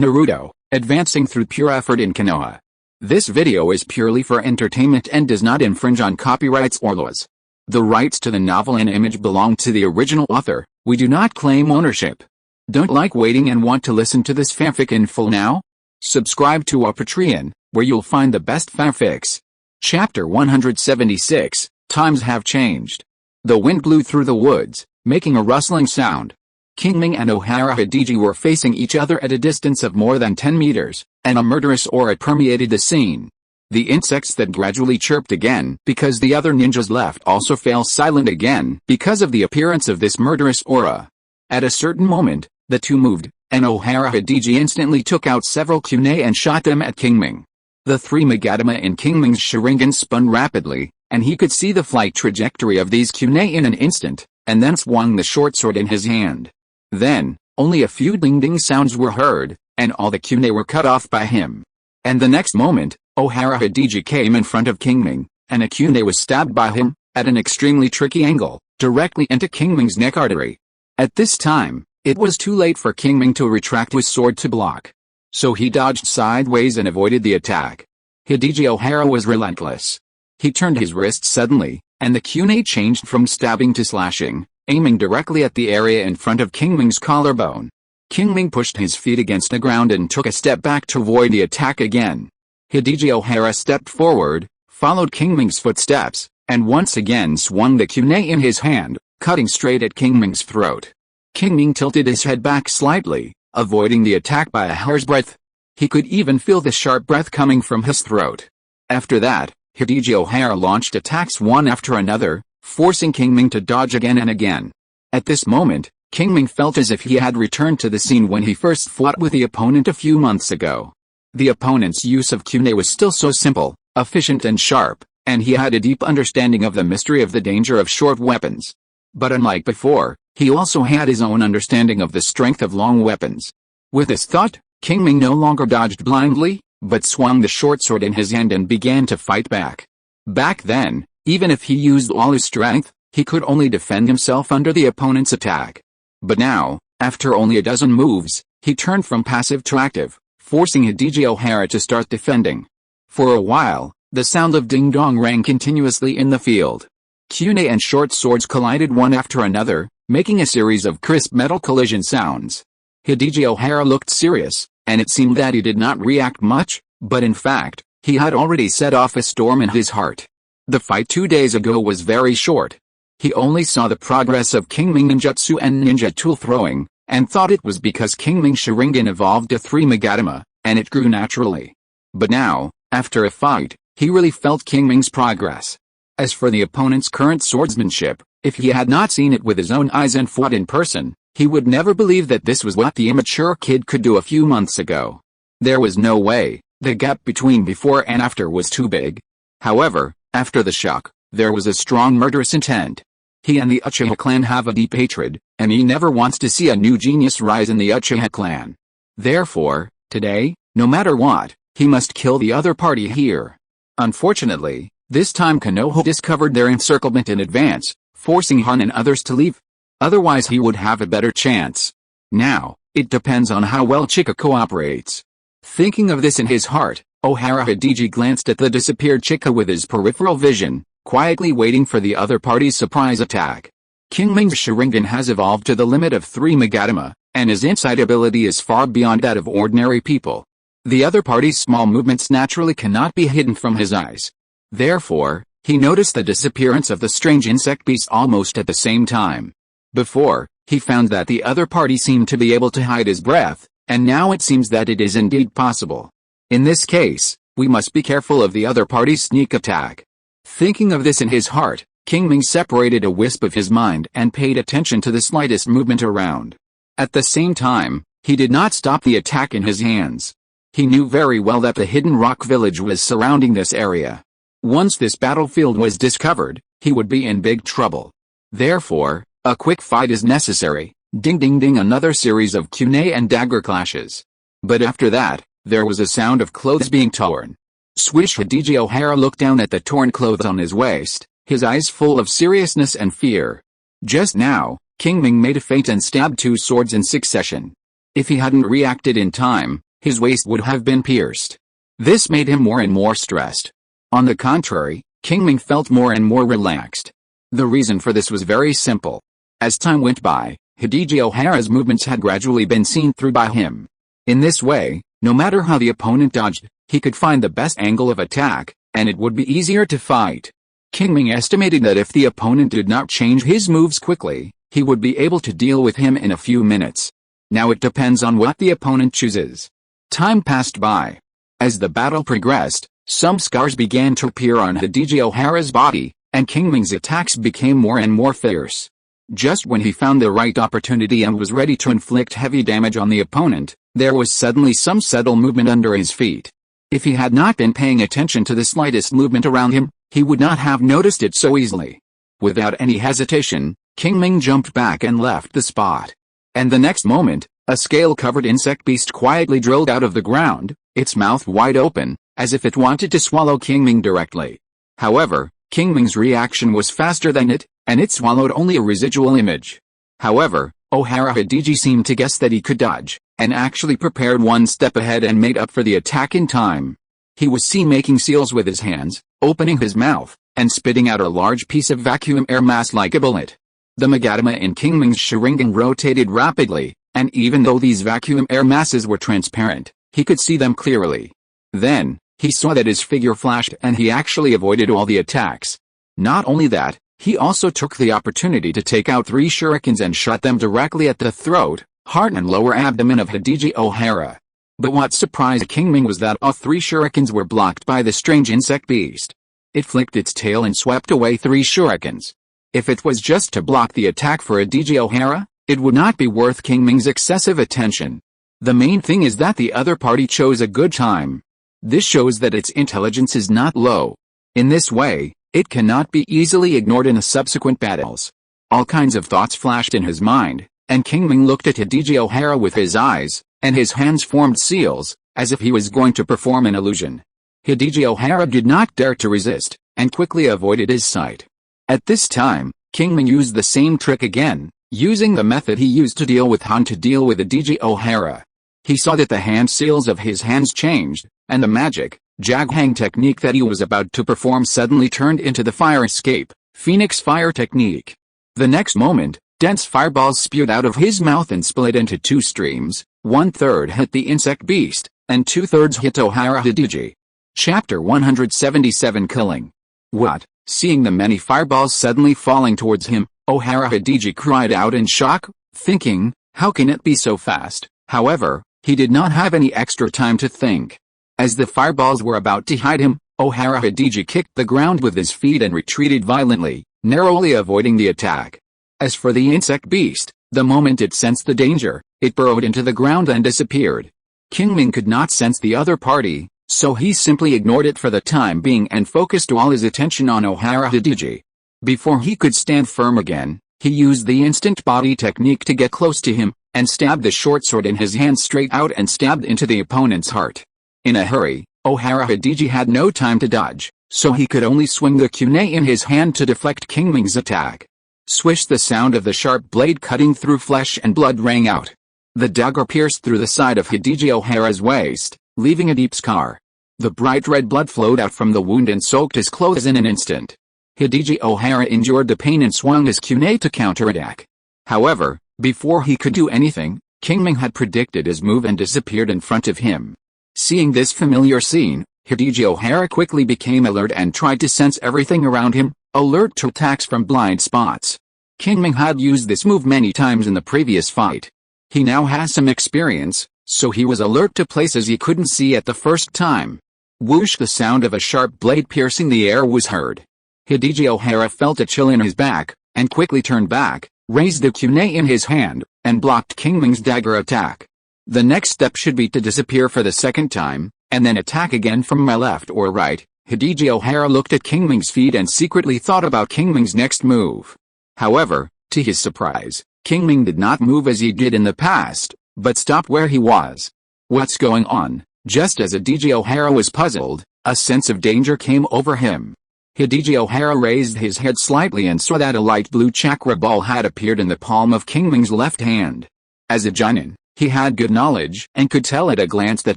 Naruto, advancing through pure effort in Konoha. This video is purely for entertainment and does not infringe on copyrights or laws. The rights to the novel and image belong to the original author. We do not claim ownership. Don't like waiting and want to listen to this fanfic in full now? Subscribe to our Patreon, where you'll find the best fanfics. Chapter 176, Times Have Changed. The wind blew through the woods, making a rustling sound. Qingming and Uchiha Qingming were facing each other at a distance of more than 10 meters, and a murderous aura permeated the scene. The insects that gradually chirped again because the other ninjas left also fell silent again because of the appearance of this murderous aura. At a certain moment, the two moved, and Uchiha Qingming instantly took out several kunai and shot them at Qingming. The three Magatama in Qingming's Sharingan spun rapidly, and he could see the flight trajectory of these kunai in an instant, and then swung the short sword in his hand. Then, only a few ding-ding sounds were heard, and all the kunai were cut off by him. And the next moment, Uchiha Qingming came in front of Qingming, and a kunai was stabbed by him, at an extremely tricky angle, directly into Qingming's neck artery. At this time, it was too late for Qingming to retract his sword to block. So he dodged sideways and avoided the attack. Uchiha was relentless. He turned his wrist suddenly, and the kunai changed from stabbing to slashing, aiming directly at the area in front of Qingming's collarbone. Qingming pushed his feet against the ground and took a step back to avoid the attack again. Uchiha stepped forward, followed Qingming's footsteps, and once again swung the kunai in his hand, cutting straight at Qingming's throat. Qingming tilted his head back slightly, avoiding the attack by a hair's breadth. He could even feel the sharp breath coming from his throat. After that, Uchiha launched attacks one after another, forcing Qingming to dodge again and again. At this moment, Qingming felt as if he had returned to the scene when he first fought with the opponent a few months ago. The opponent's use of kunai was still so simple, efficient and sharp, and he had a deep understanding of the mystery of the danger of short weapons. But unlike before, he also had his own understanding of the strength of long weapons. With this thought, Qingming no longer dodged blindly, but swung the short sword in his hand and began to fight back. Back then, even if he used all his strength, he could only defend himself under the opponent's attack. But now, after only a dozen moves, he turned from passive to active, forcing Uchiha to start defending. For a while, the sound of ding-dong rang continuously in the field. Kunai and short swords collided one after another, making a series of crisp metal collision sounds. Uchiha looked serious, and it seemed that he did not react much, but in fact, he had already set off a storm in his heart. The fight 2 days ago was very short. He only saw the progress of Qingming ninjutsu and ninja tool throwing, and thought it was because Qingming Sharingan evolved to 3 Magatama, and it grew naturally. But now, after a fight, he really felt Qingming's progress. As for the opponent's current swordsmanship, if he had not seen it with his own eyes and fought in person, he would never believe that this was what the immature kid could do a few months ago. There was no way. The gap between before and after was too big. However, after the shock, there was a strong murderous intent. He and the Uchiha clan have a deep hatred, and he never wants to see a new genius rise in the Uchiha clan. Therefore, today, no matter what, he must kill the other party here. Unfortunately, this time Konoha discovered their encirclement in advance, forcing Han and others to leave. Otherwise he would have a better chance. Now, it depends on how well Chika cooperates. Thinking of this in his heart, Uchiha Qingming glanced at the disappeared Chika with his peripheral vision, quietly waiting for the other party's surprise attack. Qingming's Sharingan has evolved to the limit of 3 Magatama, and his insight ability is far beyond that of ordinary people. The other party's small movements naturally cannot be hidden from his eyes. Therefore, he noticed the disappearance of the strange insect beast almost at the same time. Before, he found that the other party seemed to be able to hide his breath, and now it seems that it is indeed possible. In this case, we must be careful of the other party's sneak attack. Thinking of this in his heart, Qingming separated a wisp of his mind and paid attention to the slightest movement around. At the same time, he did not stop the attack in his hands. He knew very well that the hidden rock village was surrounding this area. Once this battlefield was discovered, he would be in big trouble. Therefore, a quick fight is necessary. Ding ding ding, another series of kunai and dagger clashes. But after that, there was a sound of clothes being torn. Swish. Uchiha looked down at the torn clothes on his waist, his eyes full of seriousness and fear. Just now, Qingming made a feint and stabbed 2 swords in succession. If he hadn't reacted in time, his waist would have been pierced. This made him more and more stressed. On the contrary, Qingming felt more and more relaxed. The reason for this was very simple. As time went by, Hideki Ohara's movements had gradually been seen through by him. In this way, no matter how the opponent dodged, he could find the best angle of attack, and it would be easier to fight. Qingming estimated that if the opponent did not change his moves quickly, he would be able to deal with him in a few minutes. Now it depends on what the opponent chooses. Time passed by. As the battle progressed, some scars began to appear on Hideki Ohara's body, and Qingming's attacks became more and more fierce. Just when he found the right opportunity and was ready to inflict heavy damage on the opponent, there was suddenly some subtle movement under his feet. If he had not been paying attention to the slightest movement around him, he would not have noticed it so easily. Without any hesitation, Qingming jumped back and left the spot. And the next moment, a scale-covered insect beast quietly drilled out of the ground, its mouth wide open, as if it wanted to swallow Qingming directly. However, Qingming's reaction was faster than it, and it swallowed only a residual image. However, Ohara Hideki seemed to guess that he could dodge, and actually prepared one step ahead and made up for the attack in time. He was seen making seals with his hands, opening his mouth, and spitting out a large piece of vacuum air mass like a bullet. The Magatama in Qingming's Sharingan rotated rapidly, and even though these vacuum air masses were transparent, he could see them clearly. Then, he saw that his figure flashed and he actually avoided all the attacks. Not only that, he also took the opportunity to take out 3 shurikens and shot them directly at the throat, heart and lower abdomen of Hideki Ohara. But what surprised Qingming was that all 3 shurikens were blocked by the strange insect beast. It flicked its tail and swept away 3 shurikens. If it was just to block the attack for Hideki Ohara, it would not be worth Qingming's excessive attention. The main thing is that the other party chose a good time. This shows that its intelligence is not low. In this way, it cannot be easily ignored in the subsequent battles. All kinds of thoughts flashed in his mind, and Qingming looked at Hideki Ohara with his eyes, and his hands formed seals, as if he was going to perform an illusion. Hideki Ohara did not dare to resist, and quickly avoided his sight. At this time, Qingming used the same trick again, using the method he used to deal with Han to deal with Hideki Ohara. He saw that the hand seals of his hands changed, and the magic, Jaghang technique that he was about to perform suddenly turned into the fire escape, Phoenix fire technique. The next moment, dense fireballs spewed out of his mouth and split into 2 streams, 1/3 hit the insect beast, and 2/3 hit Ohara Hideki. Chapter 177 Killing. What? Seeing the many fireballs suddenly falling towards him, Ohara Hideki cried out in shock, thinking, how can it be so fast? However, he did not have any extra time to think. As the fireballs were about to hide him, Ohara Hideki kicked the ground with his feet and retreated violently, narrowly avoiding the attack. As for the insect beast, the moment it sensed the danger, it burrowed into the ground and disappeared. Qingming could not sense the other party, so he simply ignored it for the time being and focused all his attention on Ohara Hideki. Before he could stand firm again, he used the instant body technique to get close to him, and stabbed the short sword in his hand straight out and stabbed into the opponent's heart. In a hurry, Ohara Hideki had no time to dodge, so he could only swing the kunai in his hand to deflect Qingming's attack. Swish! The sound of the sharp blade cutting through flesh and blood rang out. The dagger pierced through the side of Hideki Ohara's waist, leaving a deep scar. The bright red blood flowed out from the wound and soaked his clothes in an instant. Hideki Ohara endured the pain and swung his kunai to counterattack. However, before he could do anything, Qingming had predicted his move and disappeared in front of him. Seeing this familiar scene, Hideki Ohara quickly became alert and tried to sense everything around him, alert to attacks from blind spots. Qingming had used this move many times in the previous fight. He now has some experience, so he was alert to places he couldn't see at the first time. Whoosh! The sound of a sharp blade piercing the air was heard. Hideki Ohara felt a chill in his back, and quickly turned back, raised the kunai in his hand, and blocked Qingming's dagger attack. The next step should be to disappear for the second time, and then attack again from my left or right. Hideki Ohara looked at Qingming's feet and secretly thought about Qingming's next move. However, to his surprise, Qingming did not move as he did in the past, but stopped where he was. What's going on? Just as Hideki Ohara was puzzled, a sense of danger came over him. Hideki Ohara raised his head slightly and saw that a light blue chakra ball had appeared in the palm of Qingming's left hand. As a Junin, He had good knowledge and could tell at a glance that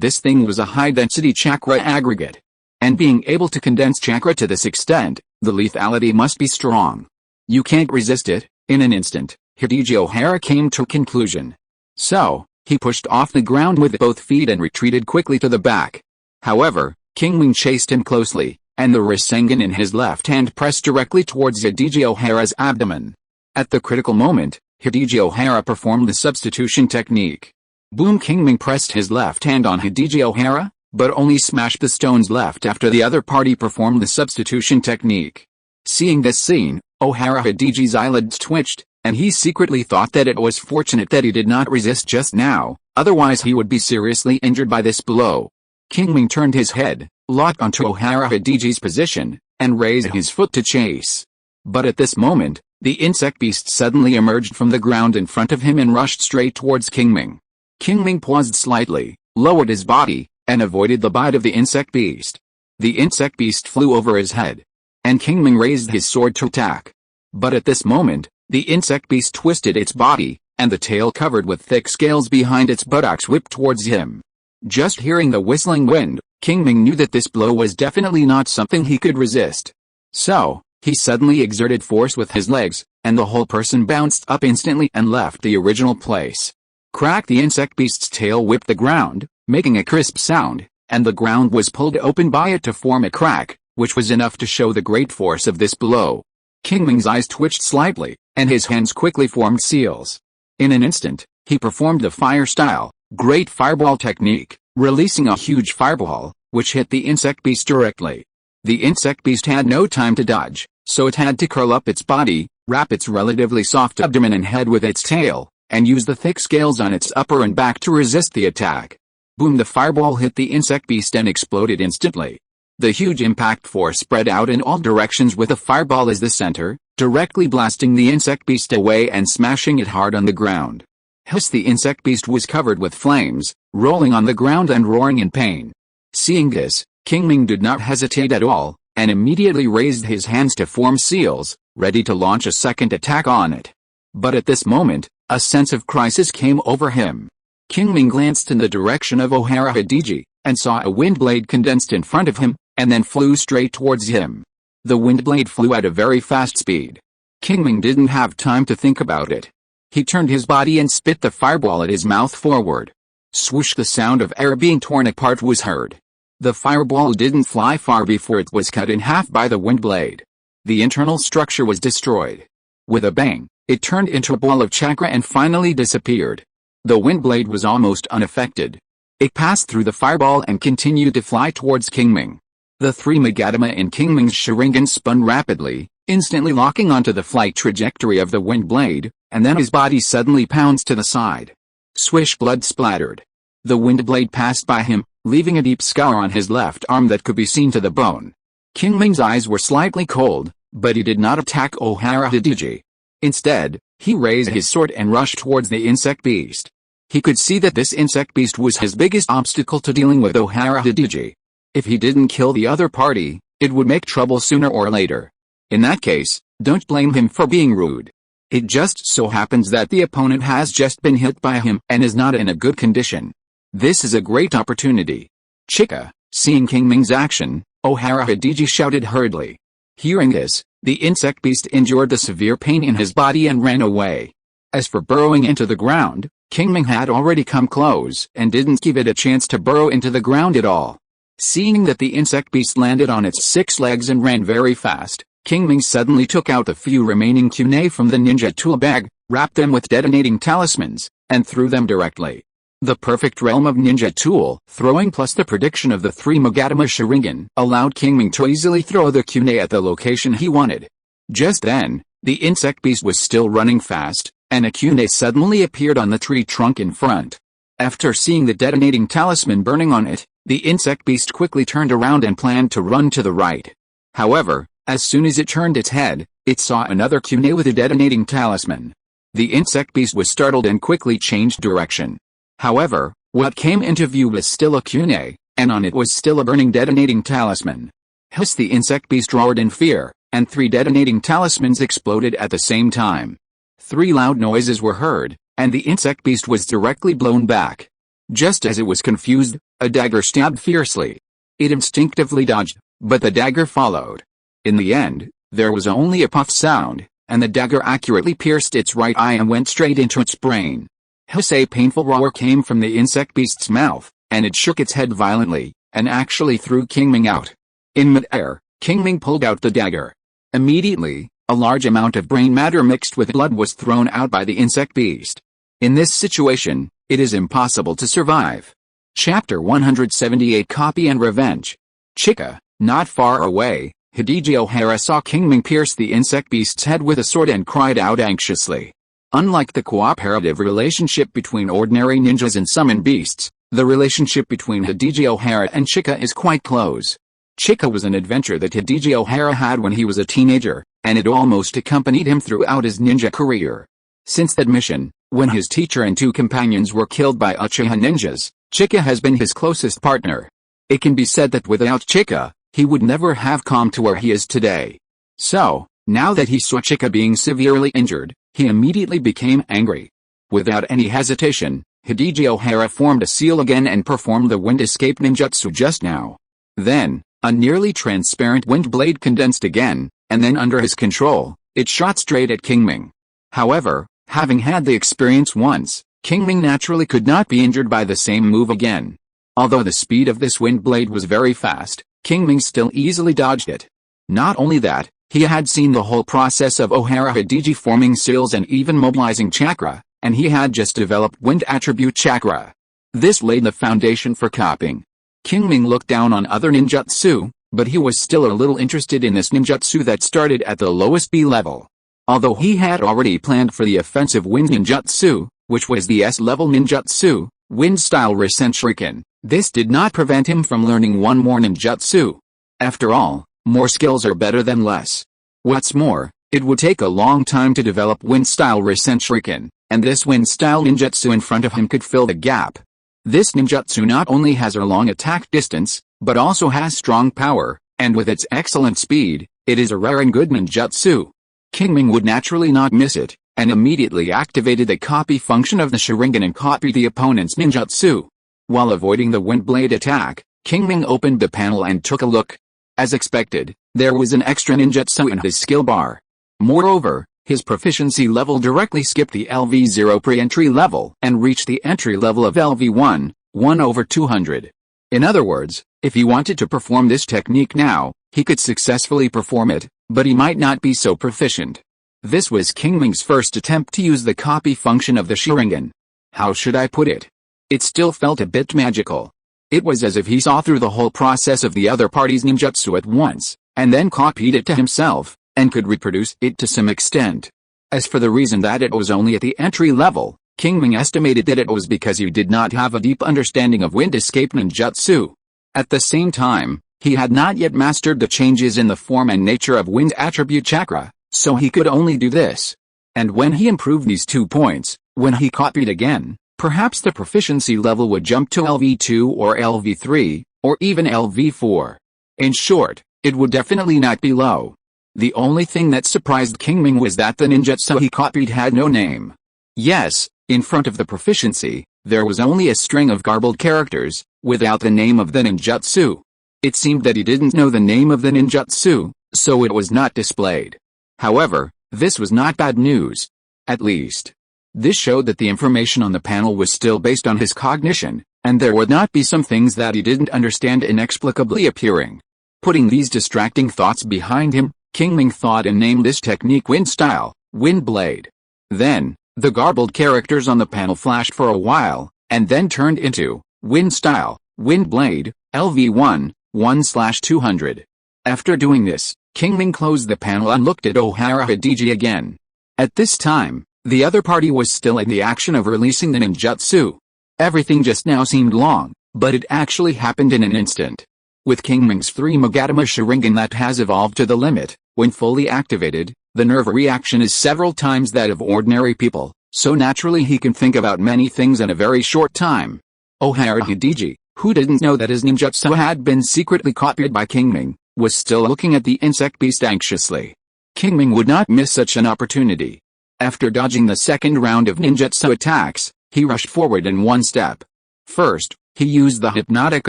this thing was a high-density chakra aggregate. And being able to condense chakra to this extent, the lethality must be strong. You can't resist it. In an instant, Hideki Ohara came to a conclusion. So, he pushed off the ground with both feet and retreated quickly to the back. However, Qingming chased him closely, and the Rasengan in his left hand pressed directly towards Hideki Ohara's abdomen. At the critical moment, Hideki Ohara performed the substitution technique. Boom! Qingming pressed his left hand on Hideki Ohara, but only smashed the stones left after the other party performed the substitution technique. Seeing this scene, Ohara Hideki's eyelids twitched, and he secretly thought that it was fortunate that he did not resist just now, otherwise he would be seriously injured by this blow. Qingming turned his head, locked onto Ohara Hideki's position, and raised his foot to chase. But at this moment, the insect beast suddenly emerged from the ground in front of him and rushed straight towards Qingming. Qingming paused slightly, lowered his body, and avoided the bite of the insect beast. The insect beast flew over his head, and Qingming raised his sword to attack. But at this moment, the insect beast twisted its body, and the tail covered with thick scales behind its buttocks whipped towards him. Just hearing the whistling wind, Qingming knew that this blow was definitely not something he could resist. So, he suddenly exerted force with his legs, and the whole person bounced up instantly and left the original place. Crack! The insect beast's tail whipped the ground, making a crisp sound, and the ground was pulled open by it to form a crack, which was enough to show the great force of this blow. Qingming's eyes twitched slightly, and his hands quickly formed seals. In an instant, he performed the fire-style, great fireball technique, releasing a huge fireball, which hit the insect beast directly. The insect beast had no time to dodge, so it had to curl up its body, wrap its relatively soft abdomen and head with its tail, and use the thick scales on its upper and back to resist the attack. Boom! The fireball hit the insect beast and exploded instantly. The huge impact force spread out in all directions with the fireball as the center, directly blasting the insect beast away and smashing it hard on the ground. Hiss! The insect beast was covered with flames, rolling on the ground and roaring in pain. Seeing this, Qingming did not hesitate at all, and immediately raised his hands to form seals, ready to launch a second attack on it. But at this moment, a sense of crisis came over him. Qingming glanced in the direction of Ohara Hideki, and saw a wind blade condensed in front of him, and then flew straight towards him. The wind blade flew at a very fast speed. Qingming didn't have time to think about it. He turned his body and spit the fireball at his mouth forward. Swoosh! The sound of air being torn apart was heard. The fireball didn't fly far before it was cut in half by the wind blade. The internal structure was destroyed. With a bang, it turned into a ball of chakra and finally disappeared. The wind blade was almost unaffected. It passed through the fireball and continued to fly towards Qingming. The three Magatama in Qingming's Sharingan spun rapidly, instantly locking onto the flight trajectory of the wind blade, and then his body suddenly pounced to the side. Swish! Blood splattered. The wind blade passed by him, leaving a deep scar on his left arm that could be seen to the bone. Qingming's eyes were slightly cold, but he did not attack Ohara Hideki. Instead, he raised his sword and rushed towards the insect beast. He could see that this insect beast was his biggest obstacle to dealing with Ohara Hideki. If he didn't kill the other party, it would make trouble sooner or later. In that case, don't blame him for being rude. It just so happens that the opponent has just been hit by him and is not in a good condition. This is a great opportunity. Chika! Seeing Qingming's action, Ohara Hideki shouted hurriedly. Hearing this, the insect beast endured a severe pain in his body and ran away. As for burrowing into the ground, Qingming had already come close and didn't give it a chance to burrow into the ground at all. Seeing that the insect beast landed on its 6 legs and ran very fast, Qingming suddenly took out the few remaining kunai from the ninja tool bag, wrapped them with detonating talismans, and threw them directly. The perfect realm of ninja tool throwing plus the prediction of the 3 Magatama Sharingan allowed Qingming to easily throw the kunai at the location he wanted. Just then, the insect beast was still running fast, and a kunai suddenly appeared on the tree trunk in front. After seeing the detonating talisman burning on it, the insect beast quickly turned around and planned to run to the right. However, as soon as it turned its head, it saw another kunai with a detonating talisman. The insect beast was startled and quickly changed direction. However, what came into view was still a kunai, and on it was still a burning detonating talisman. Hiss! The insect beast roared in fear, and 3 detonating talismans exploded at the same time. 3 loud noises were heard, and the insect beast was directly blown back. Just as it was confused, a dagger stabbed fiercely. It instinctively dodged, but the dagger followed. In the end, there was only a puff sound, and the dagger accurately pierced its right eye and went straight into its brain. A painful roar came from the insect beast's mouth, and it shook its head violently, and actually threw Qingming out. In mid-air, Qingming pulled out the dagger. Immediately, a large amount of brain matter mixed with blood was thrown out by the insect beast. In this situation, it is impossible to survive. Chapter 178 Copy and Revenge. Chica, not far away, Hideki Ohara saw Qingming pierce the insect beast's head with a sword and cried out anxiously. Unlike the cooperative relationship between ordinary ninjas and summon beasts, the relationship between Hideki Ohara and Chica is quite close. Chica was an adventure that Hideki Ohara had when he was a teenager, and it almost accompanied him throughout his ninja career. Since that mission, when his teacher and 2 companions were killed by Uchiha ninjas, Chica has been his closest partner. It can be said that without Chica, he would never have come to where he is today. So, now that he saw Chica being severely injured, he immediately became angry. Without any hesitation, Hideki Ohara formed a seal again and performed the wind escape ninjutsu just now. Then, a nearly transparent wind blade condensed again, and then under his control, it shot straight at Qingming. However, having had the experience once, Qingming naturally could not be injured by the same move again. Although the speed of this wind blade was very fast, Qingming still easily dodged it. Not only that, he had seen the whole process of Ohara Hideki forming seals and even mobilizing chakra, and he had just developed wind attribute chakra. This laid the foundation for copying. Qingming looked down on other ninjutsu, but he was still a little interested in this ninjutsu that started at the lowest B level. Although he had already planned for the offensive wind ninjutsu, which was the S-level ninjutsu, wind-style Shuriken, this did not prevent him from learning one more ninjutsu. After all, more skills are better than less. What's more, it would take a long time to develop wind-style Shuriken, and this wind-style ninjutsu in front of him could fill the gap. This ninjutsu not only has a long attack distance, but also has strong power, and with its excellent speed, it is a rare and good ninjutsu. Qingming would naturally not miss it, and immediately activated the copy function of the Sharingan and copied the opponent's ninjutsu. While avoiding the wind blade attack, Qingming opened the panel and took a look. As expected, there was an extra ninjutsu in his skill bar. Moreover, his proficiency level directly skipped the LV0 pre-entry level and reached the entry level of LV1, 1/200. In other words, if he wanted to perform this technique now, he could successfully perform it, but he might not be so proficient. This was Qingming's first attempt to use the copy function of the Sharingan. How should I put it? It still felt a bit magical. It was as if he saw through the whole process of the other party's ninjutsu at once, and then copied it to himself, and could reproduce it to some extent. As for the reason that it was only at the entry level, Qingming estimated that it was because he did not have a deep understanding of wind escape ninjutsu. At the same time, he had not yet mastered the changes in the form and nature of wind attribute chakra, so he could only do this. And when he improved these 2 points, when he copied again, perhaps the proficiency level would jump to LV2 or LV3, or even LV4. In short, it would definitely not be low. The only thing that surprised Qingming was that the ninjutsu he copied had no name. Yes, in front of the proficiency, there was only a string of garbled characters, without the name of the ninjutsu. It seemed that he didn't know the name of the ninjutsu, so it was not displayed. However, this was not bad news. At least, this showed that the information on the panel was still based on his cognition, and there would not be some things that he didn't understand inexplicably appearing. Putting these distracting thoughts behind him, Qingming thought and named this technique Wind Style, Wind Blade. Then, the garbled characters on the panel flashed for a while, and then turned into Wind Style, Wind Blade, LV1, 1/200. After doing this, Qingming closed the panel and looked at Ohara Hideki again. At this time, the other party was still in the action of releasing the ninjutsu. Everything just now seemed long, but it actually happened in an instant. With Qingming's 3 Magatama Sharingan that has evolved to the limit, when fully activated, the nerve reaction is several times that of ordinary people, so naturally he can think about many things in a very short time. Ohara Hideki, who didn't know that his ninjutsu had been secretly copied by Qingming, was still looking at the insect beast anxiously. Qingming would not miss such an opportunity. After dodging the second round of ninjutsu attacks, he rushed forward in one step. First, he used the hypnotic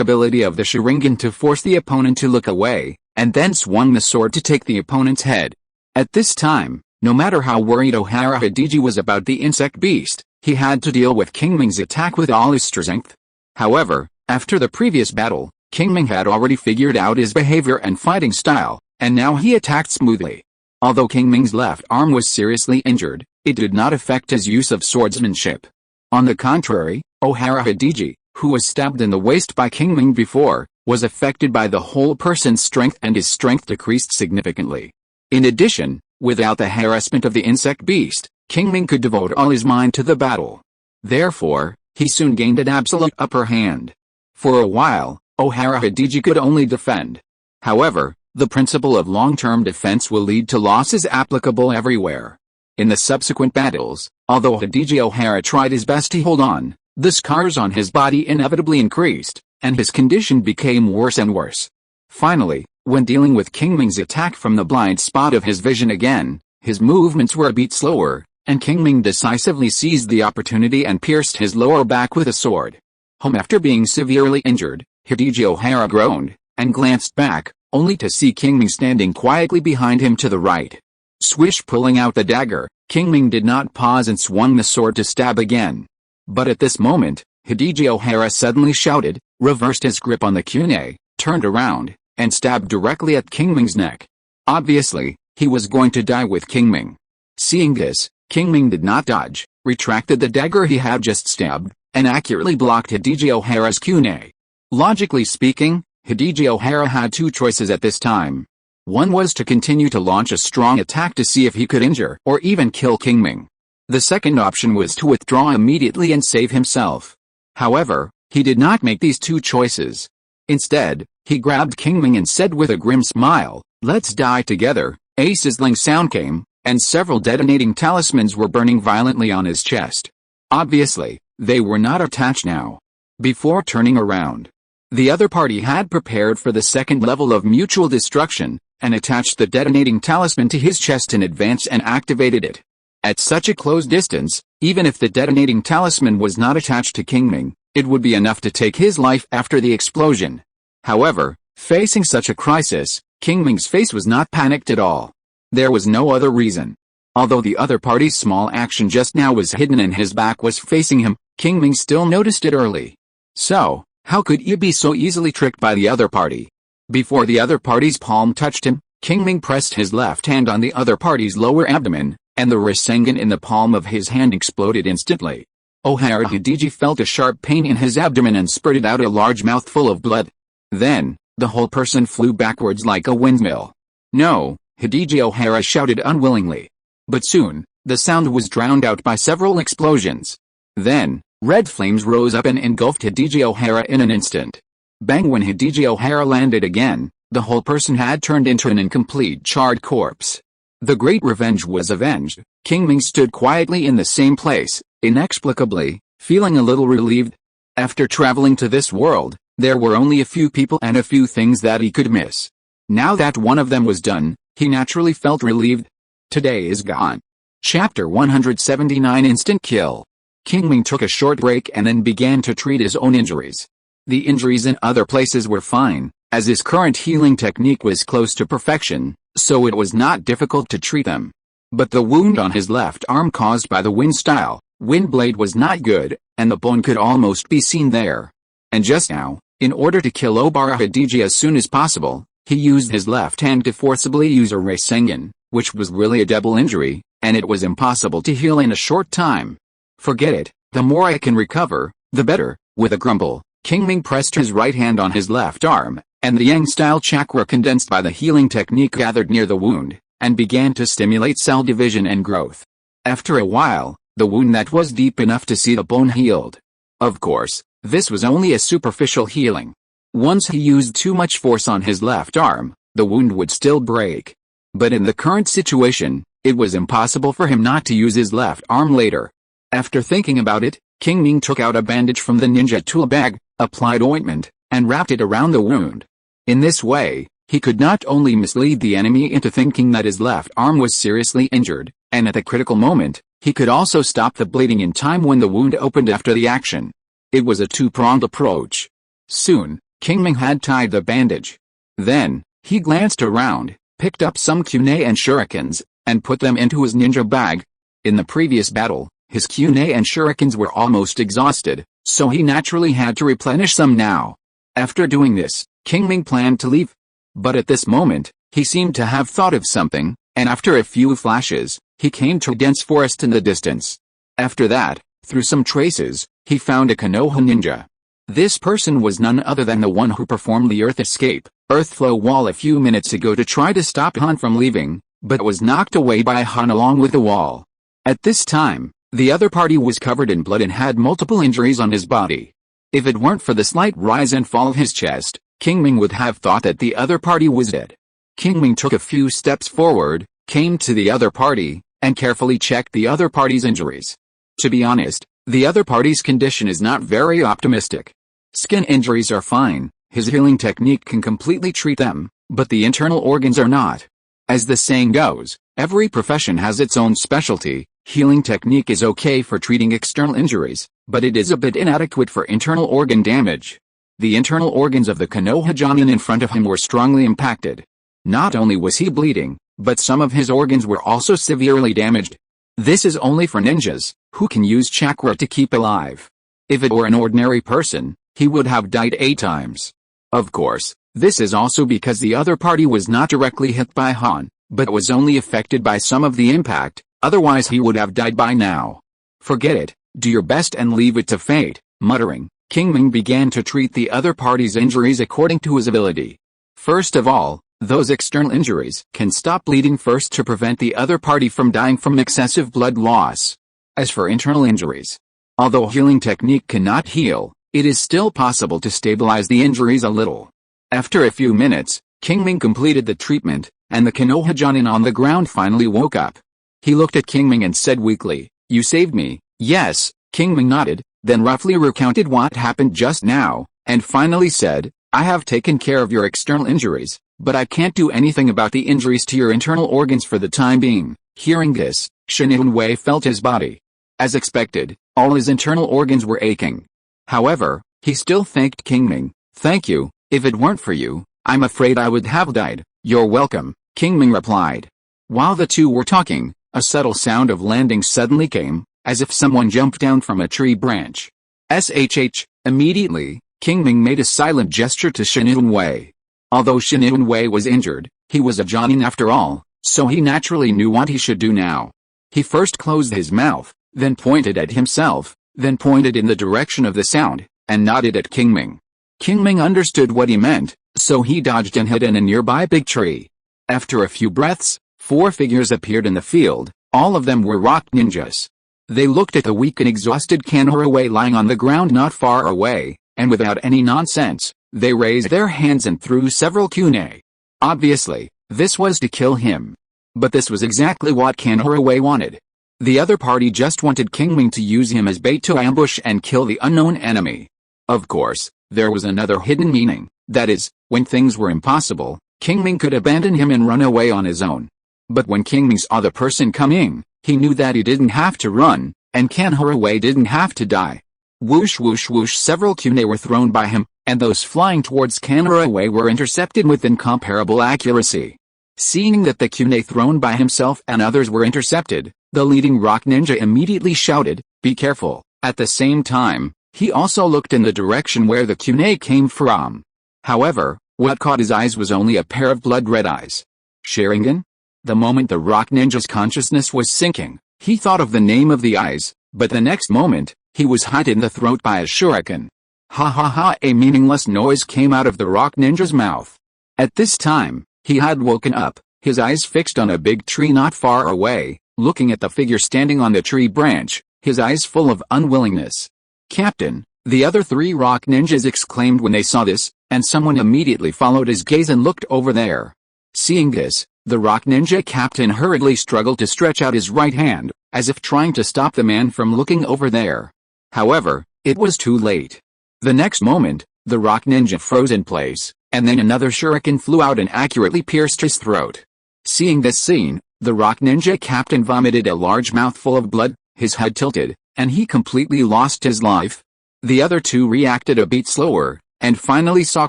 ability of the Sharingan to force the opponent to look away, and then swung the sword to take the opponent's head. At this time, no matter how worried Uchiha Hidiji was about the insect beast, he had to deal with Qingming's attack with all his strength. However, after the previous battle, Qingming had already figured out his behavior and fighting style, and now he attacked smoothly. Although Qingming's left arm was seriously injured, it did not affect his use of swordsmanship. On the contrary, Uchiha Hidiji, who was stabbed in the waist by Qingming before, was affected by the whole person's strength, and his strength decreased significantly. In addition, without the harassment of the insect beast, Qingming could devote all his mind to the battle. Therefore, he soon gained an absolute upper hand. For a while, Uchiha Hidiji could only defend. However, the principle of long-term defense will lead to losses applicable everywhere. In the subsequent battles, although Hidiji Uchiha tried his best to hold on, the scars on his body inevitably increased, and his condition became worse and worse. Finally, when dealing with Qingming's attack from the blind spot of his vision again, his movements were a bit slower, and Qingming decisively seized the opportunity and pierced his lower back with a sword. After being severely injured, Hidiji Uchiha groaned, and glanced back, only to see Qingming standing quietly behind him to the right. Swish! Pulling out the dagger, Qingming did not pause and swung the sword to stab again. But at this moment, Hidiji Uchiha suddenly shouted, reversed his grip on the kunai, turned around, and stabbed directly at Qingming's neck. Obviously, he was going to die with Qingming. Seeing this, Qingming did not dodge, retracted the dagger he had just stabbed, and accurately blocked Hidiji Uchiha's kunai. Logically speaking, Hidiji Uchiha had two choices at this time. One was to continue to launch a strong attack to see if he could injure or even kill Qingming. The second option was to withdraw immediately and save himself. However, he did not make these two choices. Instead, he grabbed Qingming and said with a grim smile, "Let's die together." A sizzling sound came, and several detonating talismans were burning violently on his chest. Obviously, they were not attached now. Before turning around, the other party had prepared for the second level of mutual destruction, and attached the detonating talisman to his chest in advance and activated it. At such a close distance, even if the detonating talisman was not attached to Qingming, it would be enough to take his life after the explosion. However, facing such a crisis, Qingming's face was not panicked at all. There was no other reason. Although the other party's small action just now was hidden and his back was facing him, Qingming still noticed it early. So, how could he be so easily tricked by the other party? Before the other party's palm touched him, Qingming pressed his left hand on the other party's lower abdomen, and the Rasengan in the palm of his hand exploded instantly. Uchiha Hidiji felt a sharp pain in his abdomen and spurted out a large mouthful of blood. Then, the whole person flew backwards like a windmill. "No!" Hidiji Uchiha shouted unwillingly. But soon, the sound was drowned out by several explosions. Then, red flames rose up and engulfed Hidiji Uchiha in an instant. Bang! When Hidiji Uchiha landed again, the whole person had turned into an incomplete charred corpse. The great revenge was avenged. Qingming stood quietly in the same place, inexplicably, feeling a little relieved. After traveling to this world, there were only a few people and a few things that he could miss. Now that one of them was done, he naturally felt relieved. Today is gone. Chapter 179 Instant Kill. Qingming took a short break and then began to treat his own injuries. The injuries in other places were fine, as his current healing technique was close to perfection, so it was not difficult to treat them. But the wound on his left arm caused by the wind-style wind blade was not good, and the bone could almost be seen there. And just now, in order to kill Uchiha Hidiji as soon as possible, he used his left hand to forcibly use a Rasengan, which was really a double injury, and it was impossible to heal in a short time. "Forget it, the more I can recover, the better." With a grumble, Qingming pressed his right hand on his left arm, and the yang-style chakra condensed by the healing technique gathered near the wound, and began to stimulate cell division and growth. After a while, the wound that was deep enough to see the bone healed. Of course, this was only a superficial healing. Once he used too much force on his left arm, the wound would still break. But in the current situation, it was impossible for him not to use his left arm later. After thinking about it, Qingming took out a bandage from the ninja tool bag, applied ointment, and wrapped it around the wound. In this way, he could not only mislead the enemy into thinking that his left arm was seriously injured, and at the critical moment, he could also stop the bleeding in time when the wound opened after the action. It was a two-pronged approach. Soon, Qingming had tied the bandage. Then, he glanced around, picked up some kunai and shurikens, and put them into his ninja bag. In the previous battle, his kunai and shurikens were almost exhausted, so he naturally had to replenish some now. After doing this, Qingming planned to leave. But at this moment, he seemed to have thought of something, and after a few flashes, he came to a dense forest in the distance. After that, through some traces, he found a Konoha ninja. This person was none other than the one who performed the Earth Escape, Earth Flow wall a few minutes ago to try to stop Han from leaving, but was knocked away by Han along with the wall. At this time, the other party was covered in blood and had multiple injuries on his body. If it weren't for the slight rise and fall of his chest, Qingming would have thought that the other party was dead. Qingming took a few steps forward, came to the other party, and carefully checked the other party's injuries. To be honest, the other party's condition is not very optimistic. Skin injuries are fine, his healing technique can completely treat them, but the internal organs are not. As the saying goes, every profession has its own specialty. Healing technique is okay for treating external injuries, but it is a bit inadequate for internal organ damage. The internal organs of the Konoha Jonin in front of him were strongly impacted. Not only was he bleeding, but some of his organs were also severely damaged. This is only for ninjas, who can use chakra to keep alive. If it were an ordinary person, he would have died 8 times. Of course, this is also because the other party was not directly hit by Han, but was only affected by some of the impact, otherwise he would have died by now. Forget it, do your best and leave it to fate. Muttering, Qingming began to treat the other party's injuries according to his ability. First of all, those external injuries can stop bleeding first to prevent the other party from dying from excessive blood loss. As for internal injuries, although healing technique cannot heal, it is still possible to stabilize the injuries a little. After a few minutes, Qingming completed the treatment, and the Konoha Jonin on the ground finally woke up. He looked at Qingming and said weakly, "You saved me." "Yes," Qingming nodded, then roughly recounted what happened just now, and finally said, "I have taken care of your external injuries, but I can't do anything about the injuries to your internal organs for the time being." Hearing this, Shin Wei felt his body. As expected, all his internal organs were aching. However, he still thanked Qingming. "Thank you, if it weren't for you, I'm afraid I would have died." "You're welcome," Qingming replied. While the two were talking, a subtle sound of landing suddenly came, as if someone jumped down from a tree branch. SHH, immediately, Qingming made a silent gesture to Shin Wei. Although Shin Wei was injured, he was a Jonin after all, so he naturally knew what he should do now. He first closed his mouth, then pointed at himself, then pointed in the direction of the sound, and nodded at Qingming. Qingming understood what he meant, so he dodged and hid in a nearby big tree. After a few breaths, 4 figures appeared in the field. All of them were rock ninjas. They looked at the weak and exhausted Konoha lying on the ground not far away, and without any nonsense, they raised their hands and threw several kunai. Obviously, this was to kill him. But this was exactly what Konoha wanted. The other party just wanted Qingming to use him as bait to ambush and kill the unknown enemy. Of course, there was another hidden meaning, that is, when things were impossible, Qingming could abandon him and run away on his own. But when Qingming saw the person coming, he knew that he didn't have to run, and Konoha didn't have to die. Whoosh whoosh whoosh, several kunai were thrown by him, and those flying towards Konoha were intercepted with incomparable accuracy. Seeing that the kunai thrown by himself and others were intercepted, the leading rock ninja immediately shouted, "Be careful." At the same time, he also looked in the direction where the kunai came from. However, what caught his eyes was only a pair of blood-red eyes. Sharingan? The moment the rock ninja's consciousness was sinking, he thought of the name of the eyes, but the next moment, he was hit in the throat by a shuriken. Ha ha ha, a meaningless noise came out of the rock ninja's mouth. At this time, he had woken up, his eyes fixed on a big tree not far away, looking at the figure standing on the tree branch, his eyes full of unwillingness. "Captain," the other 3 rock ninjas exclaimed when they saw this, and someone immediately followed his gaze and looked over there. Seeing this, the rock ninja captain hurriedly struggled to stretch out his right hand, as if trying to stop the man from looking over there. However, it was too late. The next moment, the rock ninja froze in place, and then another shuriken flew out and accurately pierced his throat. Seeing this scene, The rock ninja captain vomited a large mouthful of blood, his head tilted, and he completely lost his life. The other two reacted a bit slower, and finally saw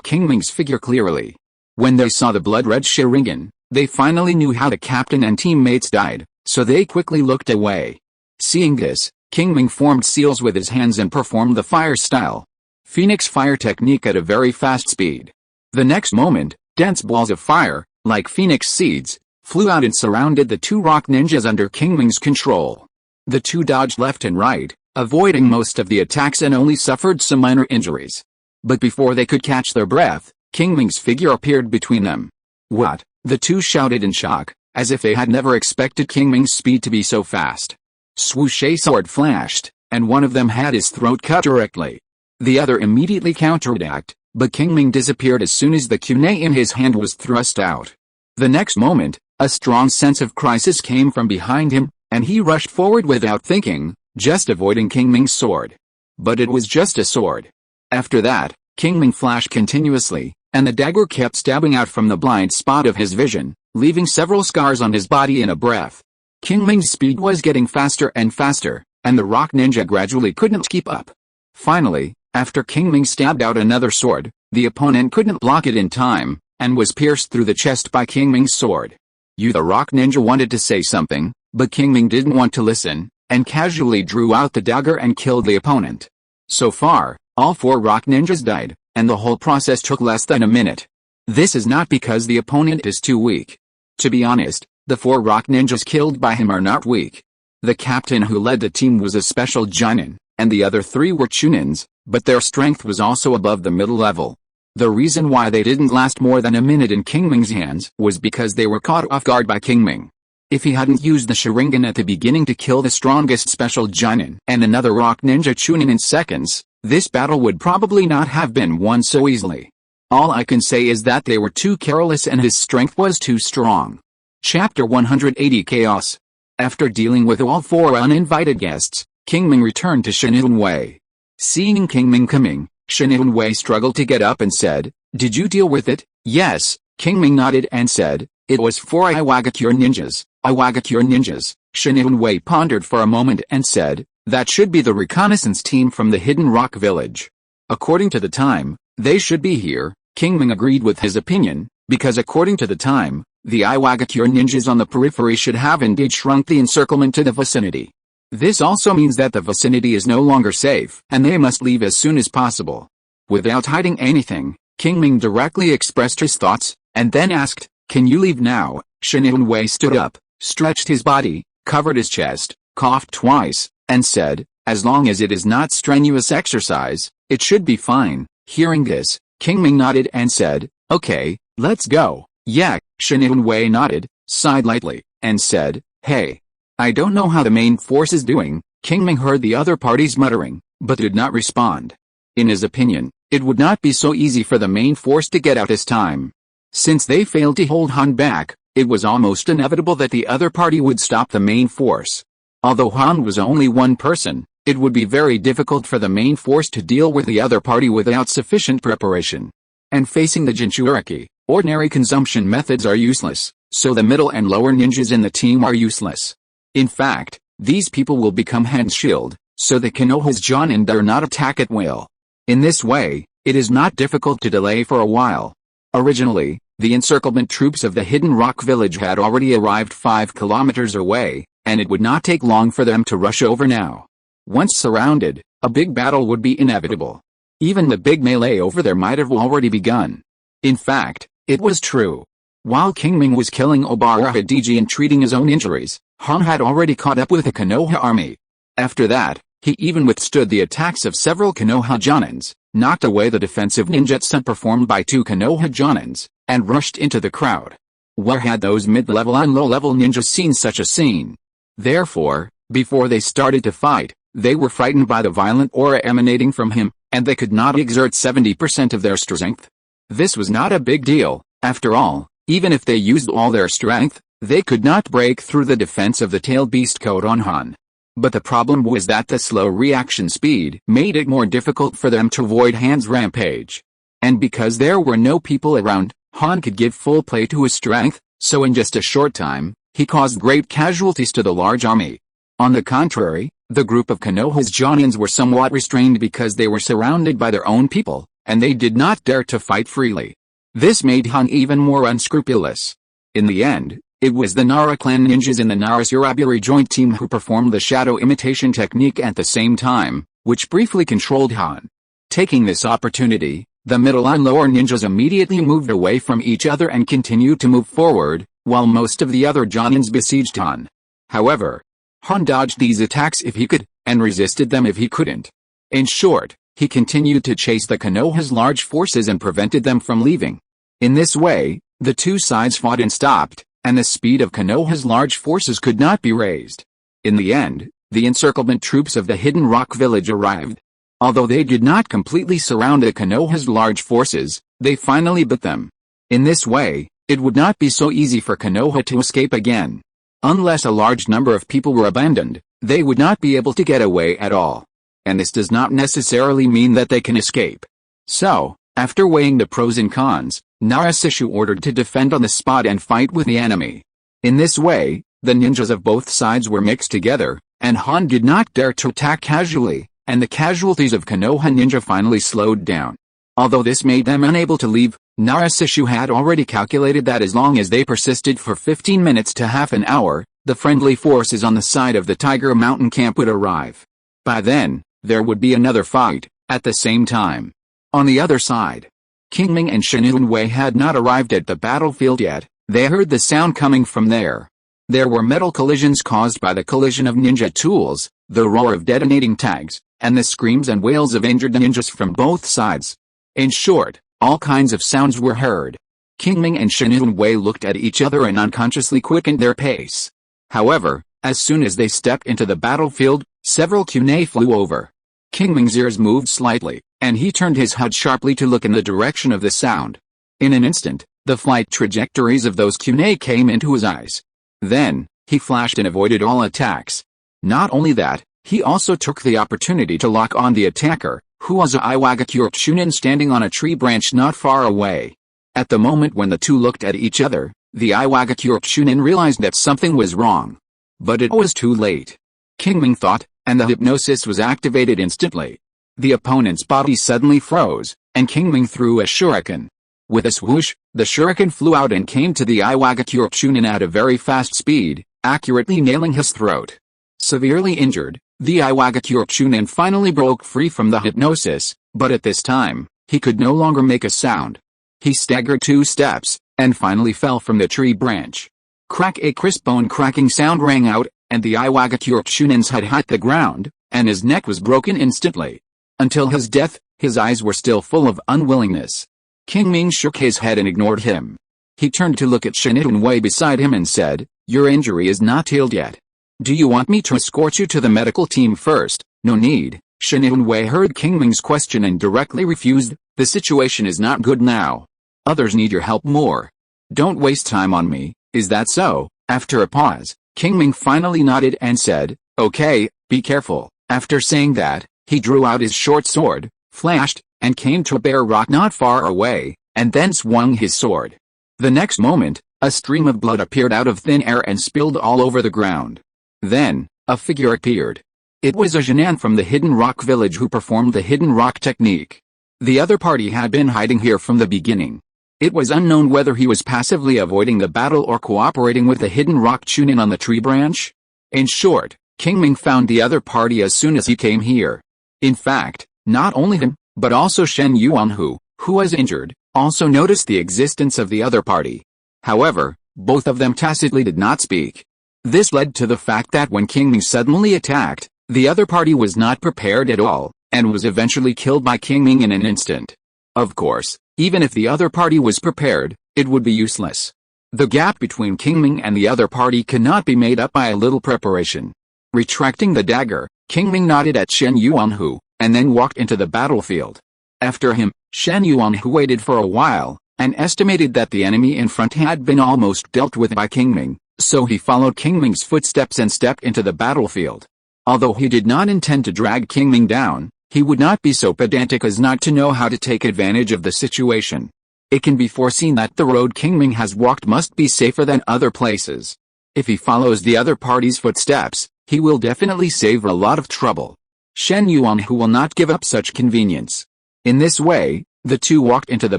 Qingming's figure clearly. When they saw the blood-red Sharingan, they finally knew how the captain and teammates died, so they quickly looked away. Seeing this, Qingming formed seals with his hands and performed the fire style Phoenix fire technique at a very fast speed. The next moment, dense balls of fire, like phoenix seeds, flew out and surrounded the two rock ninjas under Qingming's control. The two dodged left and right, avoiding most of the attacks and only suffered some minor injuries. But before they could catch their breath, Qingming's figure appeared between them. What? The two shouted in shock, as if they had never expected Qingming's speed to be so fast. Swoosh! A sword flashed, and one of them had his throat cut directly. The other immediately counterattacked, but Qingming disappeared as soon as the kunai in his hand was thrust out. The next moment, a strong sense of crisis came from behind him, and he rushed forward without thinking, just avoiding Qingming's sword. But it was just a sword. After that, Qingming flashed continuously, and the dagger kept stabbing out from the blind spot of his vision, leaving several scars on his body in a breath. Qingming's speed was getting faster and faster, and the rock ninja gradually couldn't keep up. Finally, after Qingming stabbed out another sword, the opponent couldn't block it in time, and was pierced through the chest by Qingming's sword. The rock ninja wanted to say something, but Qingming didn't want to listen, and casually drew out the dagger and killed the opponent. So far, all four rock ninjas died, and the whole process took less than a minute. This is not because the opponent is too weak. To be honest, the four rock ninjas killed by him are not weak. The captain who led the team was a special Jonin, and the other three were Chunins, but their strength was also above the middle level. The reason why they didn't last more than a minute in Qingming's hands was because they were caught off guard by Qingming. If he hadn't used the Sharingan at the beginning to kill the strongest special Jonin and another rock ninja Chunin in seconds, this battle would probably not have been won so easily. All I can say is that they were too careless and his strength was too strong. Chapter 180 Chaos. After dealing with all four uninvited guests, Qingming returned to Shin Wei. Seeing Qingming coming, Shin Wei struggled to get up and said, "Did you deal with it?" "Yes," Qingming nodded and said, "It was 4 Iwagakure ninjas." "Iwagakure ninjas?" Shin Wei pondered for a moment and said, "That should be the reconnaissance team from the Hidden Rock Village. According to the time, they should be here." Qingming agreed with his opinion, because according to the time, the Iwagakure ninjas on the periphery should have indeed shrunk the encirclement to the vicinity. This also means that the vicinity is no longer safe, and they must leave as soon as possible. Without hiding anything, Qingming directly expressed his thoughts, and then asked, "Can you leave now?" Shin Wei stood up, stretched his body, covered his chest, coughed twice, and said, "As long as it is not strenuous exercise, it should be fine." Hearing this, Qingming nodded and said, "Okay, let's go." "Yeah," Shin Wei nodded, sighed lightly, and said, "Hey. I don't know how the main force is doing." Qingming heard the other parties muttering, but did not respond. In his opinion, it would not be so easy for the main force to get out this time. Since they failed to hold Han back, it was almost inevitable that the other party would stop the main force. Although Han was only one person, it would be very difficult for the main force to deal with the other party without sufficient preparation. And facing the Jinchuriki, ordinary consumption methods are useless, so the middle and lower ninjas in the team are useless. In fact, these people will become Han's shield, so the Konoha's Jonin dare not attack at will. In this way, it is not difficult to delay for a while. Originally, the encirclement troops of the Hidden Rock Village had already arrived 5 kilometers away, and it would not take long for them to rush over now. Once surrounded, a big battle would be inevitable. Even the big melee over there might have already begun. In fact, it was true. While Qingming was killing Obara Hidiji and treating his own injuries, Han had already caught up with the Konoha army. After that, he even withstood the attacks of several Konoha Jonins, knocked away the defensive ninjutsu performed by 2 Konoha Jonins, and rushed into the crowd. Where had those mid-level and low-level ninjas seen such a scene? Therefore, before they started to fight, they were frightened by the violent aura emanating from him, and they could not exert 70% of their strength. This was not a big deal, after all. Even if they used all their strength, they could not break through the defense of the tail beast coat on Han. But the problem was that the slow reaction speed made it more difficult for them to avoid Han's rampage. And because there were no people around, Han could give full play to his strength, so in just a short time, he caused great casualties to the large army. On the contrary, the group of Konoha's Jonins were somewhat restrained because they were surrounded by their own people, and they did not dare to fight freely. This made Han even more unscrupulous. In the end, it was the Nara clan ninjas in the Nara Suraburi joint team who performed the shadow imitation technique at the same time, which briefly controlled Han. Taking this opportunity, the middle and lower ninjas immediately moved away from each other and continued to move forward, while most of the other Jonins besieged Han. However, Han dodged these attacks if he could, and resisted them if he couldn't. In short, he continued to chase the Konoha's large forces and prevented them from leaving. In this way, the two sides fought and stopped, and the speed of Konoha's large forces could not be raised. In the end, the encirclement troops of the Hidden Rock Village arrived. Although they did not completely surround the Konoha's large forces, they finally beat them. In this way, it would not be so easy for Konoha to escape again. Unless a large number of people were abandoned, they would not be able to get away at all. And this does not necessarily mean that they can escape. So, after weighing the pros and cons, Narasishu ordered to defend on the spot and fight with the enemy. In this way, the ninjas of both sides were mixed together, and Han did not dare to attack casually, and the casualties of Konoha ninja finally slowed down. Although this made them unable to leave, Narasishu had already calculated that as long as they persisted for 15 minutes to half an hour, the friendly forces on the side of the Tiger Mountain camp would arrive. By then, there would be another fight, at the same time. On the other side, Qingming and Shinunwei had not arrived at the battlefield yet. They heard the sound coming from there. There were metal collisions caused by the collision of ninja tools, the roar of detonating tags, and the screams and wails of injured ninjas from both sides. In short, all kinds of sounds were heard. Qingming and Shinunwei looked at each other and unconsciously quickened their pace. However, as soon as they stepped into the battlefield, several kunai flew over. Qingming's ears moved slightly, and he turned his head sharply to look in the direction of the sound. In an instant, the flight trajectories of those kunai came into his eyes. Then, he flashed and avoided all attacks. Not only that, he also took the opportunity to lock on the attacker, who was a Iwagakure Chunin standing on a tree branch not far away. At the moment when the two looked at each other, the Iwagakure Chunin realized that something was wrong. But it was too late. Qingming thought, and the hypnosis was activated instantly. The opponent's body suddenly froze, and Qingming threw a shuriken. With a swoosh, the shuriken flew out and came to the Iwagakure Chunin at a very fast speed, accurately nailing his throat. Severely injured, the Iwagakure Chunin finally broke free from the hypnosis, but at this time, he could no longer make a sound. He staggered 2 steps, and finally fell from the tree branch. Crack! A crisp bone-cracking sound rang out, and the Iwagakure Chunin's head hit the ground, and his neck was broken instantly. Until his death, his eyes were still full of unwillingness. Qingming shook his head and ignored him. He turned to look at Shinunwei beside him and said, "Your injury is not healed yet. Do you want me to escort you to the medical team first?" "No need." Shinunwei heard Qingming's question and directly refused. "The situation is not good now. Others need your help more. Don't waste time on me, is that so?" After a pause, Qingming finally nodded and said, "Okay, be careful." After saying that, he drew out his short sword, flashed, and came to a bare rock not far away, and then swung his sword. The next moment, a stream of blood appeared out of thin air and spilled all over the ground. Then, a figure appeared. It was a Jinan from the Hidden Rock Village who performed the Hidden Rock technique. The other party had been hiding here from the beginning. It was unknown whether he was passively avoiding the battle or cooperating with the Hidden Rock Chunin on the tree branch. In short, Qingming found the other party as soon as he came here. In fact, not only him, but also Shen Yuanhu, who was injured, also noticed the existence of the other party. However, both of them tacitly did not speak. This led to the fact that when Qingming suddenly attacked, the other party was not prepared at all, and was eventually killed by Qingming in an instant. Of course, even if the other party was prepared, it would be useless. The gap between Qingming and the other party cannot be made up by a little preparation. Retracting the dagger, Qingming nodded at Shen Yuanhu, and then walked into the battlefield. After him, Shen Yuanhu waited for a while, and estimated that the enemy in front had been almost dealt with by Qingming, so he followed Qingming's footsteps and stepped into the battlefield. Although he did not intend to drag Qingming down, he would not be so pedantic as not to know how to take advantage of the situation. It can be foreseen that the road Qingming has walked must be safer than other places. If he follows the other party's footsteps, he will definitely save a lot of trouble. Shen Yuan who will not give up such convenience. In this way, the two walked into the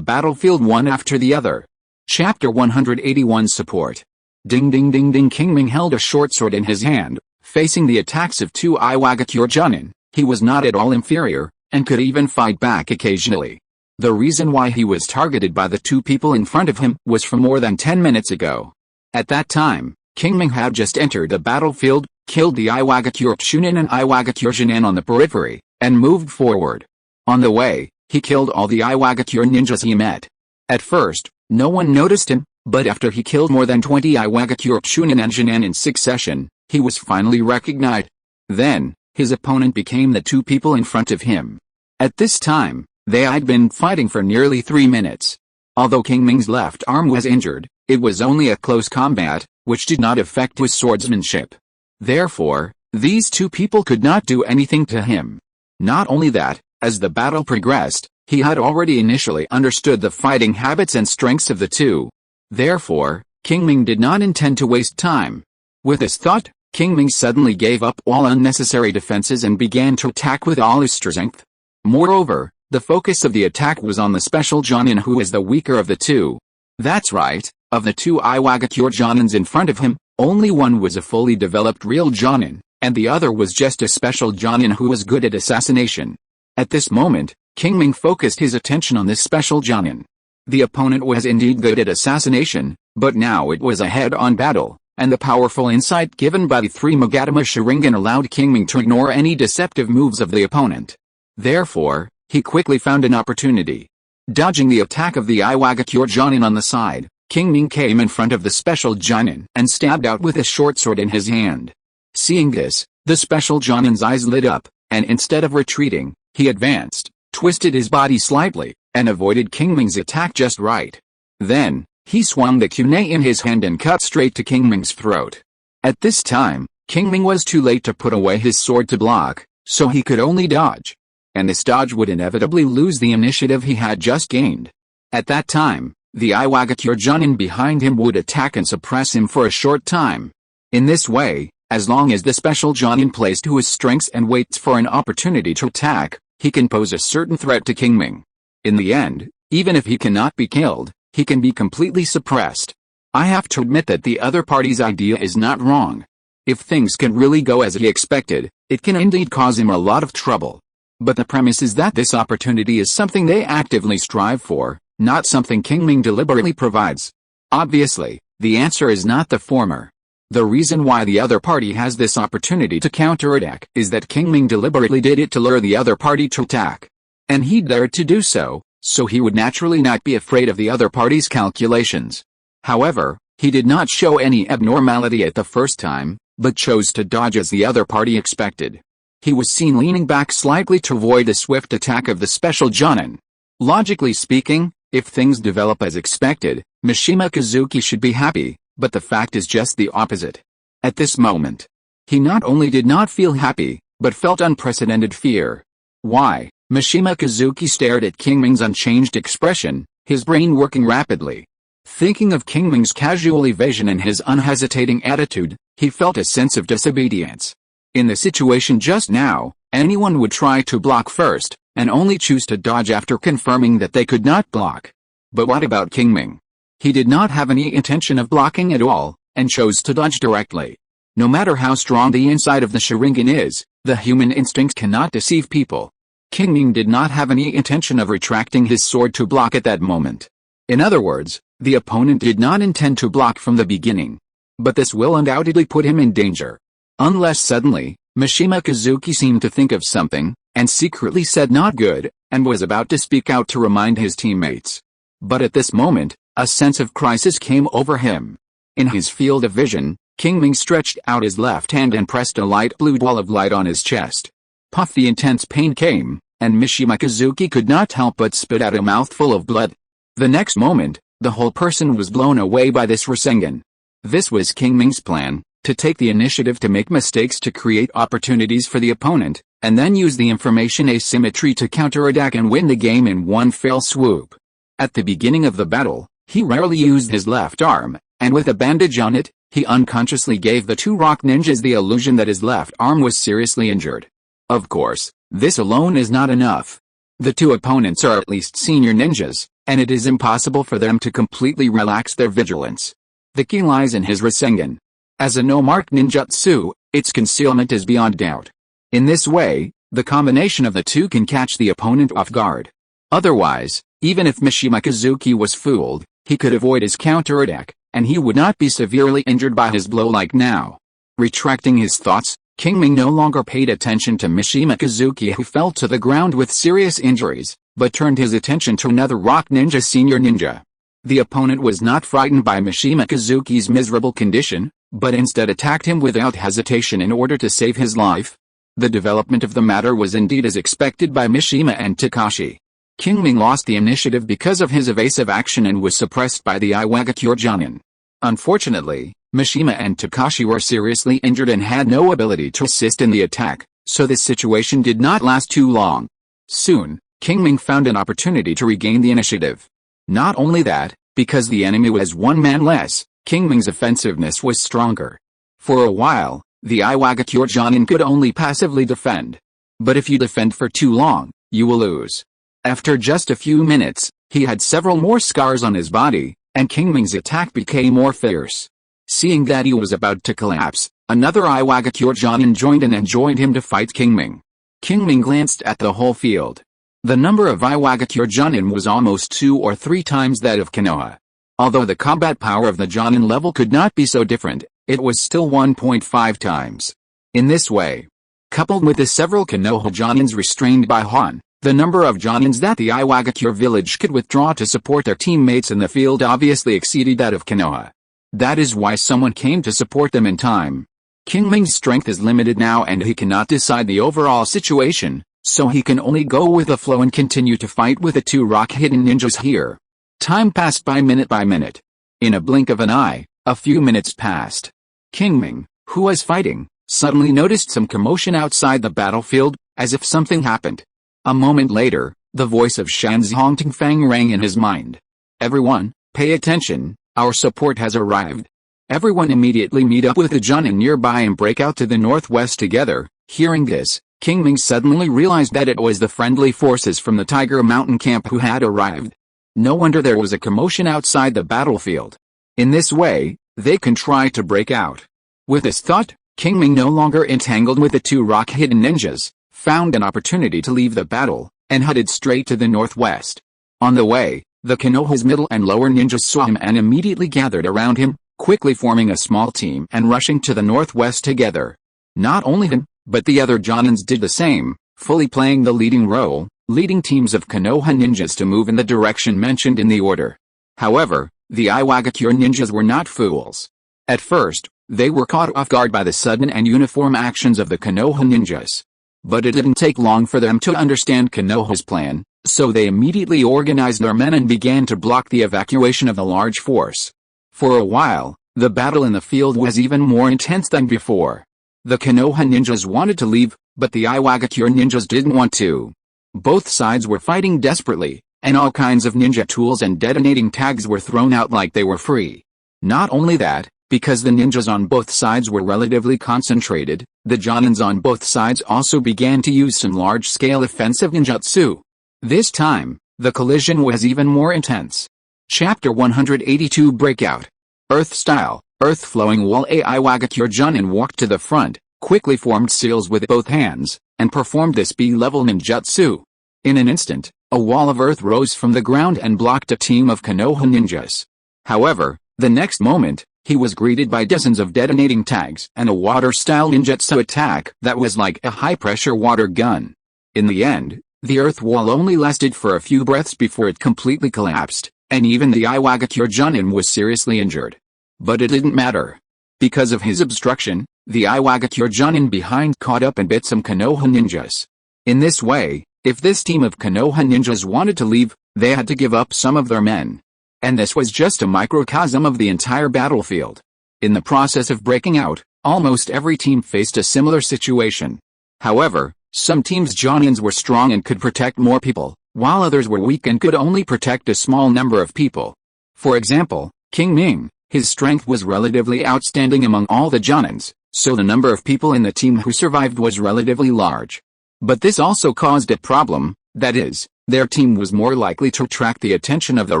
battlefield one after the other. Chapter 181 Support. Ding ding ding ding. Qingming held a short sword in his hand, facing the attacks of two Iwagakure Junin. He was not at all inferior, and could even fight back occasionally. The reason why he was targeted by the two people in front of him was from more than 10 minutes ago. At that time, Qingming had just entered the battlefield, killed the Iwagakure Chunin and Iwagakure Junin on the periphery, and moved forward. On the way, he killed all the Iwagakure ninjas he met. At first, no one noticed him, but after he killed more than 20 Iwagakure Chunin and Junin in succession, he was finally recognized. Then, his opponent became the two people in front of him. At this time, they had been fighting for nearly 3 minutes. Although Qingming's left arm was injured, it was only a close combat, which did not affect his swordsmanship. Therefore, these two people could not do anything to him. Not only that, as the battle progressed, he had already initially understood the fighting habits and strengths of the two. Therefore, Qingming did not intend to waste time. With this thought, Qingming suddenly gave up all unnecessary defenses and began to attack with all his strength. Moreover, the focus of the attack was on the special Jonin who was the weaker of the two. That's right, of the two Iwagakure Jonins in front of him, only one was a fully developed real Jonin, and the other was just a special Jonin who was good at assassination. At this moment, Qingming focused his attention on this special Jonin. The opponent was indeed good at assassination, but now it was a head-on battle, and the powerful insight given by the three Magatama Sharingan allowed Qingming to ignore any deceptive moves of the opponent. Therefore, he quickly found an opportunity. Dodging the attack of the Iwagakure Jonin on the side, Qingming came in front of the special Jonin and stabbed out with a short sword in his hand. Seeing this, the special Jonin's eyes lit up, and instead of retreating, he advanced, twisted his body slightly, and avoided Qingming's attack just right. Then, he swung the kunai in his hand and cut straight to Qingming's throat. At this time, Qingming was too late to put away his sword to block, so he could only dodge. And this dodge would inevitably lose the initiative he had just gained. At that time, the Iwagakure Jonin behind him would attack and suppress him for a short time. In this way, as long as the special Jonin plays to his strengths and waits for an opportunity to attack, he can pose a certain threat to Qingming. In the end, even if he cannot be killed, he can be completely suppressed. I have to admit that the other party's idea is not wrong. If things can really go as he expected, it can indeed cause him a lot of trouble. But the premise is that this opportunity is something they actively strive for, not something Qingming deliberately provides. Obviously, the answer is not the former. The reason why the other party has this opportunity to counterattack is that Qingming deliberately did it to lure the other party to attack. And he dared to do so, so he would naturally not be afraid of the other party's calculations. However, he did not show any abnormality at the first time, but chose to dodge as the other party expected. He was seen leaning back slightly to avoid a swift attack of the special Jonin. Logically speaking, if things develop as expected, Mishima Kazuki should be happy, but the fact is just the opposite. At this moment, he not only did not feel happy, but felt unprecedented fear. Why? Mishima Kazuki stared at Qingming's unchanged expression, his brain working rapidly. Thinking of Qingming's casual evasion and his unhesitating attitude, he felt a sense of disobedience. In the situation just now, anyone would try to block first, and only choose to dodge after confirming that they could not block. But what about Qingming? He did not have any intention of blocking at all, and chose to dodge directly. No matter how strong the inside of the Sharingan is, the human instinct cannot deceive people. Qingming did not have any intention of retracting his sword to block at that moment. In other words, the opponent did not intend to block from the beginning. But this will undoubtedly put him in danger. Unless suddenly, Mishima Kazuki seemed to think of something, and secretly said not good, and was about to speak out to remind his teammates. But at this moment, a sense of crisis came over him. In his field of vision, Qingming stretched out his left hand and pressed a light blue ball of light on his chest. Puff! The intense pain came, and Mishima Kazuki could not help but spit out a mouthful of blood. The next moment, the whole person was blown away by this Rasengan. This was Qingming's plan, to take the initiative to make mistakes to create opportunities for the opponent, and then use the information asymmetry to counterattack and win the game in one fell swoop. At the beginning of the battle, he rarely used his left arm, and with a bandage on it, he unconsciously gave the two rock ninjas the illusion that his left arm was seriously injured. Of course, this alone is not enough. The two opponents are at least senior ninjas, and it is impossible for them to completely relax their vigilance. The key lies in his Rasengan. As a no-mark ninjutsu, its concealment is beyond doubt. In this way, the combination of the two can catch the opponent off guard. Otherwise, even if Mishima Kazuki was fooled, he could avoid his counterattack, and he would not be severely injured by his blow like now. Retracting his thoughts, Qingming no longer paid attention to Mishima Kazuki, who fell to the ground with serious injuries, but turned his attention to another rock ninja senior ninja. The opponent was not frightened by Mishima Kazuki's miserable condition, but instead attacked him without hesitation in order to save his life. The development of the matter was indeed as expected by Mishima and Takashi. Qingming lost the initiative because of his evasive action and was suppressed by the Iwagakure Jonin. Unfortunately, Mishima and Takashi were seriously injured and had no ability to assist in the attack, so this situation did not last too long. Soon, Qingming found an opportunity to regain the initiative. Not only that, because the enemy was one man less, Qingming's offensiveness was stronger. For a while, the Iwagakure Jonin could only passively defend. But if you defend for too long, you will lose. After just a few minutes, he had several more scars on his body, and Qingming's attack became more fierce. Seeing that he was about to collapse, another Iwagakure Jonin joined in and joined him to fight Qingming. Qingming glanced at the whole field. The number of Iwagakure Jonin was almost 2 or 3 times that of Konoha. Although the combat power of the Jonin level could not be so different, it was still 1.5 times. In this way, coupled with the several Konoha Jonins restrained by Han, the number of Jonins that the Iwagakure village could withdraw to support their teammates in the field obviously exceeded that of Konoha. That is why someone came to support them in time. Qingming's strength is limited now and he cannot decide the overall situation, so he can only go with the flow and continue to fight with the two rock-hidden ninjas here. Time passed by minute. In a blink of an eye, a few minutes passed. Qingming, who was fighting, suddenly noticed some commotion outside the battlefield, as if something happened. A moment later, the voice of Shanzi Hongtingfang rang in his mind. Everyone, pay attention, our support has arrived. Everyone immediately meet up with the Jonin nearby and break out to the northwest together. Hearing this, Qingming suddenly realized that it was the friendly forces from the Tiger Mountain camp who had arrived. No wonder there was a commotion outside the battlefield. In this way, they can try to break out. With this thought, Qingming, no longer entangled with the two rock-hidden ninjas, found an opportunity to leave the battle, and headed straight to the northwest. On the way, the Konoha's middle and lower ninjas saw him and immediately gathered around him, quickly forming a small team and rushing to the northwest together. Not only him, but the other Jonins did the same, fully playing the leading role, leading teams of Konoha ninjas to move in the direction mentioned in the order. However, the Iwagakure ninjas were not fools. At first, they were caught off guard by the sudden and uniform actions of the Konoha ninjas. But it didn't take long for them to understand Konoha's plan, so they immediately organized their men and began to block the evacuation of the large force. For a while, the battle in the field was even more intense than before. The Konoha ninjas wanted to leave, but the Iwagakure ninjas didn't want to. Both sides were fighting desperately, and all kinds of ninja tools and detonating tags were thrown out like they were free. Not only that, because the ninjas on both sides were relatively concentrated, the Jonins on both sides also began to use some large-scale offensive ninjutsu. This time, the collision was even more intense. Chapter 182 Breakout. Earth Style. Earth Flowing Wall. A Iwagakure Jonin walked to the front, quickly formed seals with both hands, and performed this B-level ninjutsu. In an instant, a wall of earth rose from the ground and blocked a team of Konoha ninjas. However, the next moment, he was greeted by dozens of detonating tags and a water-style ninjutsu attack that was like a high-pressure water gun. In the end, the earth wall only lasted for a few breaths before it completely collapsed, and even the Iwagakure Jonin was seriously injured. But it didn't matter. Because of his obstruction, the Iwagakure Jonin behind caught up and bit some Konoha ninjas. In this way, if this team of Konoha ninjas wanted to leave, they had to give up some of their men. And this was just a microcosm of the entire battlefield. In the process of breaking out, almost every team faced a similar situation. However, some teams' Jonins were strong and could protect more people, while others were weak and could only protect a small number of people. For example, Qingming, His strength was relatively outstanding among all the Jonins, so the number of people in the team who survived was relatively large. But this also caused a problem, that is, their team was more likely to attract the attention of the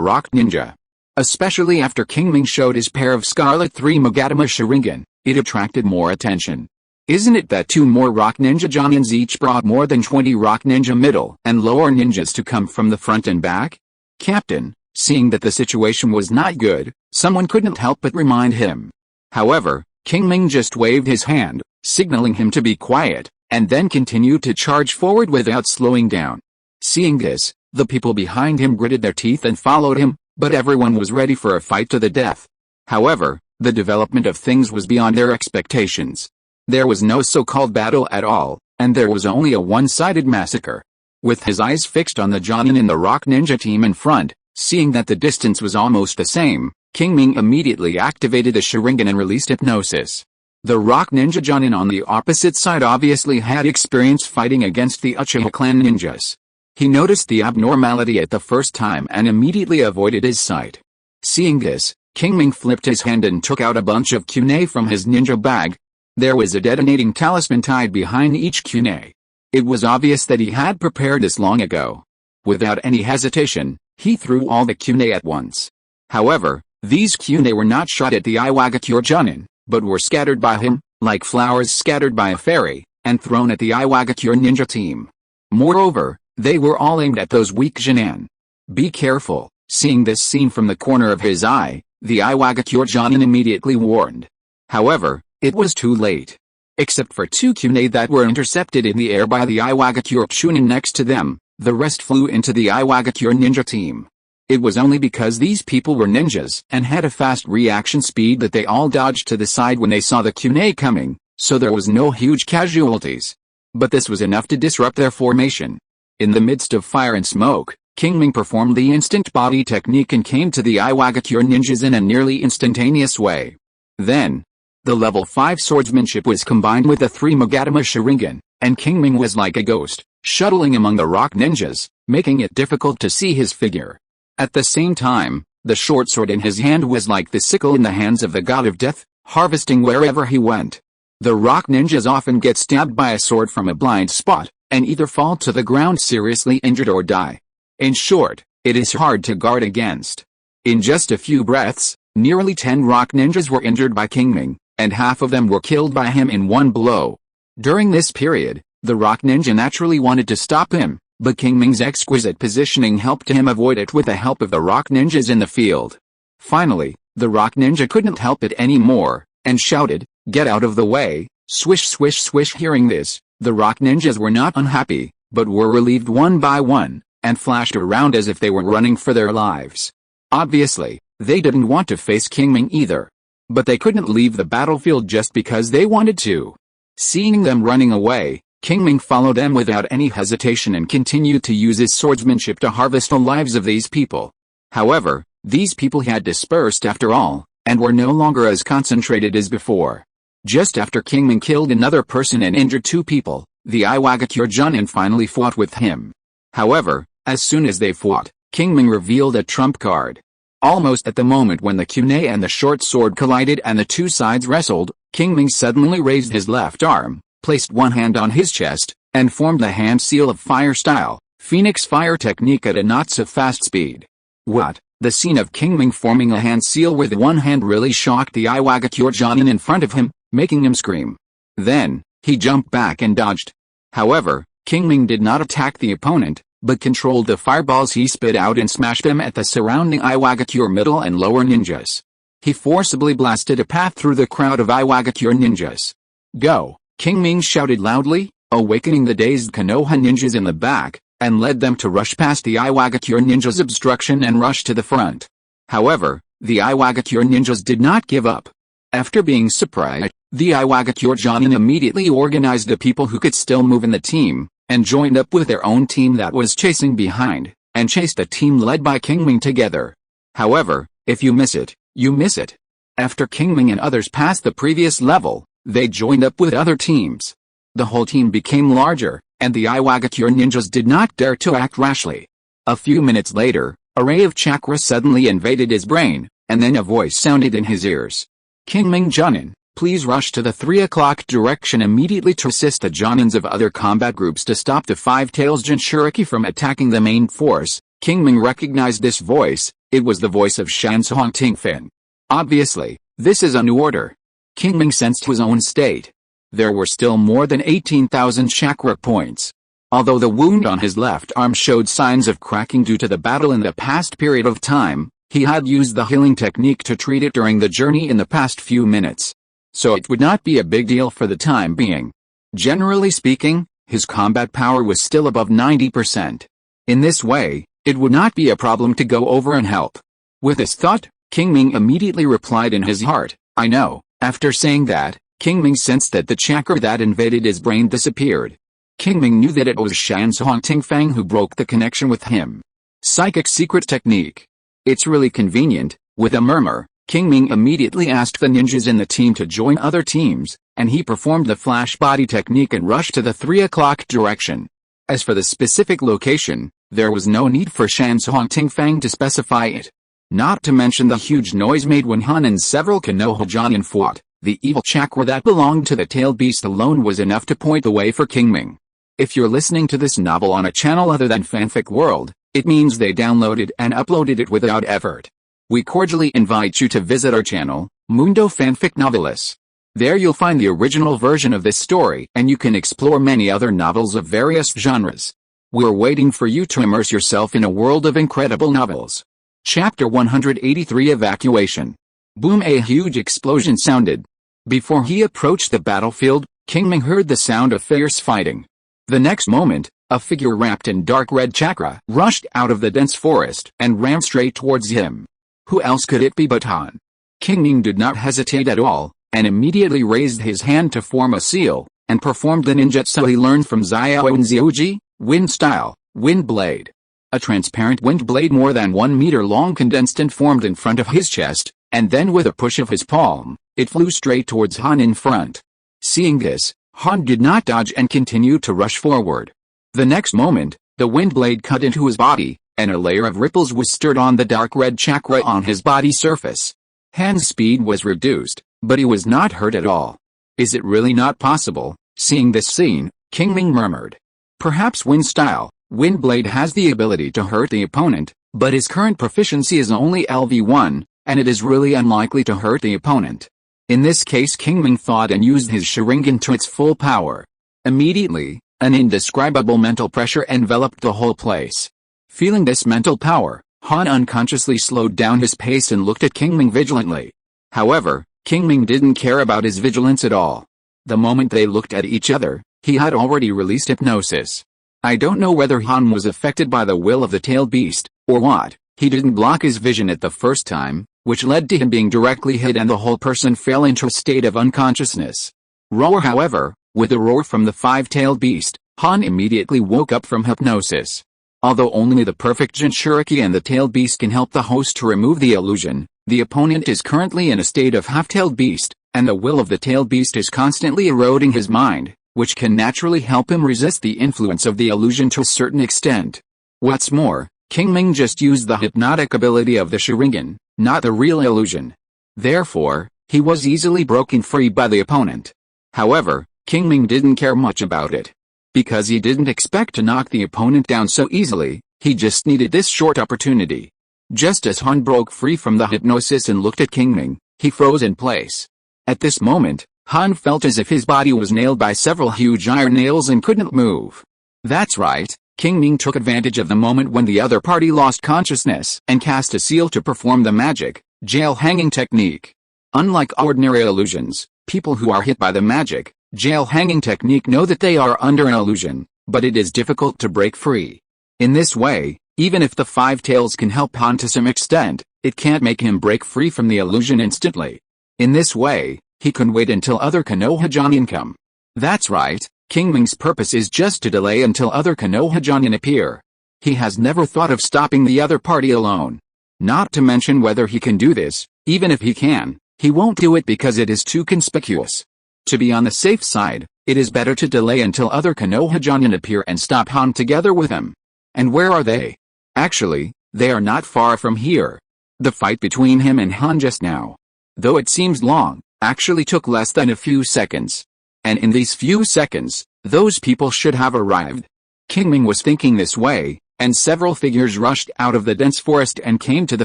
Rock Ninja. Especially after Qingming showed his pair of Scarlet 3 Magatama Sharingan, it attracted more attention. Isn't it that 2 more Rock Ninja Jonins each brought more than 20 Rock Ninja middle and lower ninjas to come from the front and back? Captain, seeing that the situation was not good, someone couldn't help but remind him. However, Qingming just waved his hand, signaling him to be quiet, and then continued to charge forward without slowing down. Seeing this, the people behind him gritted their teeth and followed him, but everyone was ready for a fight to the death. However, the development of things was beyond their expectations. There was no so-called battle at all, and there was only a one-sided massacre. With his eyes fixed on the Jonin in the Rock Ninja team in front, seeing that the distance was almost the same, Qingming immediately activated the Sharingan and released hypnosis. The Rock Ninja Jonin on the opposite side obviously had experience fighting against the Uchiha clan ninjas. He noticed the abnormality at the first time and immediately avoided his sight. Seeing this, Qingming flipped his hand and took out a bunch of kunai from his ninja bag. There was a detonating talisman tied behind each kunai. It was obvious that he had prepared this long ago. Without any hesitation, he threw all the kunai at once. However, these kunai were not shot at the Iwagakure Jonin, but were scattered by him, like flowers scattered by a fairy, and thrown at the Iwagakure ninja team. Moreover, they were all aimed at those weak Jonin. Be careful. Seeing this scene from the corner of his eye, the Iwagakure Jonin immediately warned. However, it was too late. Except for 2 kunai that were intercepted in the air by the Iwagakure Chunin next to them, the rest flew into the Iwagakure ninja team. It was only because these people were ninjas and had a fast reaction speed that they all dodged to the side when they saw the kunai coming, so there was no huge casualties. But this was enough to disrupt their formation. In the midst of fire and smoke, Qingming performed the instant body technique and came to the Iwagakure ninjas in a nearly instantaneous way. Then, the level 5 swordsmanship was combined with the 3 Magatama Sharingan, and Qingming was like a ghost, shuttling among the rock ninjas, making it difficult to see his figure. At the same time, the short sword in his hand was like the sickle in the hands of the god of death, harvesting wherever he went. The rock ninjas often get stabbed by a sword from a blind spot, and either fall to the ground seriously injured or die. In short, it is hard to guard against. In just a few breaths, nearly 10 rock ninjas were injured by Qingming, and half of them were killed by him in one blow. During this period, the rock ninja naturally wanted to stop him, but Qingming's exquisite positioning helped him avoid it with the help of the rock ninjas in the field. Finally, the rock ninja couldn't help it anymore, and shouted, "Get out of the way!" Swish swish swish. Hearing this, the rock ninjas were not unhappy, but were relieved one by one, and flashed around as if they were running for their lives. Obviously, they didn't want to face Qingming either. But they couldn't leave the battlefield just because they wanted to. Seeing them running away, Qingming followed them without any hesitation and continued to use his swordsmanship to harvest the lives of these people. However, these people had dispersed after all, and were no longer as concentrated as before. Just after Qingming killed another person and injured 2 people, the Iwagakure Jonin finally fought with him. However, as soon as they fought, Qingming revealed a trump card. Almost at the moment when the kunai and the short sword collided and the 2 sides wrestled, Qingming suddenly raised his left arm, placed one hand on his chest, and formed the hand seal of fire style, Phoenix fire technique at a not-so-fast speed. What? The scene of Qingming forming a hand seal with one hand really shocked the Iwagakure Jonin in front of him, making him scream. Then, he jumped back and dodged. However, Qingming did not attack the opponent, but controlled the fireballs he spit out and smashed them at the surrounding Iwagakure middle and lower ninjas. He forcibly blasted a path through the crowd of Iwagakure ninjas. "Go!" Qingming shouted loudly, awakening the dazed Konoha ninjas in the back, and led them to rush past the Iwagakure ninjas' obstruction and rush to the front. However, the Iwagakure ninjas did not give up. After being surprised, the Iwagakure Jonin immediately organized the people who could still move in the team, and joined up with their own team that was chasing behind, and chased the team led by Qingming together. However, if you miss it, you miss it. After Qingming and others passed the previous level, they joined up with other teams. The whole team became larger, and the Iwagakure ninjas did not dare to act rashly. A few minutes later, a ray of chakra suddenly invaded his brain, And then a voice sounded in his ears. Qingming Junin, please rush to the 3 o'clock direction immediately to assist the Jonins of other combat groups to stop the Five Tails Jinchuriki from attacking the main force. Qingming recognized this voice. It was the voice of Shansong Tingfin. Obviously, this is a new order. Qingming sensed his own state. There were still more than 18,000 chakra points. Although the wound on his left arm showed signs of cracking due to the battle in the past period of time, he had used the healing technique to treat it during the journey in the past few minutes. So it would not be a big deal for the time being. Generally speaking, his combat power was still above 90%. In this way, it would not be a problem to go over and help. With this thought, Qingming immediately replied in his heart, I know. After saying that, Qingming sensed that the chakra that invaded his brain disappeared. Qingming knew that it was Shansong Tingfang who broke the connection with him. Psychic secret technique. It's really convenient. With a murmur, Qingming immediately asked the ninjas in the team to join other teams, and he performed the flash body technique and rushed to the 3 o'clock direction. As for the specific location, there was no need for Shansong Tingfang to specify it. Not to mention the huge noise made when Han and several Konoha Jonin fought. The evil chakra that belonged to the tailed beast alone was enough to point the way for Qingming. If you're listening to this novel on a channel other than Fanfic World, it means they downloaded and uploaded it without effort. We cordially invite you to visit our channel, Mundo Fanfic Novelis. There you'll find the original version of this story and you can explore many other novels of various genres. We're waiting for you to immerse yourself in a world of incredible novels. Chapter 183 Evacuation. Boom! A huge explosion sounded. Before he approached the battlefield, Qingming heard the sound of fierce fighting. The next moment, a figure wrapped in dark red chakra rushed out of the dense forest and ran straight towards him. Who else could it be but Han? Qingming did not hesitate at all, and immediately raised his hand to form a seal, and performed the ninjutsu he learned from Xiao and Zioji, Wind Style, Wind Blade. A transparent wind blade more than 1 meter long condensed and formed in front of his chest, and then with a push of his palm, it flew straight towards Han in front. Seeing this, Han did not dodge and continued to rush forward. The next moment, the wind blade cut into his body, and a layer of ripples was stirred on the dark red chakra on his body surface. Han's speed was reduced, but he was not hurt at all. Is it really not possible? Seeing this scene, Qingming murmured. Perhaps Wind Style, Wind Blade has the ability to hurt the opponent, but his current proficiency is only LV1, and it is really unlikely to hurt the opponent. In this case, Qingming thought and used his Sharingan to its full power. Immediately, an indescribable mental pressure enveloped the whole place. Feeling this mental power, Han unconsciously slowed down his pace and looked at Qingming vigilantly. However, Qingming didn't care about his vigilance at all. The moment they looked at each other, he had already released hypnosis. I don't know whether Han was affected by the will of the tailed beast, or what. He didn't block his vision at the first time, which led to him being directly hit and the whole person fell into a state of unconsciousness. Roar. However, with a roar from the five-tailed beast, Han immediately woke up from hypnosis. Although only the perfect Jinchuriki and the tailed beast can help the host to remove the illusion, the opponent is currently in a state of half-tailed beast, and the will of the tailed beast is constantly eroding his mind, which can naturally help him resist the influence of the illusion to a certain extent. What's more, Qingming just used the hypnotic ability of the Sharingan, not the real illusion. Therefore, he was easily broken free by the opponent. However, Qingming didn't care much about it. Because he didn't expect to knock the opponent down so easily, he just needed this short opportunity. Just as Han broke free from the hypnosis and looked at Qingming, he froze in place. At this moment, Han felt as if his body was nailed by several huge iron nails and couldn't move. That's right, Qingming took advantage of the moment when the other party lost consciousness and cast a seal to perform the magic, jail hanging technique. Unlike ordinary illusions, people who are hit by the magic, jail hanging technique know that they are under an illusion, but it is difficult to break free. In this way, even if the five tails can help Han to some extent, it can't make him break free from the illusion instantly. In this way, he can wait until other Konoha Jonin come. That's right, Qingming's purpose is just to delay until other Konoha Jonin appear. He has never thought of stopping the other party alone. Not to mention whether he can do this, even if he can, he won't do it because it is too conspicuous. To be on the safe side, it is better to delay until other Konoha Jonin appear and stop Han together with him. And where are they? Actually, they are not far from here. The fight between him and Han just now, though it seems long, actually took less than a few seconds. And in these few seconds, those people should have arrived. Qingming was thinking this way, and several figures rushed out of the dense forest and came to the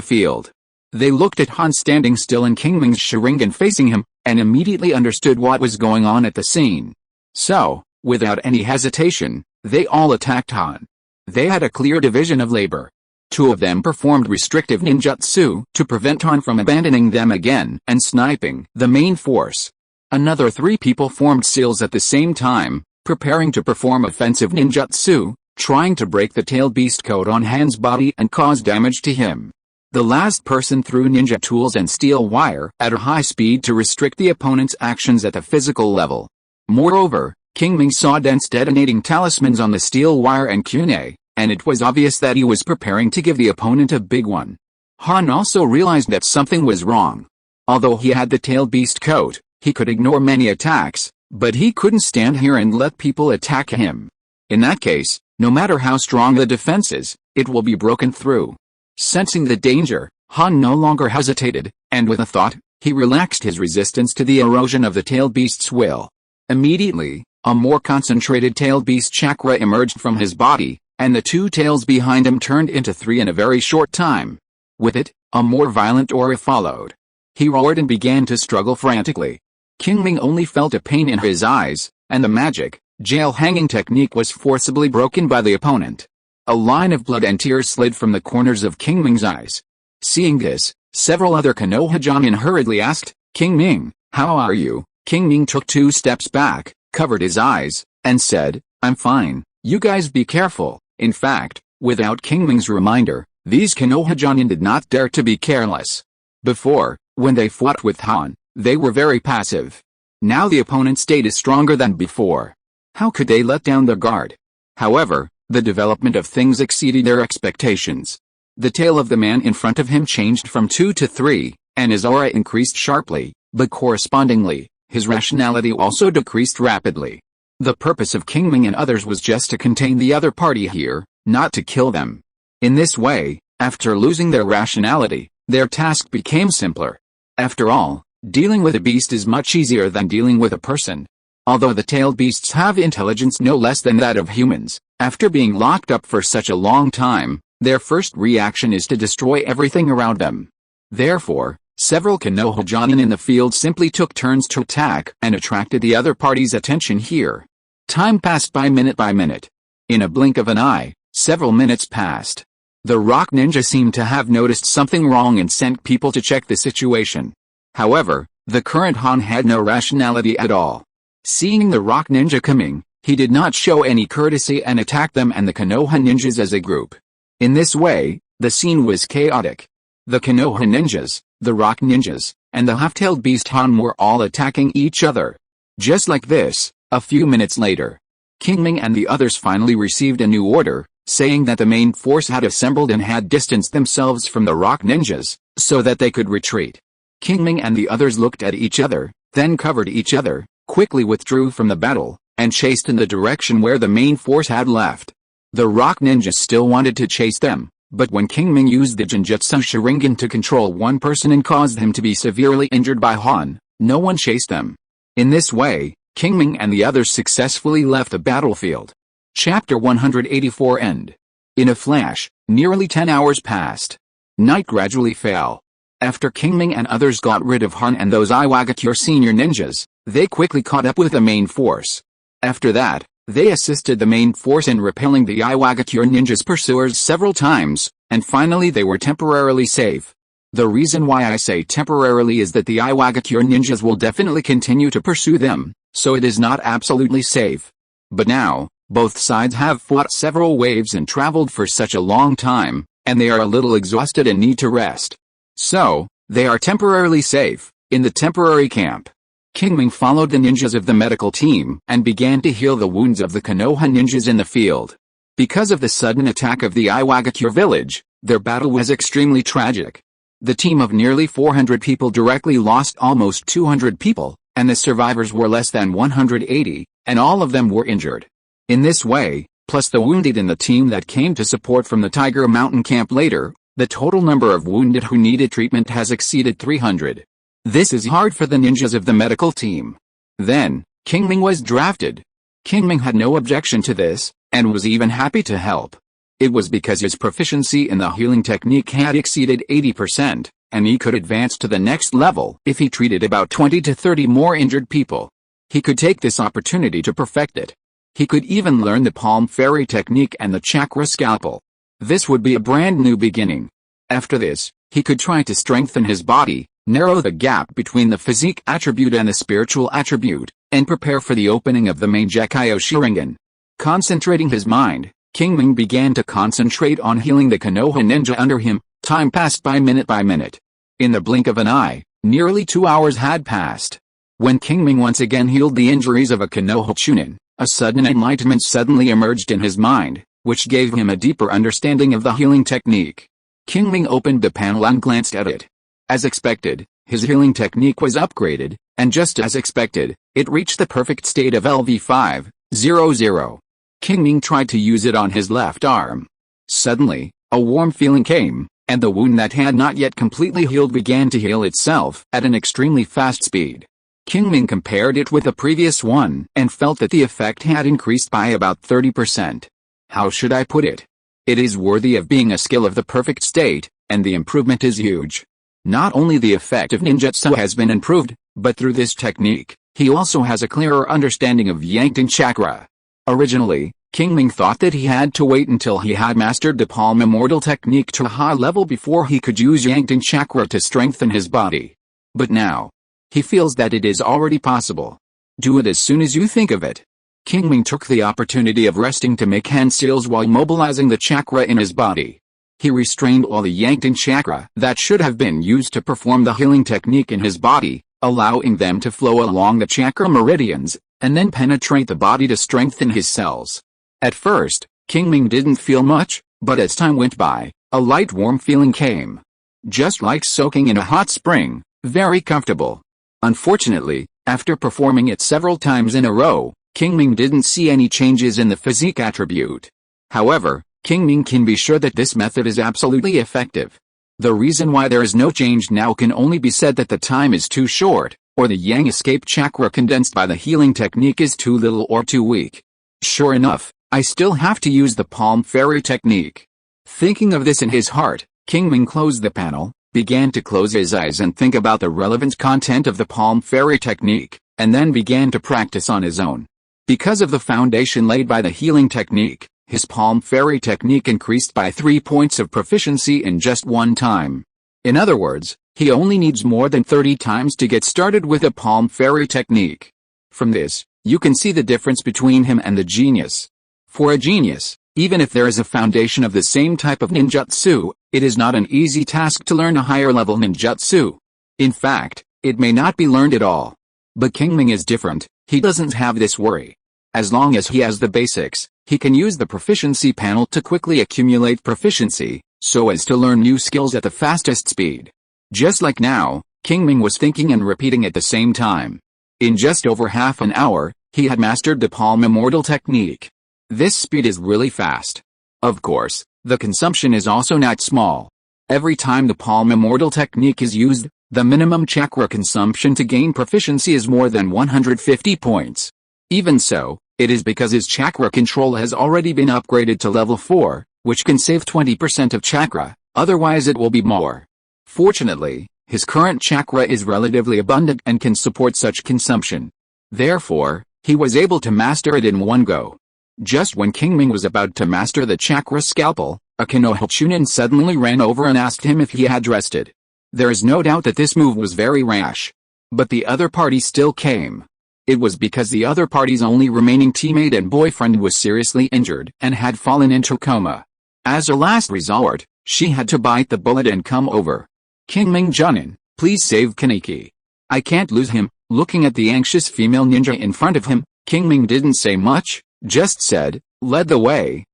field. They looked at Han standing still and Qingming's Sharingan facing him, and immediately understood what was going on at the scene. So, without any hesitation, they all attacked Han. They had a clear division of labor. 2 of them performed restrictive ninjutsu to prevent Han from abandoning them again and sniping the main force. Another 3 people formed seals at the same time, preparing to perform offensive ninjutsu, trying to break the tailed beast coat on Han's body and cause damage to him. The last person threw ninja tools and steel wire at a high speed to restrict the opponent's actions at the physical level. Moreover, Qingming saw dense detonating talismans on the steel wire and kunai, and it was obvious that he was preparing to give the opponent a big one. Han also realized that something was wrong. Although he had the tailed beast coat, he could ignore many attacks, but he couldn't stand here and let people attack him. In that case, no matter how strong the defense is, it will be broken through. Sensing the danger, Han no longer hesitated, and with a thought, he relaxed his resistance to the erosion of the tailed beast's will. Immediately, a more concentrated tailed beast chakra emerged from his body, and the 2 tails behind him turned into 3 in a very short time. With it, a more violent aura followed. He roared and began to struggle frantically. Qingming only felt a pain in his eyes, and the magic, jail hanging technique was forcibly broken by the opponent. A line of blood and tears slid from the corners of Qingming's eyes. Seeing this, several other Konoha Jonin hurriedly asked, "Qingming, how are you?" Qingming took 2 steps back, covered his eyes, and said, "I'm fine, you guys be careful." In fact, without Qingming's reminder, these Konoha Jonin did not dare to be careless. Before, when they fought with Han, they were very passive. Now the opponent's state is stronger than before. How could they let down their guard? However, the development of things exceeded their expectations. The tail of the man in front of him changed from 2 to 3, and his aura increased sharply, but correspondingly, his rationality also decreased rapidly. The purpose of Qingming and others was just to contain the other party here, not to kill them. In this way, after losing their rationality, their task became simpler. After all, dealing with a beast is much easier than dealing with a person. Although the tailed beasts have intelligence no less than that of humans, after being locked up for such a long time, their first reaction is to destroy everything around them. Therefore, several Konoha Jonin in the field simply took turns to attack and attracted the other party's attention here. Time passed by minute. In a blink of an eye, several minutes passed. The rock ninja seemed to have noticed something wrong and sent people to check the situation. However, the current Han had no rationality at all. Seeing the rock ninja coming, he did not show any courtesy and attacked them and the Konoha ninjas as a group. In this way, the scene was chaotic. The Konoha ninjas, the rock ninjas, and the half-tailed beast Han were all attacking each other. Just like this, a few minutes later, Qingming and the others finally received a new order, saying that the main force had assembled and had distanced themselves from the rock ninjas, so that they could retreat. Qingming and the others looked at each other, then covered each other, quickly withdrew from the battle, and chased in the direction where the main force had left. The rock ninjas still wanted to chase them, but when Qingming used the Genjutsu Sharingan to control one person and caused him to be severely injured by Han, no one chased them. In this way, Qingming and the others successfully left the battlefield. Chapter 184 End. In a flash, nearly 10 hours passed. Night gradually fell. After Qingming and others got rid of Han and those Iwagakure senior ninjas, they quickly caught up with the main force. After that, they assisted the main force in repelling the Iwagakure ninjas' pursuers several times, and finally they were temporarily safe. The reason why I say temporarily is that the Iwagakure ninjas will definitely continue to pursue them, so it is not absolutely safe. But now, both sides have fought several waves and traveled for such a long time, and they are a little exhausted and need to rest. So, they are temporarily safe, in the temporary camp. Qingming followed the ninjas of the medical team and began to heal the wounds of the Konoha ninjas in the field. Because of the sudden attack of the Iwagakure village, their battle was extremely tragic. The team of nearly 400 people directly lost almost 200 people, and the survivors were less than 180, and all of them were injured. In this way, plus the wounded in the team that came to support from the Tiger Mountain camp later, The total number of wounded who needed treatment has exceeded 300. This is hard for the ninjas of the medical team. Then, Qingming was drafted. Qingming had no objection to this, and was even happy to help. It was because his proficiency in the healing technique had exceeded 80%, and he could advance to the next level if he treated about 20 to 30 more injured people. He could take this opportunity to perfect it. He could even learn the palm fairy technique and the chakra scalpel. This would be a brand new beginning. After this, he could try to strengthen his body, narrow the gap between the physique attribute and the spiritual attribute, and prepare for the opening of the main Gekyo Sharingan. Concentrating his mind, Qingming began to concentrate on healing the Konoha ninja under him. Time passed by minute. In the blink of an eye, nearly 2 hours had passed. When Qingming once again healed the injuries of a Konoha chunin, a sudden enlightenment suddenly emerged in his mind, which gave him a deeper understanding of the healing technique. Qingming opened the panel and glanced at it. As expected, his healing technique was upgraded, and just as expected, it reached the perfect state of LV500. Qingming tried to use it on his left arm. Suddenly, a warm feeling came, and the wound that had not yet completely healed began to heal itself at an extremely fast speed. Qingming compared it with the previous one and felt that the effect had increased by about 30%. How should I put it? It is worthy of being a skill of the perfect state, and the improvement is huge. Not only the effect of ninjutsu has been improved, but through this technique, he also has a clearer understanding of Yangtang chakra. Originally, Qingming thought that he had to wait until he had mastered the palm immortal technique to a high level before he could use Yangtang chakra to strengthen his body. But now, he feels that it is already possible. Do it as soon as you think of it. Qingming took the opportunity of resting to make hand seals while mobilizing the chakra in his body. He restrained all the Yangtang chakra that should have been used to perform the healing technique in his body, allowing them to flow along the chakra meridians, and then penetrate the body to strengthen his cells. At first, Qingming didn't feel much, but as time went by, a light warm feeling came. Just like soaking in a hot spring, very comfortable. Unfortunately, after performing it several times in a row, Qingming didn't see any changes in the physique attribute. However, Qingming can be sure that this method is absolutely effective. The reason why there is no change now can only be said that the time is too short, or the yang escape chakra condensed by the healing technique is too little or too weak. Sure enough, I still have to use the palm fairy technique. Thinking of this in his heart, Qingming closed the panel, began to close his eyes and think about the relevant content of the palm fairy technique, and then began to practice on his own. Because of the foundation laid by the healing technique, his palm fairy technique increased by 3 points of proficiency in just one time. In other words, he only needs more than 30 times to get started with a palm fairy technique. From this, you can see the difference between him and the genius. For a genius, even if there is a foundation of the same type of ninjutsu, it is not an easy task to learn a higher level ninjutsu. In fact, it may not be learned at all. But Qingming is different, he doesn't have this worry. As long as he has the basics, he can use the proficiency panel to quickly accumulate proficiency, so as to learn new skills at the fastest speed. Just like now, Qingming was thinking and repeating at the same time. In just over half an hour, he had mastered the palm immortal technique. This speed is really fast. Of course, the consumption is also not small. Every time the palm immortal technique is used, the minimum chakra consumption to gain proficiency is more than 150 points. Even so, it is because his chakra control has already been upgraded to level 4, which can save 20% of chakra, otherwise it will be more. Fortunately, his current chakra is relatively abundant and can support such consumption. Therefore, he was able to master it in one go. Just when Qingming was about to master the chakra scalpel, a Konoha chunin suddenly ran over and asked him if he had rested. There is no doubt that this move was very rash. But the other party still came. It was because the other party's only remaining teammate and boyfriend was seriously injured and had fallen into coma. As a last resort, she had to bite the bullet and come over. Qingming Junin, please save Kaneki. I can't lose him. Looking at the anxious female ninja in front of him, Qingming didn't say much, just said, led the way.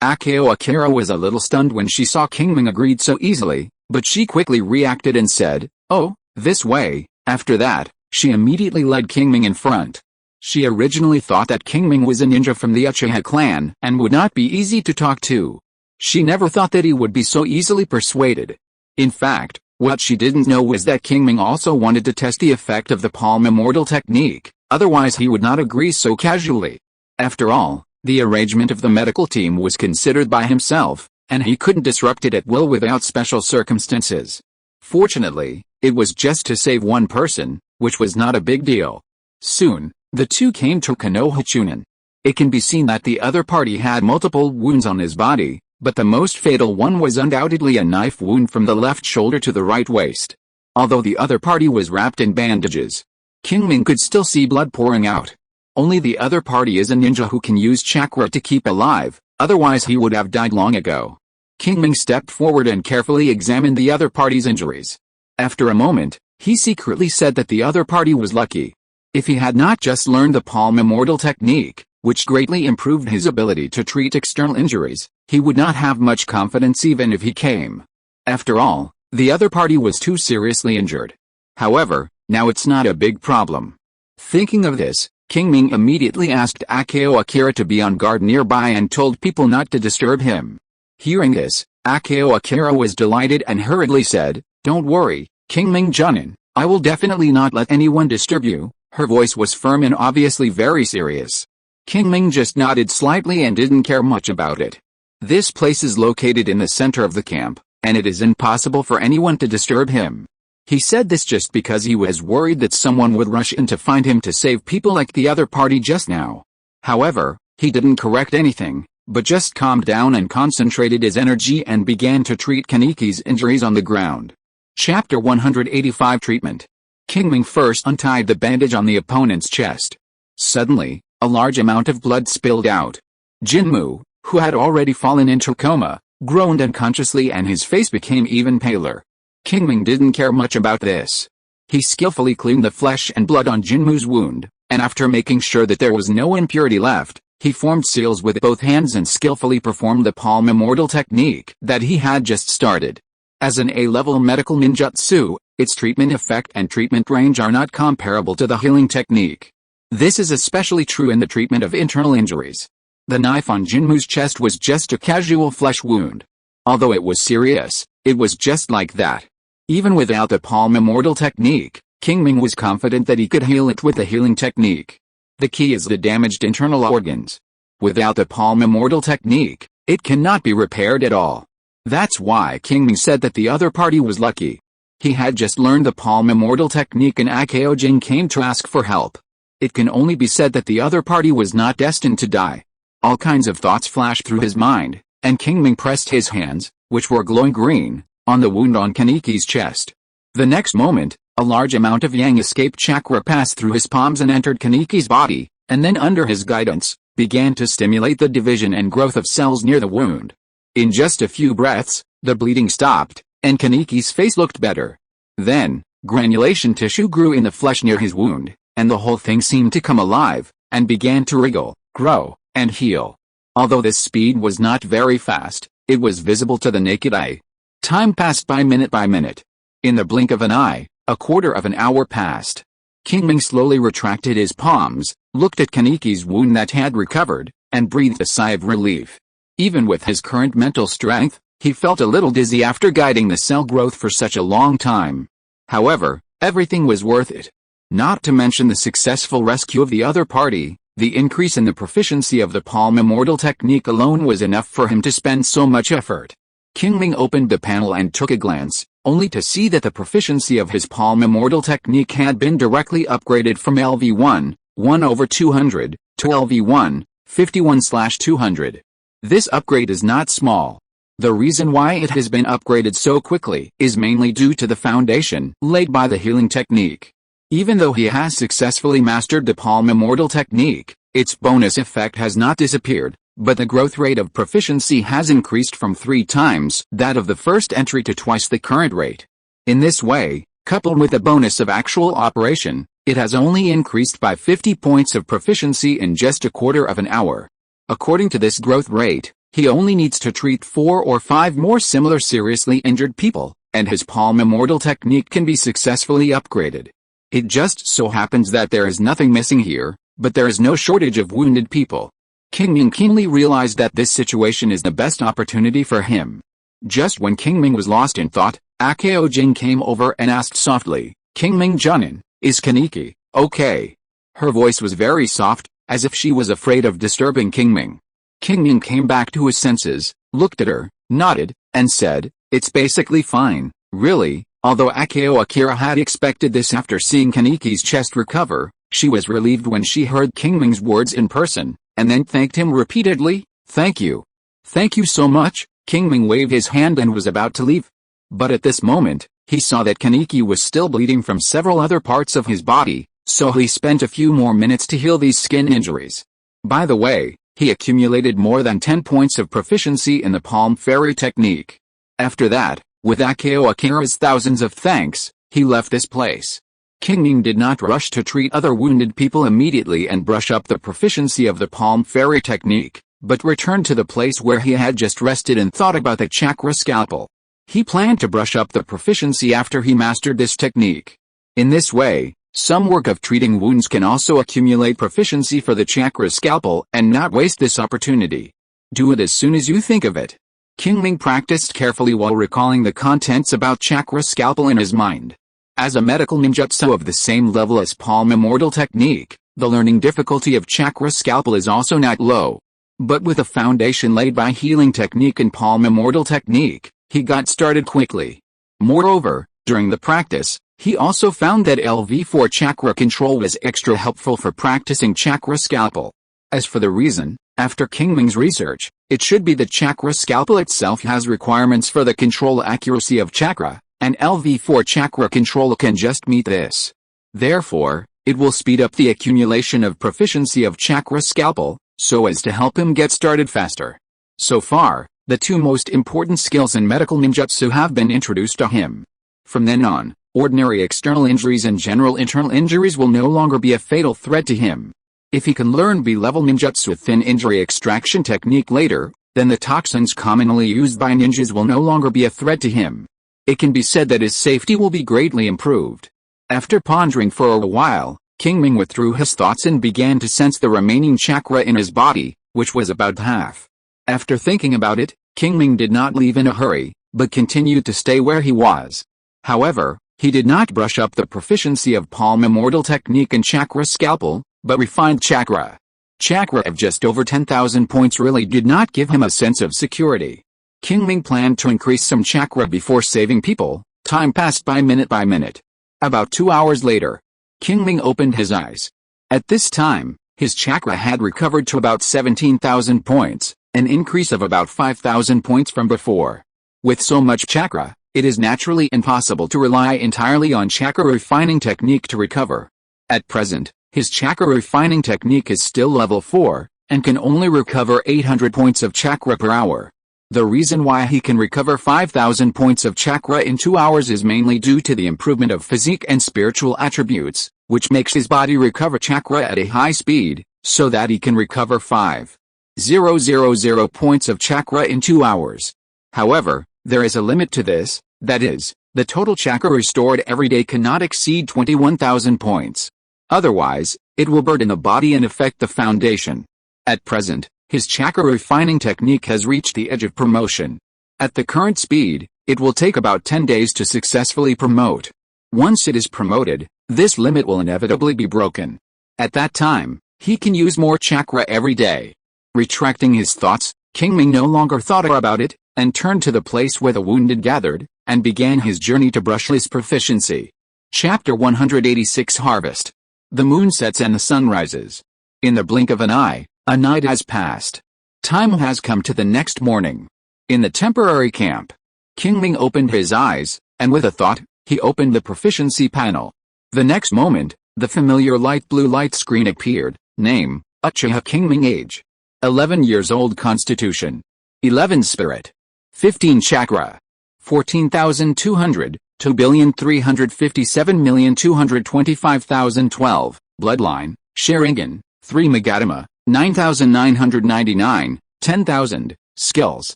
Akira was a little stunned when she saw Qingming agreed so easily, but she quickly reacted and said, oh, this way. After that, she immediately led Qingming in front. She originally thought that Qingming was a ninja from the Uchiha clan and would not be easy to talk to. She never thought that he would be so easily persuaded. In fact, what she didn't know was that Qingming also wanted to test the effect of the palm immortal technique, otherwise he would not agree so casually. After all, the arrangement of the medical team was considered by himself, and he couldn't disrupt it at will without special circumstances. Fortunately, it was just to save one person, which was not a big deal. Soon, the two came to Konoha Chunin. It can be seen that the other party had multiple wounds on his body, but the most fatal one was undoubtedly a knife wound from the left shoulder to the right waist. Although the other party was wrapped in bandages, Qingming could still see blood pouring out. Only the other party is a ninja who can use chakra to keep alive, otherwise he would have died long ago. Qingming stepped forward and carefully examined the other party's injuries. After a moment, he secretly said that the other party was lucky. If he had not just learned the palm immortal technique, which greatly improved his ability to treat external injuries, he would not have much confidence even if he came. After all, the other party was too seriously injured. However, now it's not a big problem. Thinking of this, Qingming immediately asked Akeo Akira to be on guard nearby and told people not to disturb him. Hearing this, Akeo Akira was delighted and hurriedly said, "Don't worry, Qingming Junin, I will definitely not let anyone disturb you." Her voice was firm and obviously very serious. Qingming just nodded slightly and didn't care much about it. This place is located in the center of the camp, and it is impossible for anyone to disturb him. He said this just because he was worried that someone would rush in to find him to save people like the other party just now. However, he didn't correct anything, but just calmed down and concentrated his energy and began to treat Kaniki's injuries on the ground. Chapter 185 Treatment. Qingming first untied the bandage on the opponent's chest. Suddenly, a large amount of blood spilled out. Jinmu, who had already fallen into coma, groaned unconsciously and his face became even paler. Qingming didn't care much about this. He skillfully cleaned the flesh and blood on Jinmu's wound, and after making sure that there was no impurity left, he formed seals with both hands and skillfully performed the palm immortal technique that he had just started. As an A-level medical ninjutsu, its treatment effect and treatment range are not comparable to the healing technique. This is especially true in the treatment of internal injuries. The knife on Jinmu's chest was just a casual flesh wound. Although it was serious, it was just like that. Even without the palm immortal technique, Qingming was confident that he could heal it with the healing technique. The key is the damaged internal organs. Without the palm immortal technique, it cannot be repaired at all. That's why Qingming said that the other party was lucky. He had just learned the palm immortal technique and Akeo Jin came to ask for help. It can only be said that the other party was not destined to die. All kinds of thoughts flashed through his mind, and Qingming pressed his hands, which were glowing green, on the wound on Kaniki's chest. The next moment, a large amount of yang escape chakra passed through his palms and entered Kaniki's body, and then under his guidance, began to stimulate the division and growth of cells near the wound. In just a few breaths, the bleeding stopped, and Kaniki's face looked better. Then, granulation tissue grew in the flesh near his wound, and the whole thing seemed to come alive, and began to wriggle, grow, and heal. Although this speed was not very fast, it was visible to the naked eye. Time passed by minute by minute. In the blink of an eye, a quarter of an hour passed. Qingming slowly retracted his palms, looked at Kaniki's wound that had recovered, and breathed a sigh of relief. Even with his current mental strength, he felt a little dizzy after guiding the cell growth for such a long time. However, everything was worth it. Not to mention the successful rescue of the other party, the increase in the proficiency of the palm immortal technique alone was enough for him to spend so much effort. Qingming opened the panel and took a glance, only to see that the proficiency of his palm immortal technique had been directly upgraded from LV1, 1/200, to LV1, 51/200. This upgrade is not small. The reason why it has been upgraded so quickly is mainly due to the foundation laid by the healing technique. Even though he has successfully mastered the palm immortal technique, its bonus effect has not disappeared, but the growth rate of proficiency has increased from 3 times that of the first entry to twice the current rate. In this way, coupled with the bonus of actual operation, it has only increased by 50 points of proficiency in just a quarter of an hour. According to this growth rate, he only needs to treat 4 or 5 more similar seriously injured people, and his palm immortal technique can be successfully upgraded. It just so happens that there is nothing missing here, but there is no shortage of wounded people. Qingming keenly realized that this situation is the best opportunity for him. Just when Qingming was lost in thought, Akio Jing came over and asked softly, "Qingming Junin, is Kaneki okay?" Her voice was very soft, as if she was afraid of disturbing Qingming. Qingming came back to his senses, looked at her, nodded, and said, "It's basically fine, really." Although Akio Akira had expected this after seeing Kaneki's chest recover, she was relieved when she heard Qingming's words in person, and then thanked him repeatedly. "Thank you. Thank you so much." Qingming waved his hand and was about to leave. But at this moment, he saw that Kaneki was still bleeding from several other parts of his body, so he spent a few more minutes to heal these skin injuries. By the way, he accumulated more than 10 points of proficiency in the palm fairy technique. After that, with Akio Akira's thousands of thanks, he left this place. Qingming did not rush to treat other wounded people immediately and brush up the proficiency of the palm fairy technique, but returned to the place where he had just rested and thought about the chakra scalpel. He planned to brush up the proficiency after he mastered this technique. In this way, some work of treating wounds can also accumulate proficiency for the chakra scalpel and not waste this opportunity. Do it as soon as you think of it. Qingming practiced carefully while recalling the contents about chakra scalpel in his mind. As a medical ninjutsu of the same level as palm immortal technique, the learning difficulty of chakra scalpel is also not low. But with a foundation laid by healing technique and palm immortal technique, he got started quickly. Moreover, during the practice, he also found that LV4 chakra control was extra helpful for practicing chakra scalpel. As for the reason, after Qingming's research, it should be that chakra scalpel itself has requirements for the control accuracy of chakra, and LV4 chakra control can just meet this. Therefore, it will speed up the accumulation of proficiency of chakra scalpel, so as to help him get started faster. So far, the two most important skills in medical ninjutsu have been introduced to him. From then on, ordinary external injuries and general internal injuries will no longer be a fatal threat to him. If he can learn B-level ninjutsu thin injury extraction technique later, then the toxins commonly used by ninjas will no longer be a threat to him. It can be said that his safety will be greatly improved. After pondering for a while, Qingming withdrew his thoughts and began to sense the remaining chakra in his body, which was about half. After thinking about it, Qingming did not leave in a hurry, but continued to stay where he was. However, he did not brush up the proficiency of palm immortal technique and chakra scalpel, but refined chakra. Chakra of just over 10,000 points really did not give him a sense of security. Qingming planned to increase some chakra before saving people. Time passed by minute. About 2 hours later, Qingming opened his eyes. At this time, his chakra had recovered to about 17,000 points, an increase of about 5,000 points from before. With so much chakra, it is naturally impossible to rely entirely on chakra refining technique to recover. At present, his chakra refining technique is still level 4, and can only recover 800 points of chakra per hour. The reason why he can recover 5,000 points of chakra in 2 hours is mainly due to the improvement of physique and spiritual attributes, which makes his body recover chakra at a high speed, so that he can recover 5,000 points of chakra in 2 hours. However, there is a limit to this, that is, the total chakra restored every day cannot exceed 21,000 points. Otherwise, it will burden the body and affect the foundation. At present, his chakra refining technique has reached the edge of promotion. At the current speed, it will take about 10 days to successfully promote. Once it is promoted, this limit will inevitably be broken. At that time, he can use more chakra every day. Retracting his thoughts, Qingming no longer thought about it, and turned to the place where the wounded gathered, and began his journey to brush his proficiency. Chapter 186 Harvest. The moon sets and the sun rises. In the blink of an eye, a night has passed. Time has come to the next morning. In the temporary camp, Qingming opened his eyes, and with a thought, he opened the proficiency panel. The next moment, the familiar light blue light screen appeared. Name, Uchiha Qingming. Age, 11 years old. Constitution, 11 spirit, 15 chakra, 14,200, 2,357,225,012, bloodline, Sharingan, 3 Magatama, 9,999, 10,000, skills,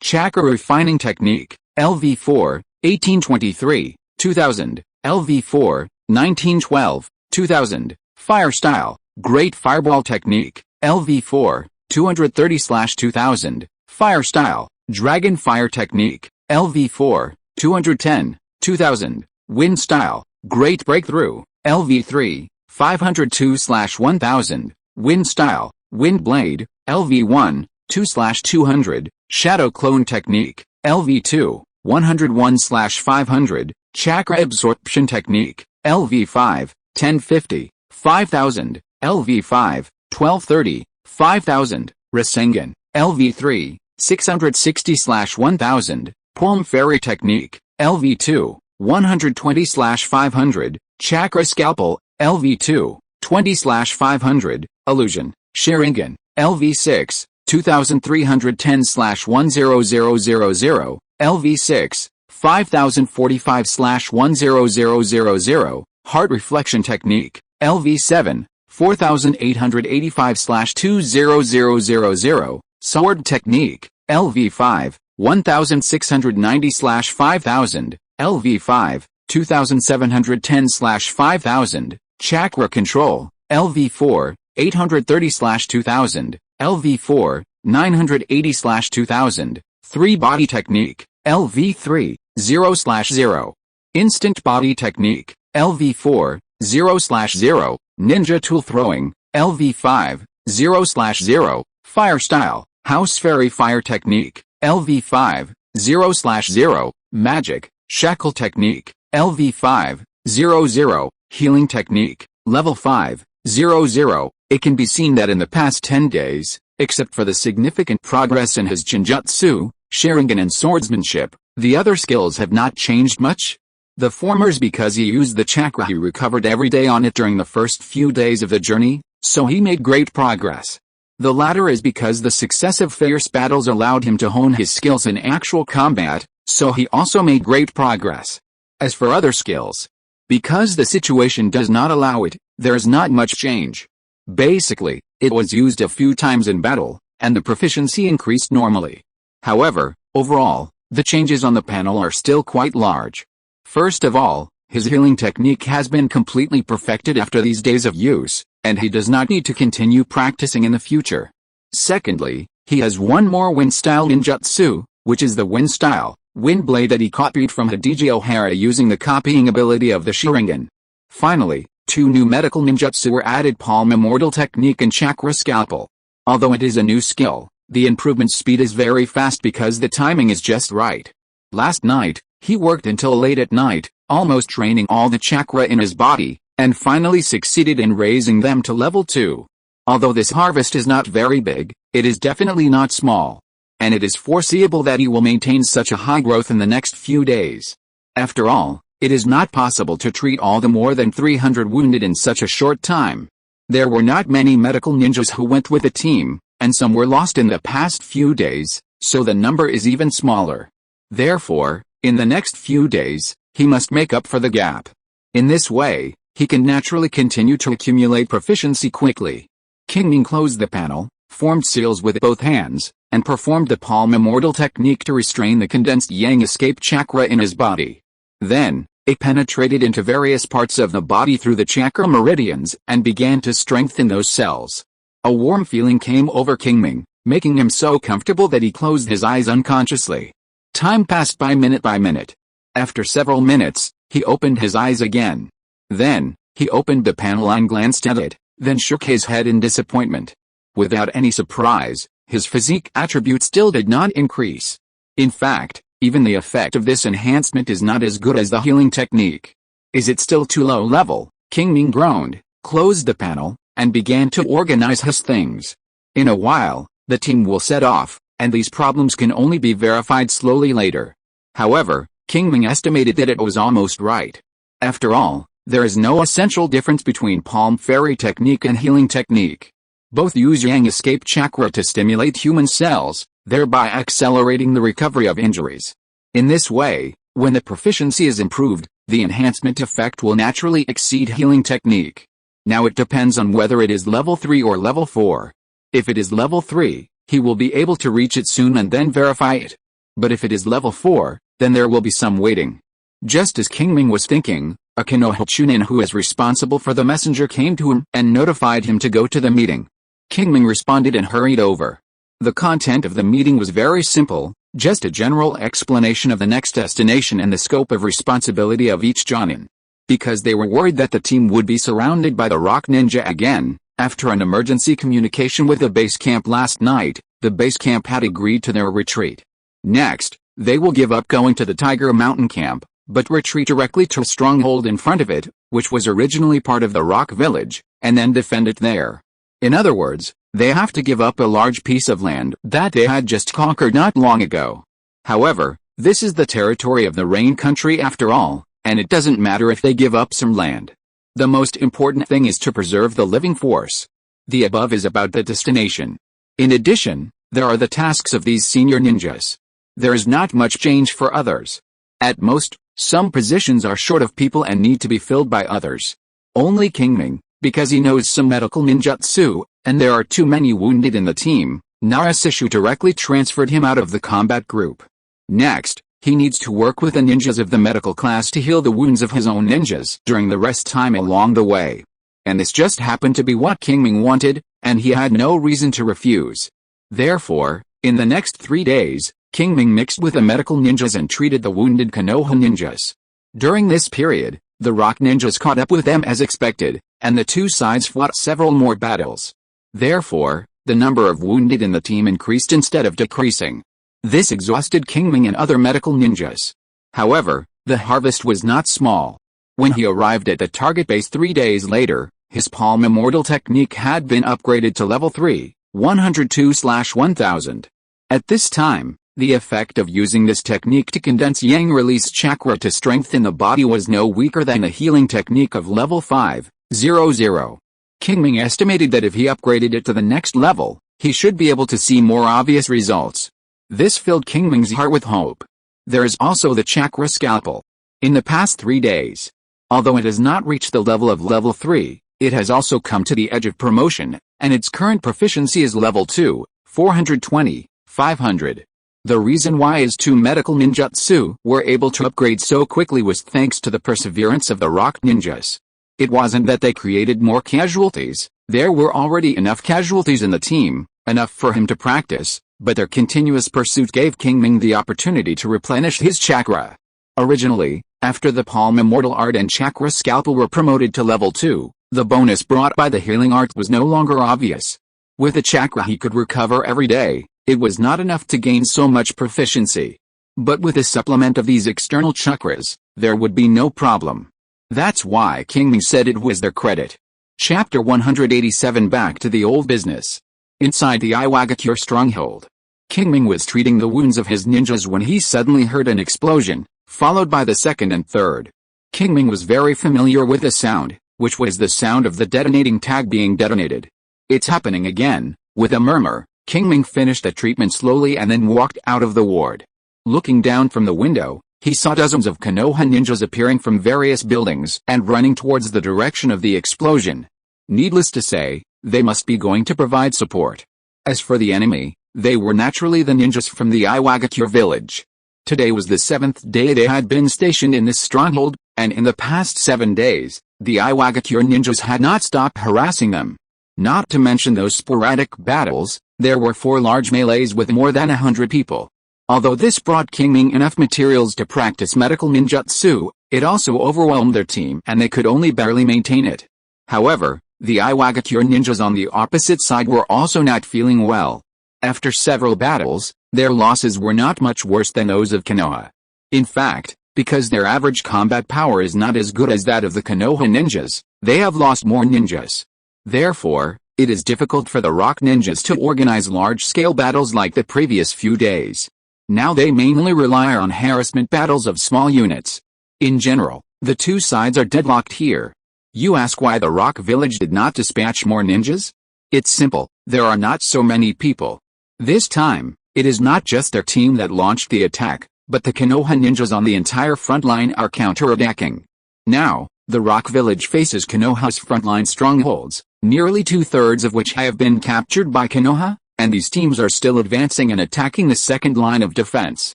chakra refining technique, LV4, 1823, 2000, LV4, 1912, 2000, fire style, great fireball technique, LV4, 230/2000, Fire Style, Dragon Fire Technique, LV4, 210, 2000, Wind Style, Great Breakthrough, LV3, 502/1000, Wind Style, Wind Blade, LV1, 2/200, Shadow Clone Technique, LV2, 101/500, Chakra Absorption Technique, LV5, 1050, 5000, LV5, 1230, 5000, Rasengan, LV3, 660/1000, Palm Fairy Technique, LV2, 120/500, Chakra Scalpel, LV2, 20/500, Illusion, Sharingan, LV6, 2310/10000, LV6, 5045/10000, Heart Reflection Technique, LV7, 4885/20000, Sword Technique, LV5, 1690/5000, LV5, 2710/5000, Chakra Control, LV4, 830/2000, LV4, 980/2000, 3 Body Technique, LV3, 0/0, Instant Body Technique, LV4, 0/0, Ninja Tool Throwing, LV5, 0/0, Fire Style, House Fairy Fire Technique, LV5, 0/0, Magic, Shackle Technique, LV5, 00, Healing Technique, Level 5, 00. It can be seen that in the past 10 days, except for the significant progress in his Jinjutsu, Sharingan and swordsmanship, the other skills have not changed much. The former is because he used the chakra he recovered every day on it during the first few days of the journey, so he made great progress. The latter is because the successive fierce battles allowed him to hone his skills in actual combat, so he also made great progress. As for other skills, because the situation does not allow it, there is not much change. Basically, it was used a few times in battle, and the proficiency increased normally. However, overall, the changes on the panel are still quite large. First of all, his healing technique has been completely perfected after these days of use, and he does not need to continue practicing in the future. Secondly, he has one more wind-style ninjutsu, which is the wind-style, wind blade that he copied from Hideki Ohara using the copying ability of the Sharingan. Finally, 2 new medical ninjutsu were added: Palm Immortal Technique and Chakra Scalpel. Although it is a new skill, the improvement speed is very fast because the timing is just right. Last night, he worked until late at night, almost draining all the chakra in his body, and finally succeeded in raising them to level 2. Although this harvest is not very big, it is definitely not small. And it is foreseeable that he will maintain such a high growth in the next few days. After all, it is not possible to treat all the more than 300 wounded in such a short time. There were not many medical ninjas who went with the team, and some were lost in the past few days, so the number is even smaller. Therefore, in the next few days, he must make up for the gap. In this way, he can naturally continue to accumulate proficiency quickly. Qingming closed the panel, formed seals with both hands, and performed the Palm Immortal Technique to restrain the condensed yang escape chakra in his body. Then, it penetrated into various parts of the body through the chakra meridians and began to strengthen those cells. A warm feeling came over Qingming, making him so comfortable that he closed his eyes unconsciously. Time passed by minute. After several minutes, he opened his eyes again. Then, he opened the panel and glanced at it, then shook his head in disappointment. Without any surprise, his physique attribute still did not increase. In fact, even the effect of this enhancement is not as good as the healing technique. Is it still too low level? Qingming groaned, closed the panel, and began to organize his things. In a while, the team will set off, and these problems can only be verified slowly later. However, Qingming estimated that it was almost right. After all, there is no essential difference between Palm Fairy Technique and healing technique. Both use yang escape chakra to stimulate human cells, thereby accelerating the recovery of injuries. In this way, when the proficiency is improved, the enhancement effect will naturally exceed healing technique. Now it depends on whether it is level 3 or level 4. If it is level 3, he will be able to reach it soon and then verify it. But if it is level 4, then there will be some waiting. Just as Qingming was thinking, a Konoha Chunin who is responsible for the messenger came to him and notified him to go to the meeting. Qingming responded and hurried over. The content of the meeting was very simple, just a general explanation of the next destination and the scope of responsibility of each Jonin. Because they were worried that the team would be surrounded by the Rock Ninja again, after an emergency communication with the base camp last night, the base camp had agreed to their retreat. Next, they will give up going to the Tiger Mountain camp, but retreat directly to a stronghold in front of it, which was originally part of the Rock Village, and then defend it there. In other words, they have to give up a large piece of land that they had just conquered not long ago. However, this is the territory of the Rain Country after all, and it doesn't matter if they give up some land. The most important thing is to preserve the living force. The above is about the destination. In addition, there are the tasks of these senior ninjas. There is not much change for others. At most, some positions are short of people and need to be filled by others. Only Qingming, because he knows some medical ninjutsu, and there are too many wounded in the team, Narasishu directly transferred him out of the combat group. Next, he needs to work with the ninjas of the medical class to heal the wounds of his own ninjas during the rest time along the way. And this just happened to be what Qingming wanted, and he had no reason to refuse. Therefore, in the next 3 days, Qingming mixed with the medical ninjas and treated the wounded Konoha ninjas. During this period, the Rock ninjas caught up with them as expected, and the two sides fought several more battles. Therefore, the number of wounded in the team increased instead of decreasing. This exhausted Qingming and other medical ninjas. However, the harvest was not small. When he arrived at the target base 3 days later, his palm immortal technique had been upgraded to level 3, 102/1000. At this time, the effect of using this technique to condense yang release chakra to strengthen the body was no weaker than the healing technique of level 5, 00. Qingming estimated that if he upgraded it to the next level, he should be able to see more obvious results. This filled Qingming's heart with hope. There is also the chakra scalpel. In the past 3 days, although it has not reached the level of level 3, it has also come to the edge of promotion, and its current proficiency is level 2, 420/500. The reason why his two medical ninjutsu were able to upgrade so quickly was thanks to the perseverance of the Rock ninjas. It wasn't that they created more casualties, there were already enough casualties in the team, enough for him to practice, but their continuous pursuit gave Qingming the opportunity to replenish his chakra. Originally, after the Palm Immortal Art and Chakra Scalpel were promoted to level 2, the bonus brought by the healing art was no longer obvious. With the chakra he could recover every day, it was not enough to gain so much proficiency. But with the supplement of these external chakras, there would be no problem. That's why Qingming said it was their credit. Chapter 187. Back to the old business. Inside the Iwagakure stronghold, Qingming was treating the wounds of his ninjas when he suddenly heard an explosion, followed by the second and third. Qingming was very familiar with the sound, which was the sound of the detonating tag being detonated. It's happening again. With a murmur, Qingming finished the treatment slowly and then walked out of the ward. Looking down from the window, he saw dozens of Konoha ninjas appearing from various buildings and running towards the direction of the explosion. Needless to say, they must be going to provide support. As for the enemy, they were naturally the ninjas from the Iwagakure village. Today was the 7th day they had been stationed in this stronghold, and in the past 7 days, the Iwagakure ninjas had not stopped harassing them. Not to mention those sporadic battles, there were 4 large melees with more than 100 people. Although this brought Qingming enough materials to practice medical ninjutsu, it also overwhelmed their team and they could only barely maintain it. However, the Iwagakure ninjas on the opposite side were also not feeling well. After several battles, their losses were not much worse than those of Konoha. In fact, because their average combat power is not as good as that of the Konoha ninjas, they have lost more ninjas. Therefore, it is difficult for the Rock ninjas to organize large-scale battles like the previous few days. Now they mainly rely on harassment battles of small units. In general, the two sides are deadlocked here. You ask why the Rock village did not dispatch more ninjas? It's simple, there are not so many people. This time, it is not just their team that launched the attack, but the Konoha ninjas on the entire front line are counter-attacking. Now, the Rock village faces Konoha's frontline strongholds, nearly 2/3 of which have been captured by Konoha, and these teams are still advancing and attacking the second line of defense.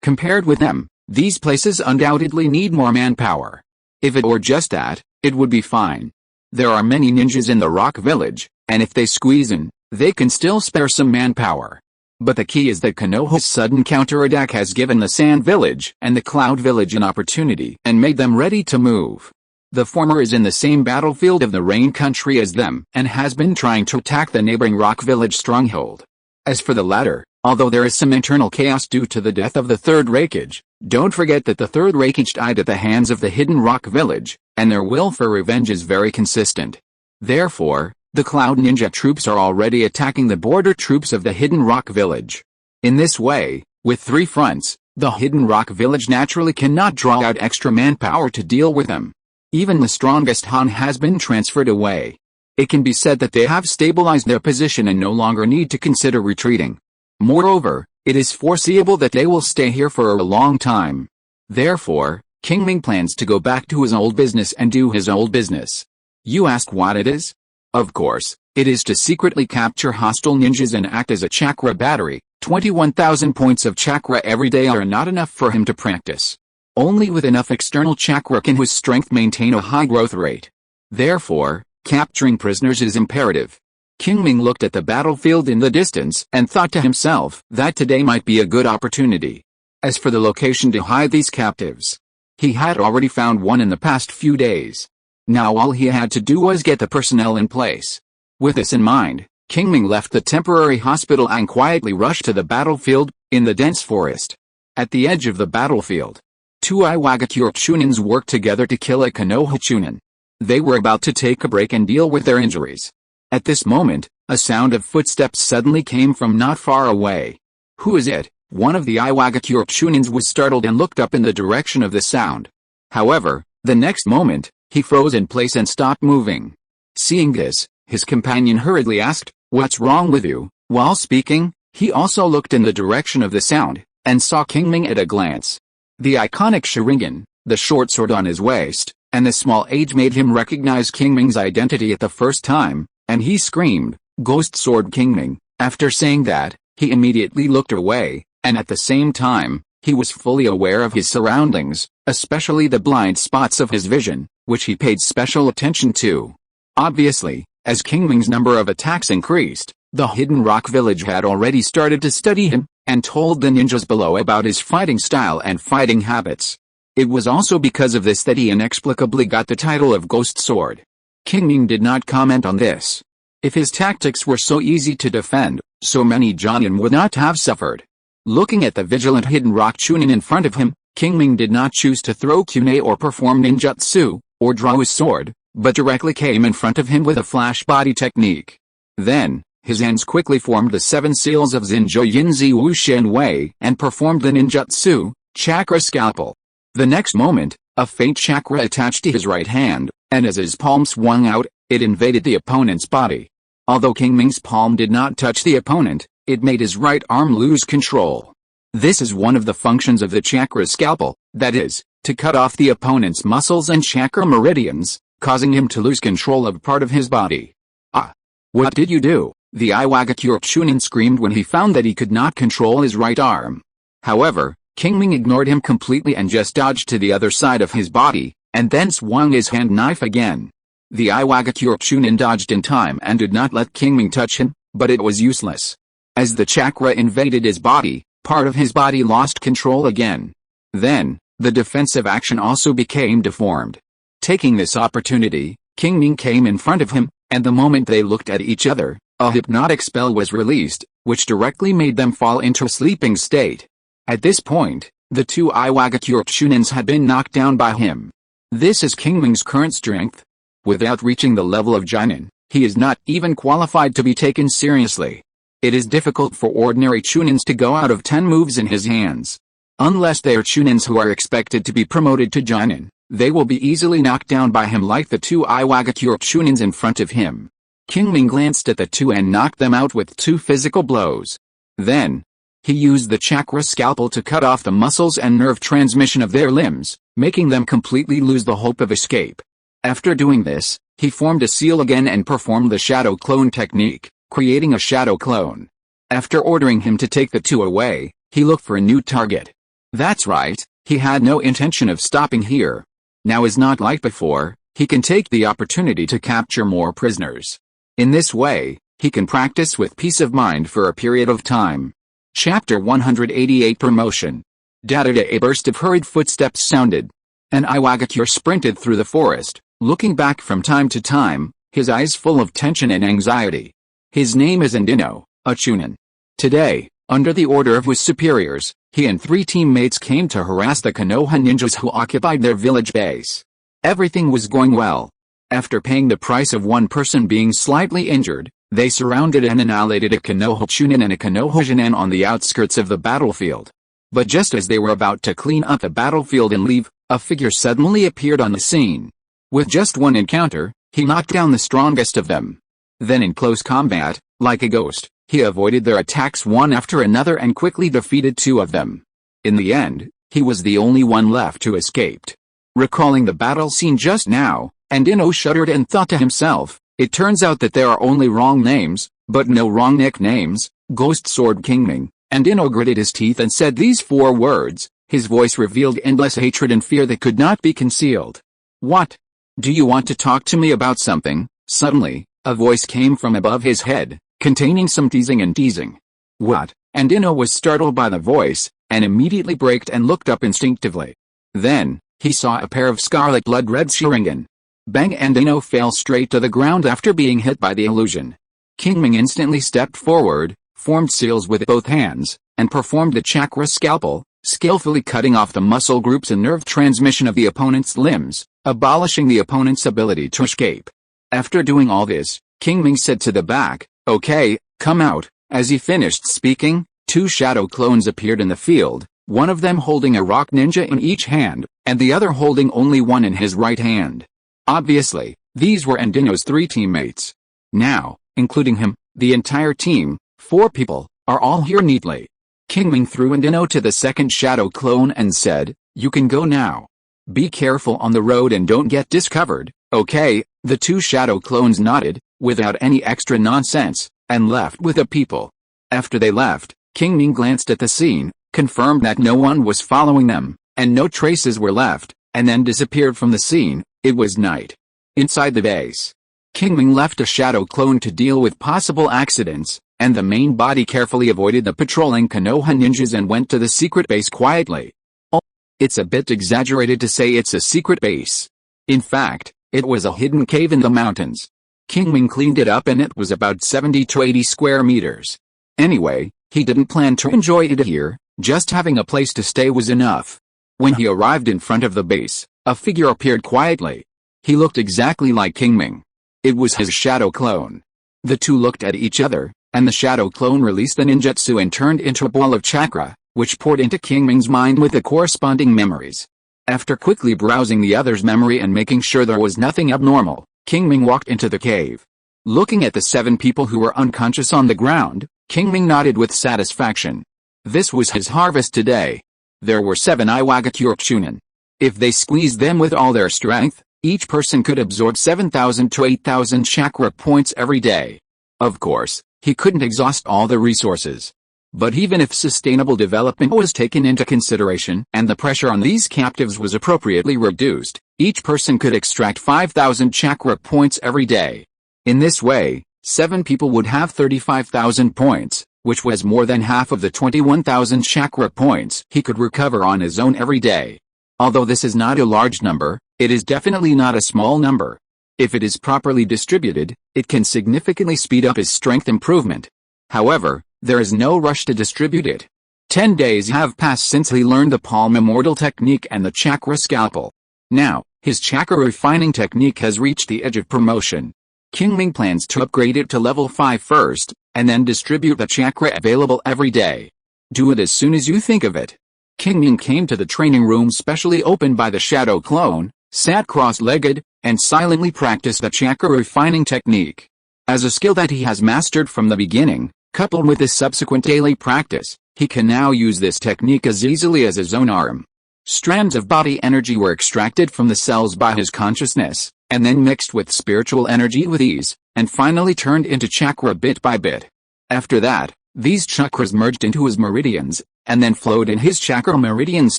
Compared with them, these places undoubtedly need more manpower. If it were just that, it would be fine. There are many ninjas in the Rock village, and if they squeeze in, They can still spare some manpower. But the key is that Konoha's sudden counterattack has given the Sand Village and the Cloud Village an opportunity and made them ready to move. The former is in the same battlefield of the Rain Country as them and has been trying to attack the neighboring Rock Village stronghold. As for the latter, although there is some internal chaos due to the death of the third Raikage, don't forget that the third Raikage died at the hands of the hidden Rock Village, and their will for revenge is very consistent. Therefore, the Cloud Ninja troops are already attacking the border troops of the hidden Rock Village. In this way, with 3 fronts, the hidden Rock Village naturally cannot draw out extra manpower to deal with them. Even the strongest Han has been transferred away. It can be said that they have stabilized their position and no longer need to consider retreating. Moreover, it is foreseeable that they will stay here for a long time. Therefore, Qingming plans to go back to his old business and do his old business. You ask what it is? Of course, it is to secretly capture hostile ninjas and act as a chakra battery. 21,000 points of chakra every day are not enough for him to practice. Only with enough external chakra can his strength maintain a high growth rate. Therefore, capturing prisoners is imperative. Qingming looked at the battlefield in the distance and thought to himself that today might be a good opportunity. As for the location to hide these captives, he had already found one in the past few days. Now all he had to do was get the personnel in place. With this in mind, Qingming left the temporary hospital and quietly rushed to the battlefield, in the dense forest. At the edge of the battlefield, 2 Iwagakure Chunins worked together to kill a Konoha Chunin. They were about to take a break and deal with their injuries. At this moment, a sound of footsteps suddenly came from not far away. Who is it? One of the Iwagakure Chunins was startled and looked up in the direction of the sound. However, the next moment, he froze in place and stopped moving. Seeing this, his companion hurriedly asked, "What's wrong with you?" While speaking, he also looked in the direction of the sound, and saw Qingming at a glance. The iconic Sharingan, the short sword on his waist, and the small age made him recognize Qingming's identity at the first time, and he screamed, "Ghost Sword Qingming!" After saying that, he immediately looked away, and at the same time, he was fully aware of his surroundings, especially the blind spots of his vision, which he paid special attention to. Obviously, as Qingming's number of attacks increased, the hidden Rock Village had already started to study him, and told the ninjas below about his fighting style and fighting habits. It was also because of this that he inexplicably got the title of Ghost Sword. Qingming did not comment on this. If his tactics were so easy to defend, so many Jonin would not have suffered. Looking at the vigilant hidden rock Chunin in front of him, Qingming did not choose to throw kunai or perform ninjutsu, or draw his sword, but directly came in front of him with a flash body technique. Then, his hands quickly formed the 7 seals of Zinjo Yinzi Wu Shen Wei and performed the ninjutsu, chakra scalpel. The next moment, a faint chakra attached to his right hand, and as his palm swung out, it invaded the opponent's body. Although Qingming's palm did not touch the opponent, it made his right arm lose control. This is one of the functions of the chakra scalpel, that is, to cut off the opponent's muscles and chakra meridians, causing him to lose control of part of his body. "Ah! What did you do?" the Iwagakure Chunin screamed when he found that he could not control his right arm. However, Qingming ignored him completely and just dodged to the other side of his body, and then swung his hand knife again. The Iwagakure Chunin dodged in time and did not let Qingming touch him, but it was useless. As the chakra invaded his body, part of his body lost control again. Then, the defensive action also became deformed. Taking this opportunity, Qingming came in front of him, and the moment they looked at each other, a hypnotic spell was released, which directly made them fall into a sleeping state. At this point, the 2 Iwagakure Chunins had been knocked down by him. This is Qingming's current strength. Without reaching the level of Jonin, he is not even qualified to be taken seriously. It is difficult for ordinary Chunins to go out of 10 moves in his hands. Unless they are Chunins who are expected to be promoted to Jonin, they will be easily knocked down by him like the 2 Iwagakure Chunins in front of him. Qingming glanced at the 2 and knocked them out with 2 physical blows. Then, he used the chakra scalpel to cut off the muscles and nerve transmission of their limbs, making them completely lose the hope of escape. After doing this, he formed a seal again and performed the shadow clone technique, creating a shadow clone. After ordering him to take the 2 away, he looked for a new target. That's right, he had no intention of stopping here. Now is not like before, he can take the opportunity to capture more prisoners. In this way, he can practice with peace of mind for a period of time. Chapter 188 Promotion. A burst of hurried footsteps sounded. An Iwagakure sprinted through the forest, looking back from time to time, his eyes full of tension and anxiety. His name is Andino, a Chunin. Today, under the order of his superiors, he and 3 teammates came to harass the Konoha ninjas who occupied their village base. Everything was going well. After paying the price of one person being slightly injured, they surrounded and annihilated a Konoha Chunin and a Konoha Jinin on the outskirts of the battlefield. But just as they were about to clean up the battlefield and leave, a figure suddenly appeared on the scene. With just one encounter, he knocked down the strongest of them. Then in close combat, like a ghost, he avoided their attacks one after another and quickly defeated 2 of them. In the end, he was the only one left who escaped. Recalling the battle scene just now, Andino shuddered and thought to himself, it turns out that there are only wrong names, but no wrong nicknames. Ghost Sword Qingming. Andino gritted his teeth and said these 4 words. His voice revealed endless hatred and fear that could not be concealed. What? Do you want to talk to me about something? Suddenly, a voice came from above his head, containing some teasing and teasing. What? Andino was startled by the voice, and immediately braked and looked up instinctively. Then, he saw a pair of scarlet blood-red Sharingan. Bang! Andino fell straight to the ground after being hit by the illusion. Qingming instantly stepped forward, formed seals with both hands, and performed the chakra scalpel, skillfully cutting off the muscle groups and nerve transmission of the opponent's limbs, abolishing the opponent's ability to escape. After doing all this, Qingming said to the back, "Okay, come out." As he finished speaking, 2 shadow clones appeared in the field, one of them holding a rock ninja in each hand, and the other holding only one in his right hand. Obviously, these were Andino's 3 teammates. Now, including him, the entire team, 4 people, are all here neatly. Qingming threw Andino to the second shadow clone and said, "You can go now. Be careful on the road and don't get discovered, okay?" The 2 shadow clones nodded, without any extra nonsense, and left with the people. After they left, Qingming glanced at the scene, confirmed that no one was following them, and no traces were left, and then disappeared from the scene. It was night. Inside the base, Qingming left a shadow clone to deal with possible accidents, and the main body carefully avoided the patrolling Konoha ninjas and went to the secret base quietly. Oh, it's a bit exaggerated to say it's a secret base. In fact, it was a hidden cave in the mountains. Qingming cleaned it up and it was about 70 to 80 square meters. Anyway, he didn't plan to enjoy it here, just having a place to stay was enough. When he arrived in front of the base, a figure appeared quietly. He looked exactly like Qingming. It was his shadow clone. The 2 looked at each other, and the shadow clone released the ninjutsu and turned into a ball of chakra, which poured into Qingming's mind with the corresponding memories. After quickly browsing the other's memory and making sure there was nothing abnormal, Qingming walked into the cave. Looking at the 7 people who were unconscious on the ground, Qingming nodded with satisfaction. This was his harvest today. There were 7 Iwagakure Chunin. If they squeezed them with all their strength, each person could absorb 7,000 to 8,000 chakra points every day. Of course, he couldn't exhaust all the resources. But even if sustainable development was taken into consideration and the pressure on these captives was appropriately reduced, each person could extract 5,000 chakra points every day. In this way, 7 people would have 35,000 points, which was more than half of the 21,000 chakra points he could recover on his own every day. Although this is not a large number, it is definitely not a small number. If it is properly distributed, it can significantly speed up his strength improvement. However, there is no rush to distribute it. 10 days have passed since he learned the palm immortal technique and the chakra scalpel. Now, his chakra refining technique has reached the edge of promotion. Qingming plans to upgrade it to level 5 first, and then distribute the chakra available every day. Do it as soon as you think of it. Qingming came to the training room specially opened by the shadow clone, sat cross-legged, and silently practiced the chakra refining technique. As a skill that he has mastered from the beginning, coupled with his subsequent daily practice, he can now use this technique as easily as his own arm. Strands of body energy were extracted from the cells by his consciousness, and then mixed with spiritual energy with ease, and finally turned into chakra bit by bit. After that, these chakras merged into his meridians, and then flowed in his chakra meridians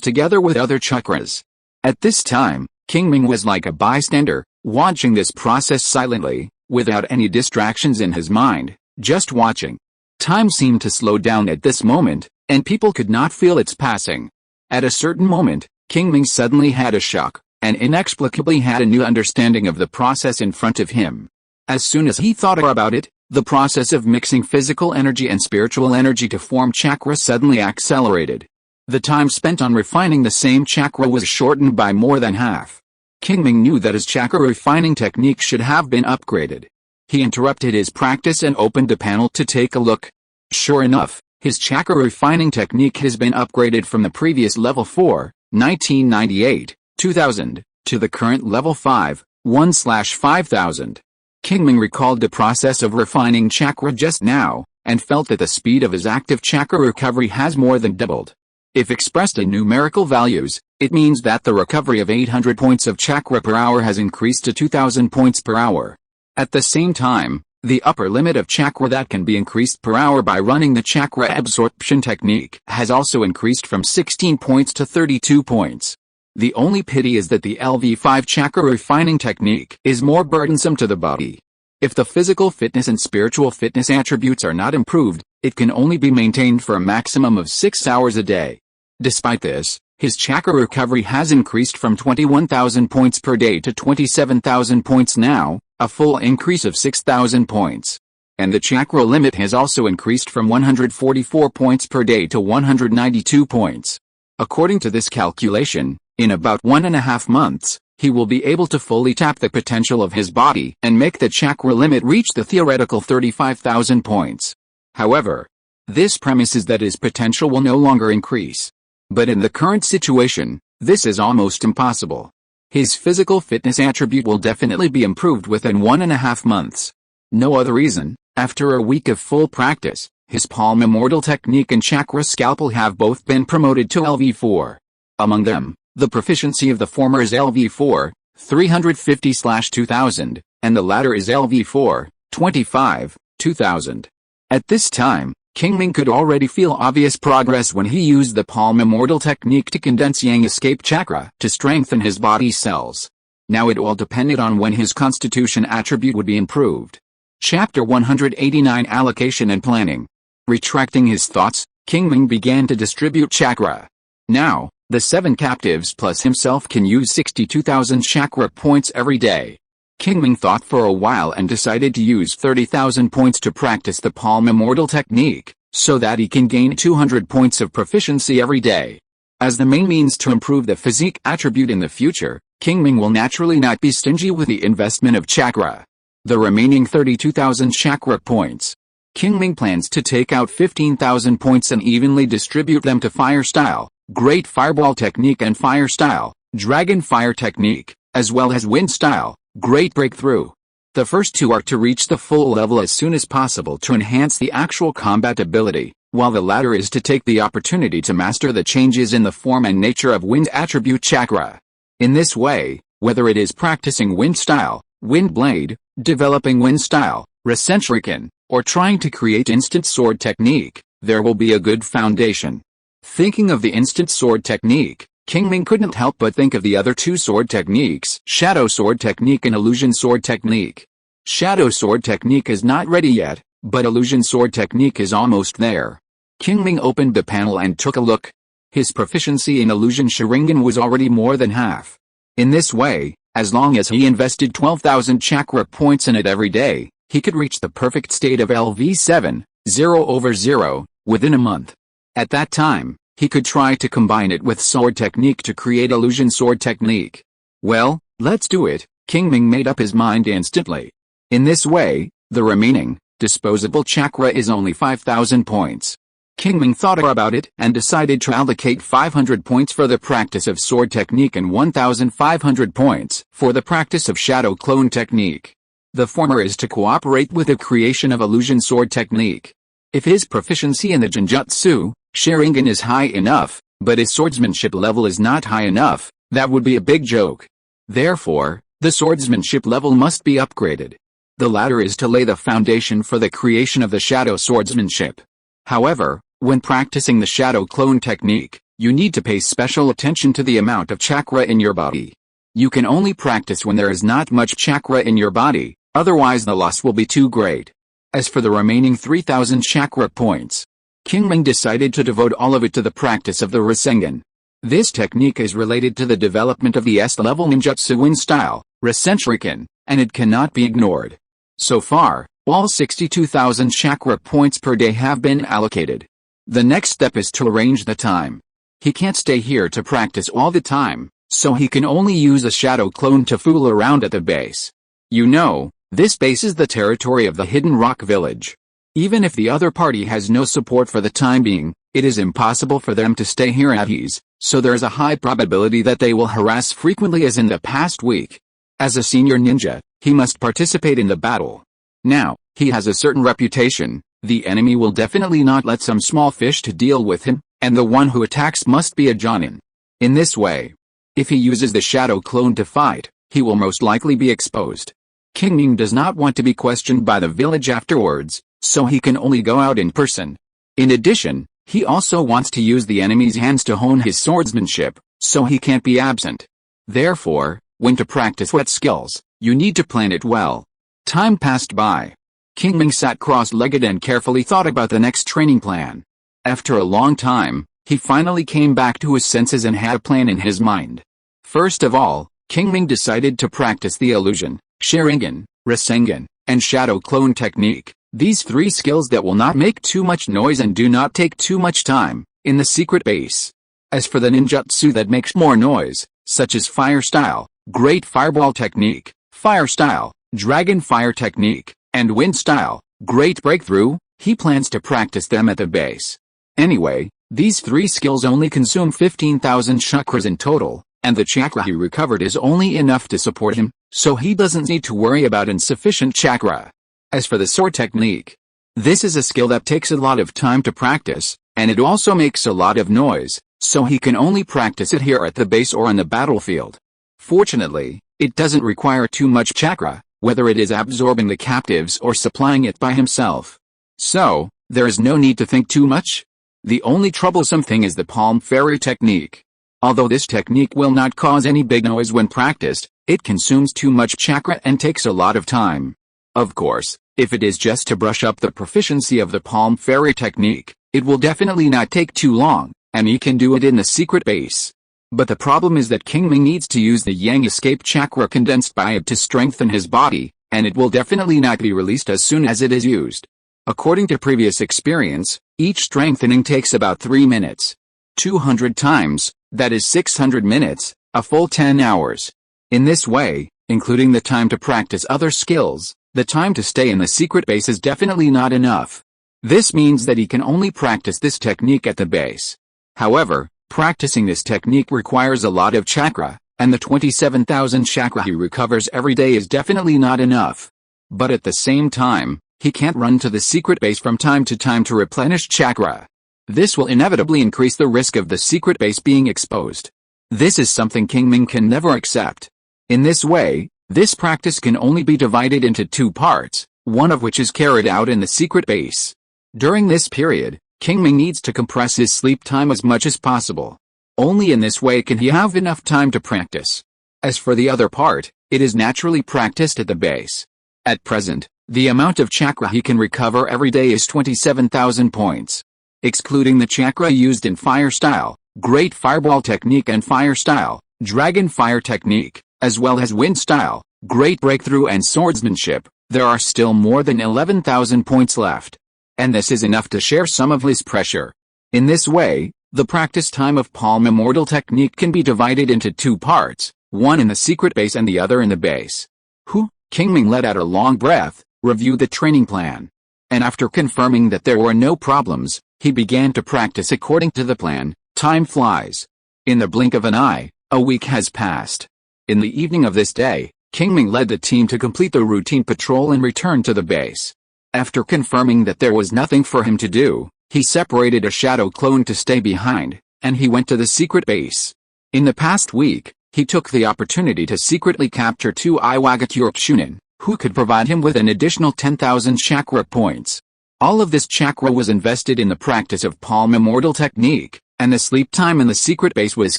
together with other chakras. At this time, Qingming was like a bystander, watching this process silently, without any distractions in his mind. just watching. Time seemed to slow down at this moment, and people could not feel its passing. At a certain moment, Qingming suddenly had a shock, and inexplicably had a new understanding of the process in front of him. As soon as he thought about it, the process of mixing physical energy and spiritual energy to form chakra suddenly accelerated. The time spent on refining the same chakra was shortened by more than half. Qingming knew that his chakra refining technique should have been upgraded. He interrupted his practice and opened the panel to take a look. Sure enough, his chakra refining technique has been upgraded from the previous level 4, 1998, 2000, to the current level 5, 1/5000. Qingming recalled the process of refining chakra just now, and felt that the speed of his active chakra recovery has more than doubled. If expressed in numerical values, it means that the recovery of 800 points of chakra per hour has increased to 2000 points per hour. At the same time, the upper limit of chakra that can be increased per hour by running the chakra absorption technique has also increased from 16 points to 32 points. The only pity is that the LV5 chakra refining technique is more burdensome to the body. If the physical fitness and spiritual fitness attributes are not improved, it can only be maintained for a maximum of 6 hours a day. Despite this, his chakra recovery has increased from 21,000 points per day to 27,000 points now, a full increase of 6,000 points. And the chakra limit has also increased from 144 points per day to 192 points. According to this calculation, in about 1.5 months, he will be able to fully tap the potential of his body and make the chakra limit reach the theoretical 35,000 points. However, this premises that his potential will no longer increase. But in the current situation, this is almost impossible. His physical fitness attribute will definitely be improved within 1.5 months. No other reason, after a week of full practice, his palm immortal technique and chakra scalpel have both been promoted to LV4. Among them, the proficiency of the former is LV4, 350/2000, and the latter is LV4, 25, 2000. At this time, Qingming could already feel obvious progress when he used the palm immortal technique to condense yang escape chakra to strengthen his body cells. Now it all depended on when his constitution attribute would be improved. Chapter 189 Allocation and Planning. Retracting his thoughts, Qingming began to distribute chakra. Now, the 7 captives plus himself can use 62,000 chakra points every day. Qingming thought for a while and decided to use 30,000 points to practice the palm immortal technique, so that he can gain 200 points of proficiency every day. As the main means to improve the physique attribute in the future, Qingming will naturally not be stingy with the investment of chakra. The remaining 32,000 chakra points, Qingming plans to take out 15,000 points and evenly distribute them to Fire Style, Great Fireball Technique and Fire Style, Dragon Fire Technique, as well as Wind Style, Great Breakthrough. The first two are to reach the full level as soon as possible to enhance the actual combat ability, while the latter is to take the opportunity to master the changes in the form and nature of Wind attribute chakra. In this way, whether it is practicing Wind Style, Wind Blade, developing Wind Style, Shuriken, or trying to create instant sword technique, there will be a good foundation. Thinking of the instant sword technique, Qingming couldn't help but think of the other 2 sword techniques, Shadow Sword Technique and Illusion Sword Technique. Shadow Sword Technique is not ready yet, but Illusion Sword Technique is almost there. Qingming opened the panel and took a look. His proficiency in Illusion Sharingan was already more than half. In this way, as long as he invested 12,000 chakra points in it every day, he could reach the perfect state of LV7, 0/0, within a month. At that time, he could try to combine it with sword technique to create Illusion Sword Technique. Well, let's do it, Qingming made up his mind instantly. In this way, the remaining, disposable chakra is only 5,000 points. Qingming thought about it and decided to allocate 500 points for the practice of sword technique and 1,500 points for the practice of shadow clone technique. The former is to cooperate with the creation of Illusion Sword Technique. If his proficiency in the Genjutsu, Sharingan is high enough, but his swordsmanship level is not high enough, that would be a big joke. Therefore, the swordsmanship level must be upgraded. The latter is to lay the foundation for the creation of the shadow swordsmanship. However, when practicing the shadow clone technique, you need to pay special attention to the amount of chakra in your body. You can only practice when there is not much chakra in your body, otherwise the loss will be too great. As for the remaining 3,000 chakra points, Qingming decided to devote all of it to the practice of the Rasengan. This technique is related to the development of the S-level ninjutsu wind style, Rasenshuriken, and it cannot be ignored. So far, all 62,000 chakra points per day have been allocated. The next step is to arrange the time. He can't stay here to practice all the time, so he can only use a shadow clone to fool around at the base. You know, this base is the territory of the Hidden Rock Village. Even if the other party has no support for the time being, it is impossible for them to stay here at ease, so there is a high probability that they will harass frequently as in the past week. As a senior ninja, he must participate in the battle. Now, he has a certain reputation, the enemy will definitely not let some small fish to deal with him, and the one who attacks must be a Jonin. In this way, if he uses the shadow clone to fight, he will most likely be exposed. Qingming does not want to be questioned by the village afterwards, so he can only go out in person. In addition, he also wants to use the enemy's hands to hone his swordsmanship, so he can't be absent. Therefore, when to practice what skills, you need to plan it well. Time passed by. Qingming sat cross-legged and carefully thought about the next training plan. After a long time, he finally came back to his senses and had a plan in his mind. First of all, Qingming decided to practice the illusion, Sharingan, Rasengan, and shadow clone technique. These three skills that will not make too much noise and do not take too much time, in the secret base. As for the ninjutsu that makes more noise, such as fire style, great fireball technique, fire style, dragon fire technique, and wind style, great breakthrough, he plans to practice them at the base. Anyway, these three skills only consume 15,000 chakras in total, and the chakra he recovered is only enough to support him, so he doesn't need to worry about insufficient chakra. As for the sword technique, this is a skill that takes a lot of time to practice, and it also makes a lot of noise, so he can only practice it here at the base or on the battlefield. Fortunately, it doesn't require too much chakra, whether it is absorbing the captives or supplying it by himself. So, there is no need to think too much. The only troublesome thing is the palm fairy technique. Although this technique will not cause any big noise when practiced, it consumes too much chakra and takes a lot of time. Of course, if it is just to brush up the proficiency of the palm fairy technique, it will definitely not take too long, and he can do it in the secret base. But the problem is that Qingming needs to use the Yang escape chakra condensed by it to strengthen his body, and it will definitely not be released as soon as it is used. According to previous experience, each strengthening takes about 3 minutes. 200 times, that is 600 minutes, a full 10 hours. In this way, including the time to practice other skills, the time to stay in the secret base is definitely not enough. This means that he can only practice this technique at the base. However, practicing this technique requires a lot of chakra, and the 27,000 chakra he recovers every day is definitely not enough. But at the same time, he can't run to the secret base from time to time to replenish chakra. This will inevitably increase the risk of the secret base being exposed. This is something Qingming can never accept. In this way, this practice can only be divided into 2 parts, one of which is carried out in the secret base. During this period, Qingming needs to compress his sleep time as much as possible. Only in this way can he have enough time to practice. As for the other part, it is naturally practiced at the base. At present, the amount of chakra he can recover every day is 27,000 points. Excluding the chakra used in fire style, great fireball technique and fire style, dragon fire technique, as well as wind style, great breakthrough and swordsmanship, there are still more than 11,000 points left. And this is enough to share some of his pressure. In this way, the practice time of palm immortal technique can be divided into 2 parts, one in the secret base and the other in the base. Qingming let out a long breath, reviewed the training plan. And after confirming that there were no problems, he began to practice according to the plan. Time flies. In the blink of an eye, a week has passed. In the evening of this day, Qingming led the team to complete the routine patrol and return to the base. After confirming that there was nothing for him to do, he separated a shadow clone to stay behind, and he went to the secret base. In the past week, he took the opportunity to secretly capture 2 Iwagakure Chunin, who could provide him with an additional 10,000 chakra points. All of this chakra was invested in the practice of palm immortal technique, and the sleep time in the secret base was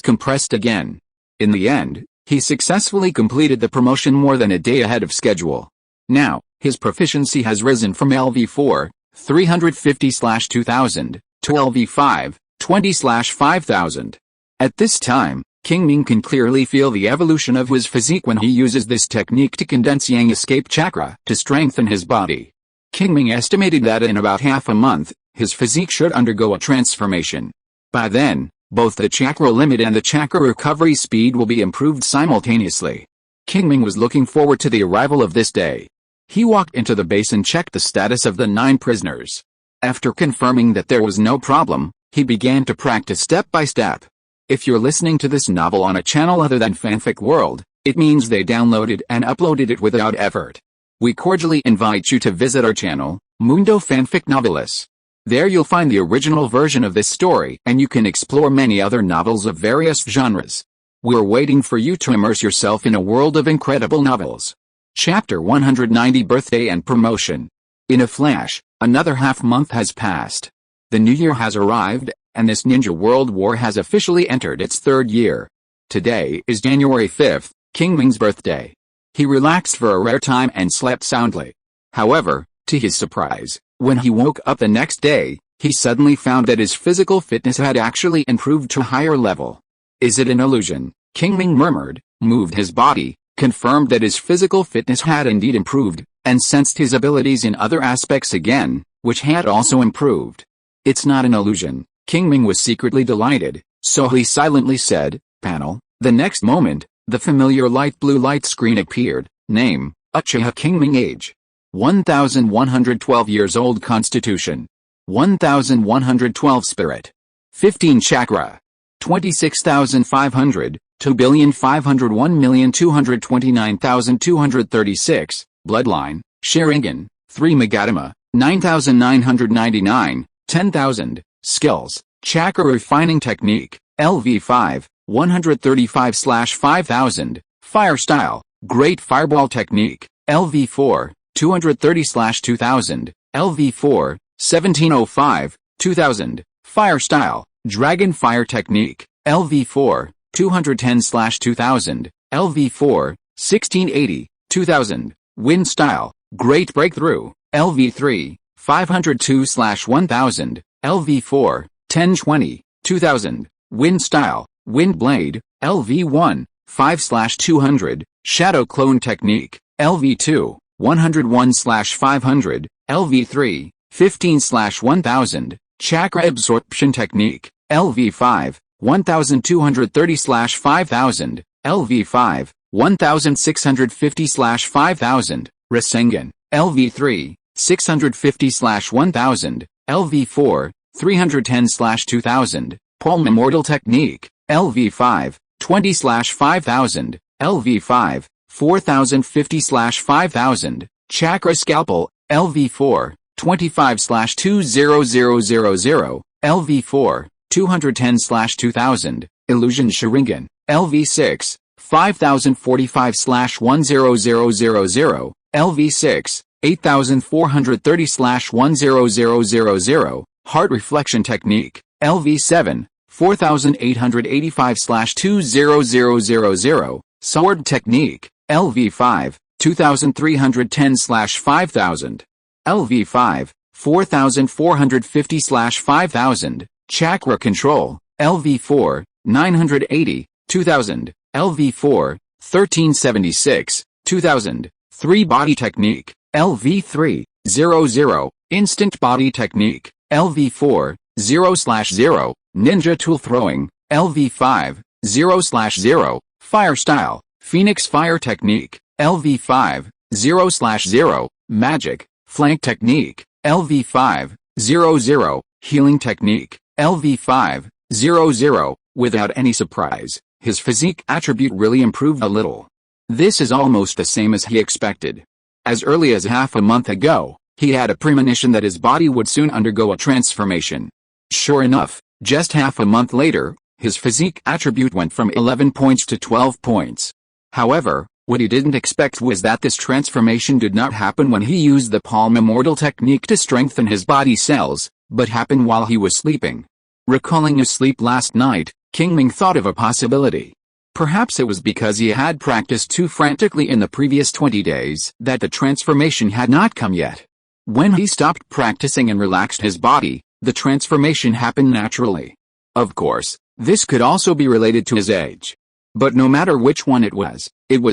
compressed again. In the end, he successfully completed the promotion more than a day ahead of schedule. Now, his proficiency has risen from LV4, 350/2000, to LV5, 20/5000. At this time, Qingming can clearly feel the evolution of his physique when he uses this technique to condense yang escape chakra to strengthen his body. Qingming estimated that in about half a month, his physique should undergo a transformation. By then, both the chakra limit and the chakra recovery speed will be improved simultaneously. Qingming was looking forward to the arrival of this day. He walked into the base and checked the status of the 9 prisoners. After confirming that there was no problem, he began to practice step by step. If you're listening to this novel on a channel other than Fanfic World, it means they downloaded and uploaded it without effort. We cordially invite you to visit our channel, Mundo Fanfic Novelis. There you'll find the original version of this story and you can explore many other novels of various genres. We're waiting for you to immerse yourself in a world of incredible novels. Chapter 190 Birthday and Promotion. In a flash, another half-month has passed. The new year has arrived, and this ninja world war has officially entered its 3rd year. Today is January 5th, Qingming's birthday. He relaxed for a rare time and slept soundly. However, to his surprise, when he woke up the next day, he suddenly found that his physical fitness had actually improved to a higher level. Is it an illusion? Qingming murmured, moved his body, confirmed that his physical fitness had indeed improved, and sensed his abilities in other aspects again, which had also improved. It's not an illusion. Qingming was secretly delighted, so he silently said, "Panel." The next moment, the familiar light blue light screen appeared. Name, Uchiha Qingming. Age, 1112 years old. Constitution, 1112. Spirit, 15 chakra, 26,500, 2,501,229,236, bloodline, Sharingan, 3 Magatama, 9,999, 10,000, skills, chakra refining technique, LV5, 135/5000, fire style, great fireball technique, LV4, 230/2000, LV4, 1705, 2000, fire style, dragon fire technique, LV4, 210/2000, LV4, 1680, 2000, wind style, great breakthrough, LV3, 502/1000, LV4, 1020, 2000, wind style, wind blade, LV1, 5/200, shadow clone technique, LV2, 101/500, LV3, 15/1000, chakra absorption technique, LV5, 1230/5000, LV5, 1650/5000, Rasengan, LV3, 650/1000, LV4, 310/2000, Palm Immortal Technique, LV5, 20/5000, LV5, 4050/5000, Chakra Scalpel, LV4, 25/20000, LV4, 210/2000, Illusion Sharingan, LV6, 5045/10000, LV6, 8430/10000, Heart Reflection Technique, LV7, 4885/20000, Sword Technique, LV5, 2310/5000, LV5, 4450/5000, Chakra Control, LV4, 980, 2000, LV4, 1376, 2000, 3 Body Technique, LV3, 00, Instant Body Technique, LV4, 0/0, Ninja Tool Throwing, LV5, 0/0, Fire Style, Phoenix Fire Technique, LV5, 0/0, Magic, Flank Technique, LV5, 00, Healing Technique, LV5, 00, without any surprise, his physique attribute really improved a little. This is almost the same as he expected. As early as half a month ago, he had a premonition that his body would soon undergo a transformation. Sure enough, just half a month later, his physique attribute went from 11 points to 12 points. However, what he didn't expect was that this transformation did not happen when he used the Palm Immortal Technique to strengthen his body cells, but happened while he was sleeping. Recalling his sleep last night, Qingming thought of a possibility. Perhaps it was because he had practiced too frantically in the previous 20 days that the transformation had not come yet. When he stopped practicing and relaxed his body, the transformation happened naturally. Of course, this could also be related to his age. But no matter which one it was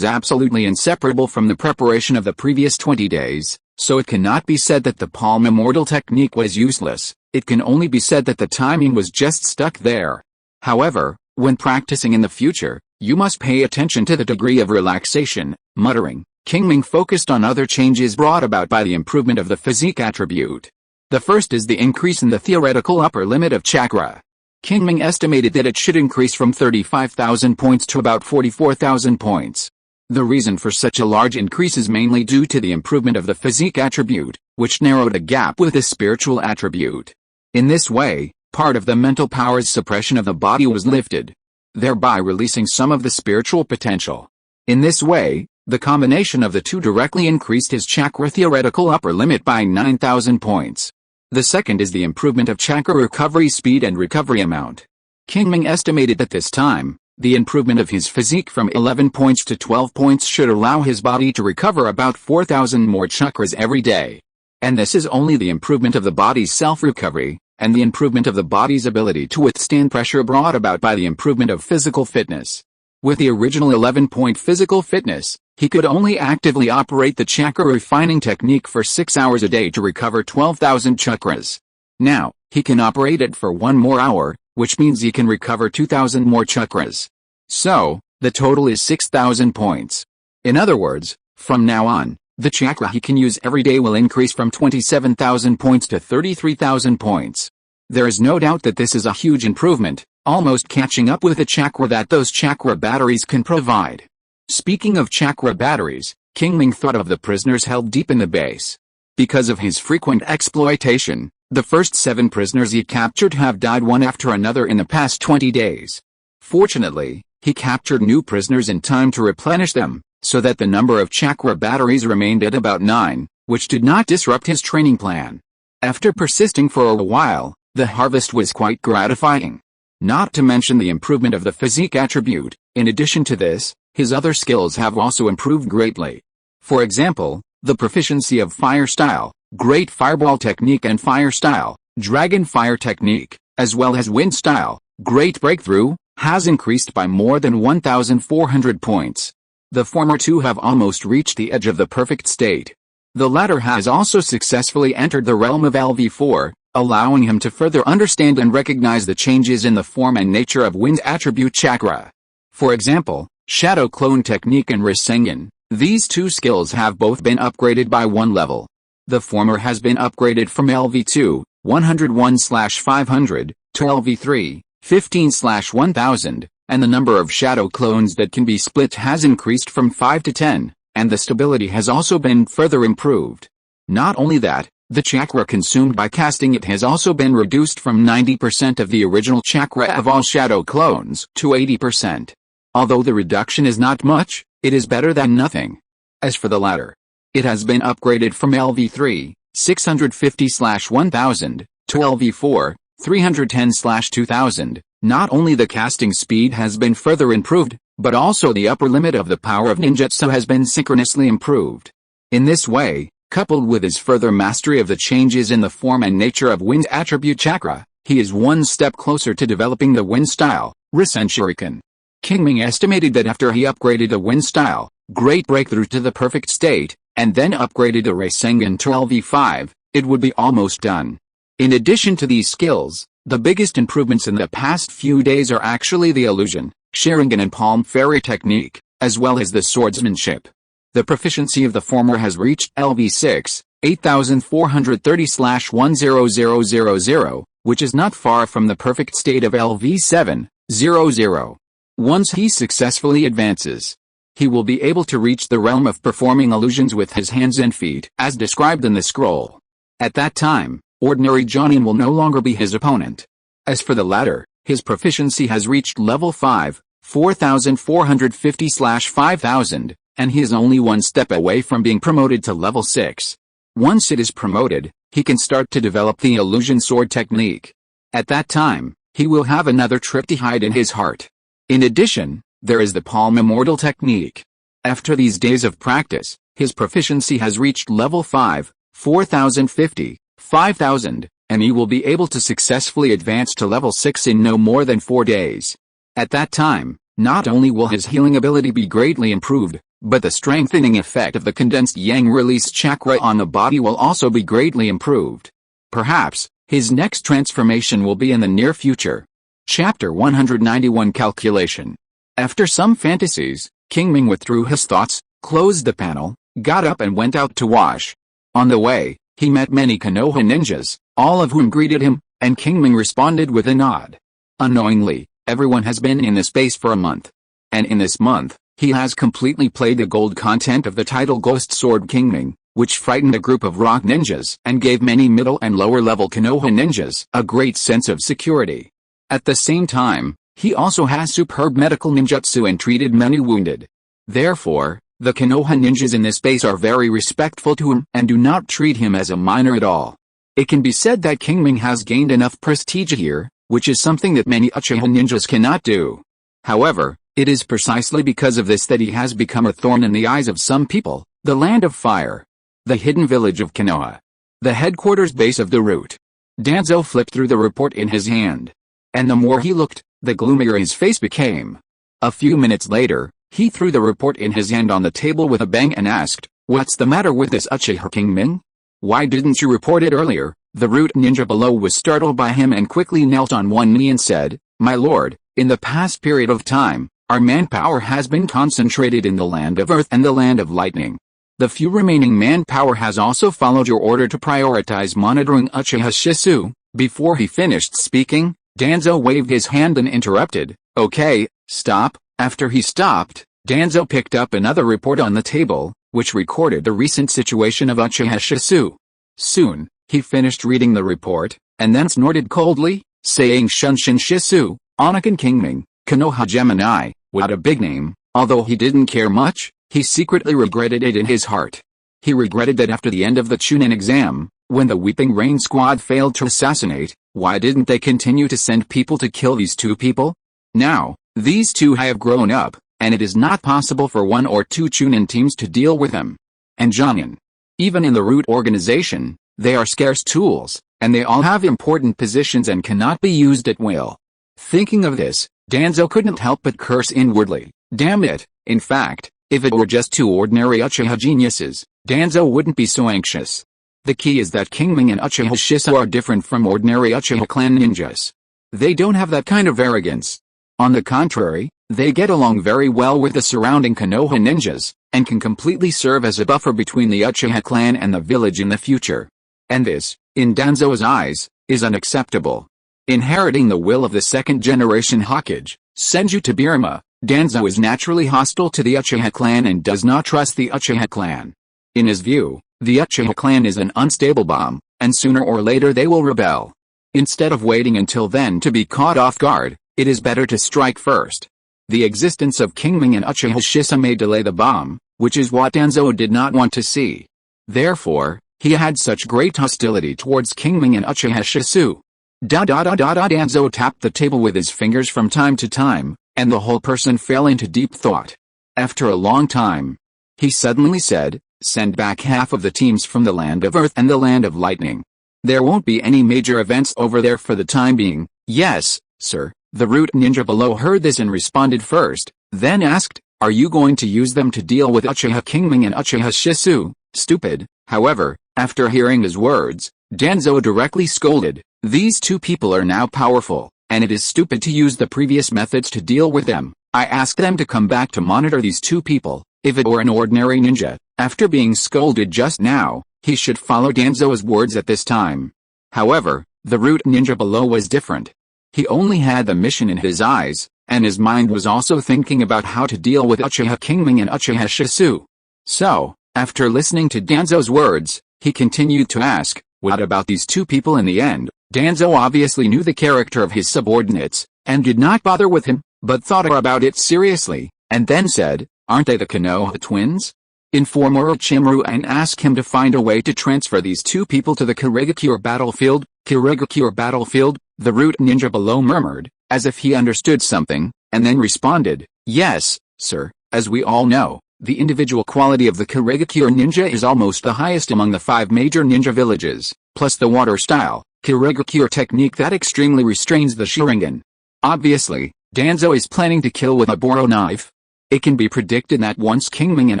absolutely inseparable from the preparation of the previous 20 days, so it cannot be said that the palm immortal technique was useless, it can only be said that the timing was just stuck there. However, when practicing in the future, you must pay attention to the degree of relaxation. Muttering, Qingming focused on other changes brought about by the improvement of the physique attribute. The first is the increase in the theoretical upper limit of chakra. Qingming estimated that it should increase from 35,000 points to about 44,000 points. The reason for such a large increase is mainly due to the improvement of the physique attribute, which narrowed a gap with the spiritual attribute. In this way, part of the mental power's suppression of the body was lifted, thereby releasing some of the spiritual potential. In this way, the combination of the two directly increased his chakra theoretical upper limit by 9,000 points. The second is the improvement of chakra recovery speed and recovery amount. Qingming estimated that this time, the improvement of his physique from 11 points to 12 points should allow his body to recover about 4,000 more chakras every day. And this is only the improvement of the body's self-recovery, and the improvement of the body's ability to withstand pressure brought about by the improvement of physical fitness. With the original 11-point physical fitness, he could only actively operate the chakra refining technique for 6 hours a day to recover 12,000 chakras. Now, he can operate it for 1 more hour, which means he can recover 2,000 more chakras. So, the total is 6,000 points. In other words, from now on, the chakra he can use every day will increase from 27,000 points to 33,000 points. There is no doubt that this is a huge improvement, almost catching up with the chakra that those chakra batteries can provide. Speaking of chakra batteries, Qingming thought of the prisoners held deep in the base. Because of his frequent exploitation, the first 7 prisoners he captured have died one after another in the past 20 days. Fortunately, he captured new prisoners in time to replenish them, so that the number of chakra batteries remained at about 9, which did not disrupt his training plan. After persisting for a while, the harvest was quite gratifying. Not to mention the improvement of the physique attribute. In addition to this, his other skills have also improved greatly. For example, the proficiency of fire style, great fireball technique and fire style, dragon fire technique, as well as wind style, great breakthrough, has increased by more than 1,400 points. The former two have almost reached the edge of the perfect state. The latter has also successfully entered the realm of LV4, allowing him to further understand and recognize the changes in the form and nature of wind attribute chakra. For example, shadow clone technique and Sharingan. These two skills have both been upgraded by 1 level. The former has been upgraded from LV2, 101/500, to LV3, 15/1000, and the number of shadow clones that can be split has increased from 5 to 10, and the stability has also been further improved. Not only that, the chakra consumed by casting it has also been reduced from 90% of the original chakra of all shadow clones to 80%. Although the reduction is not much, it is better than nothing. As for the latter, it has been upgraded from LV3, 650/1000, to LV4, 310/2000. Not only the casting speed has been further improved, but also the upper limit of the power of ninjutsu has been synchronously improved. In this way, coupled with his further mastery of the changes in the form and nature of wind attribute chakra, he is one step closer to developing the wind style, Sharingan. Qingming estimated that after he upgraded the wind style, great breakthrough to the perfect state, and then upgraded the Sharingan to LV5, it would be almost done. In addition to these skills, the biggest improvements in the past few days are actually the illusion, Sharingan and palm fairy technique, as well as the swordsmanship. The proficiency of the former has reached LV6, 8430/10000, which is not far from the perfect state of LV7, 00. Once he successfully advances, he will be able to reach the realm of performing illusions with his hands and feet, as described in the scroll. At that time, ordinary Jonin will no longer be his opponent. As for the latter, his proficiency has reached level 5, 4450/5000, and he is only one step away from being promoted to level 6. Once it is promoted, he can start to develop the illusion sword technique. At that time, he will have another trip to hide in his heart. In addition, There is the palm immortal technique. After these days of practice, his proficiency has reached level 5, 4050, 5000, and he will be able to successfully advance to level 6 in no more than 4 days. At that time, not only will his healing ability be greatly improved, but the strengthening effect of the condensed yang release chakra on the body will also be greatly improved. Perhaps, his next transformation will be in the near future. Chapter 191 Calculation. After some fantasies, Qingming withdrew his thoughts, closed the panel, got up and went out to wash. On the way, he met many Konoha ninjas, all of whom greeted him, and Qingming responded with a nod. Unknowingly, everyone has been in the space for a month. And in this month, he has completely played the gold content of the title Ghost Sword Qingming, which frightened a group of rock ninjas and gave many middle and lower level Konoha ninjas a great sense of security. At the same time, he also has superb medical ninjutsu and treated many wounded. Therefore, the Konoha ninjas in this space are very respectful to him and do not treat him as a minor at all. It can be said that Qingming has gained enough prestige here, which is something that many Uchiha ninjas cannot do. However, it is precisely because of this that he has become a thorn in the eyes of some people. The Land of Fire. The hidden village of Konoha. The headquarters base of the root. Danzo flipped through the report in his hand. And the more he looked, the gloomier his face became. A few minutes later, he threw the report in his hand on the table with a bang and asked, "What's the matter with this Uchiha Qingming? Why didn't you report it earlier?" The root ninja below was startled by him and quickly knelt on one knee and said, "My lord, in the past period of time, our manpower has been concentrated in the Land of Earth and the Land of Lightning. The few remaining manpower has also followed your order to prioritize monitoring Uchiha Shisu." Before he finished speaking, Danzo waved his hand and interrupted, "Okay, stop." After he stopped, Danzo picked up another report on the table, which recorded the recent situation of Uchiha Shisu. Soon, he finished reading the report, and then snorted coldly, saying Shunshin Shisu, Anakin Qingming, Konoha Gemini. What a big name. Although he didn't care much, he secretly regretted it in his heart. He regretted that after the end of the Chunin exam, when the Weeping Rain squad failed to assassinate, why didn't they continue to send people to kill these two people? Now, these two have grown up, and it is not possible for one or two Chunin teams to deal with them. And Jonin. Even in the root organization, they are scarce tools, and they all have important positions and cannot be used at will. Thinking of this, Danzo couldn't help but curse inwardly. Damn it, in fact, if it were just two ordinary Uchiha geniuses, Danzo wouldn't be so anxious. The key is that Qingming and Uchiha Shisu are different from ordinary Uchiha clan ninjas. They don't have that kind of arrogance. On the contrary, they get along very well with the surrounding Konoha ninjas, and can completely serve as a buffer between the Uchiha clan and the village in the future. And this, in Danzo's eyes, is unacceptable. Inheriting the will of the second-generation Hokage, Senju Tobirama, Danzo is naturally hostile to the Uchiha clan and does not trust the Uchiha clan. In his view, the Uchiha clan is an unstable bomb, and sooner or later they will rebel. Instead of waiting until then to be caught off guard, it is better to strike first. The existence of Qingming and Uchiha Shisu may delay the bomb, which is what Danzo did not want to see. Therefore, he had such great hostility towards Qingming and Uchiha Shisu. Danzo tapped the table with his fingers from time to time, and the whole person fell into deep thought. After a long time, he suddenly said, "Send back half of the teams from the Land of Earth and the Land of Lightning. There won't be any major events over there for the time being." "Yes, sir." The root ninja below heard this and responded first, then asked, "Are you going to use them to deal with Uchiha Qingming and Uchiha Shisu?" Stupid. However, after hearing his words, Danzo directly scolded, "These two people are now powerful, and it is stupid to use the previous methods to deal with them. I ask them to come back to monitor these two people." If it were an ordinary ninja, after being scolded just now, he should follow Danzo's words at this time. However, the root ninja below was different. He only had the mission in his eyes, and his mind was also thinking about how to deal with Uchiha Qingming and Uchiha Shisu. So, after listening to Danzo's words, he continued to ask, "What about these two people in the end?" Danzo obviously knew the character of his subordinates, and did not bother with him, but thought about it seriously, and then said, "Aren't they the Konoha twins? Inform Orochimaru and ask him to find a way to transfer these two people to the Kirigakure battlefield." Kirigakure battlefield, the root ninja below murmured, as if he understood something, and then responded, Yes, sir, as we all know, the individual quality of the Kirigakure ninja is almost the highest among the 5 major ninja villages, plus the water style, Kirigakure technique that extremely restrains the Sharingan. Obviously, Danzo is planning to kill with a Boro knife. It can be predicted that once Qingming and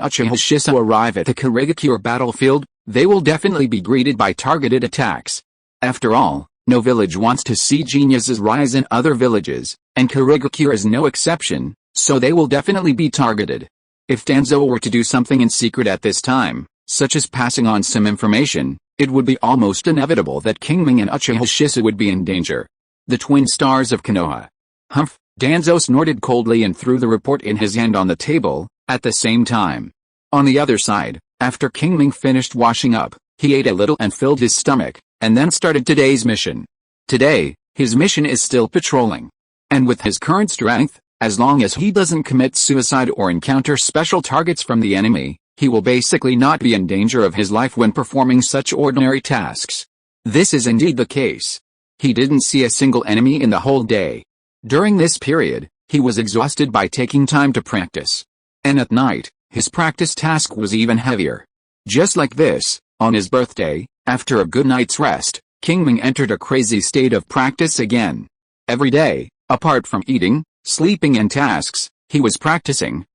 Uchiha Qingming arrive at the Kirigakure battlefield, they will definitely be greeted by targeted attacks. After all, no village wants to see geniuses rise in other villages, and Kirigakure is no exception, so they will definitely be targeted. If Danzo were to do something in secret at this time, such as passing on some information, it would be almost inevitable that Qingming and Uchiha Qingming would be in danger. The twin stars of Konoha. Humph, Danzo snorted coldly and threw the report in his hand on the table, at the same time. On the other side, after Qingming finished washing up, he ate a little and filled his stomach, and then started today's mission. Today, his mission is still patrolling. And with his current strength, as long as he doesn't commit suicide or encounter special targets from the enemy, he will basically not be in danger of his life when performing such ordinary tasks. This is indeed the case. He didn't see a single enemy in the whole day. During this period, he was exhausted by taking time to practice. And at night, his practice task was even heavier. Just like this, on his birthday, after a good night's rest, Qingming entered a crazy state of practice again. Every day, apart from eating, sleeping and tasks, he was practicing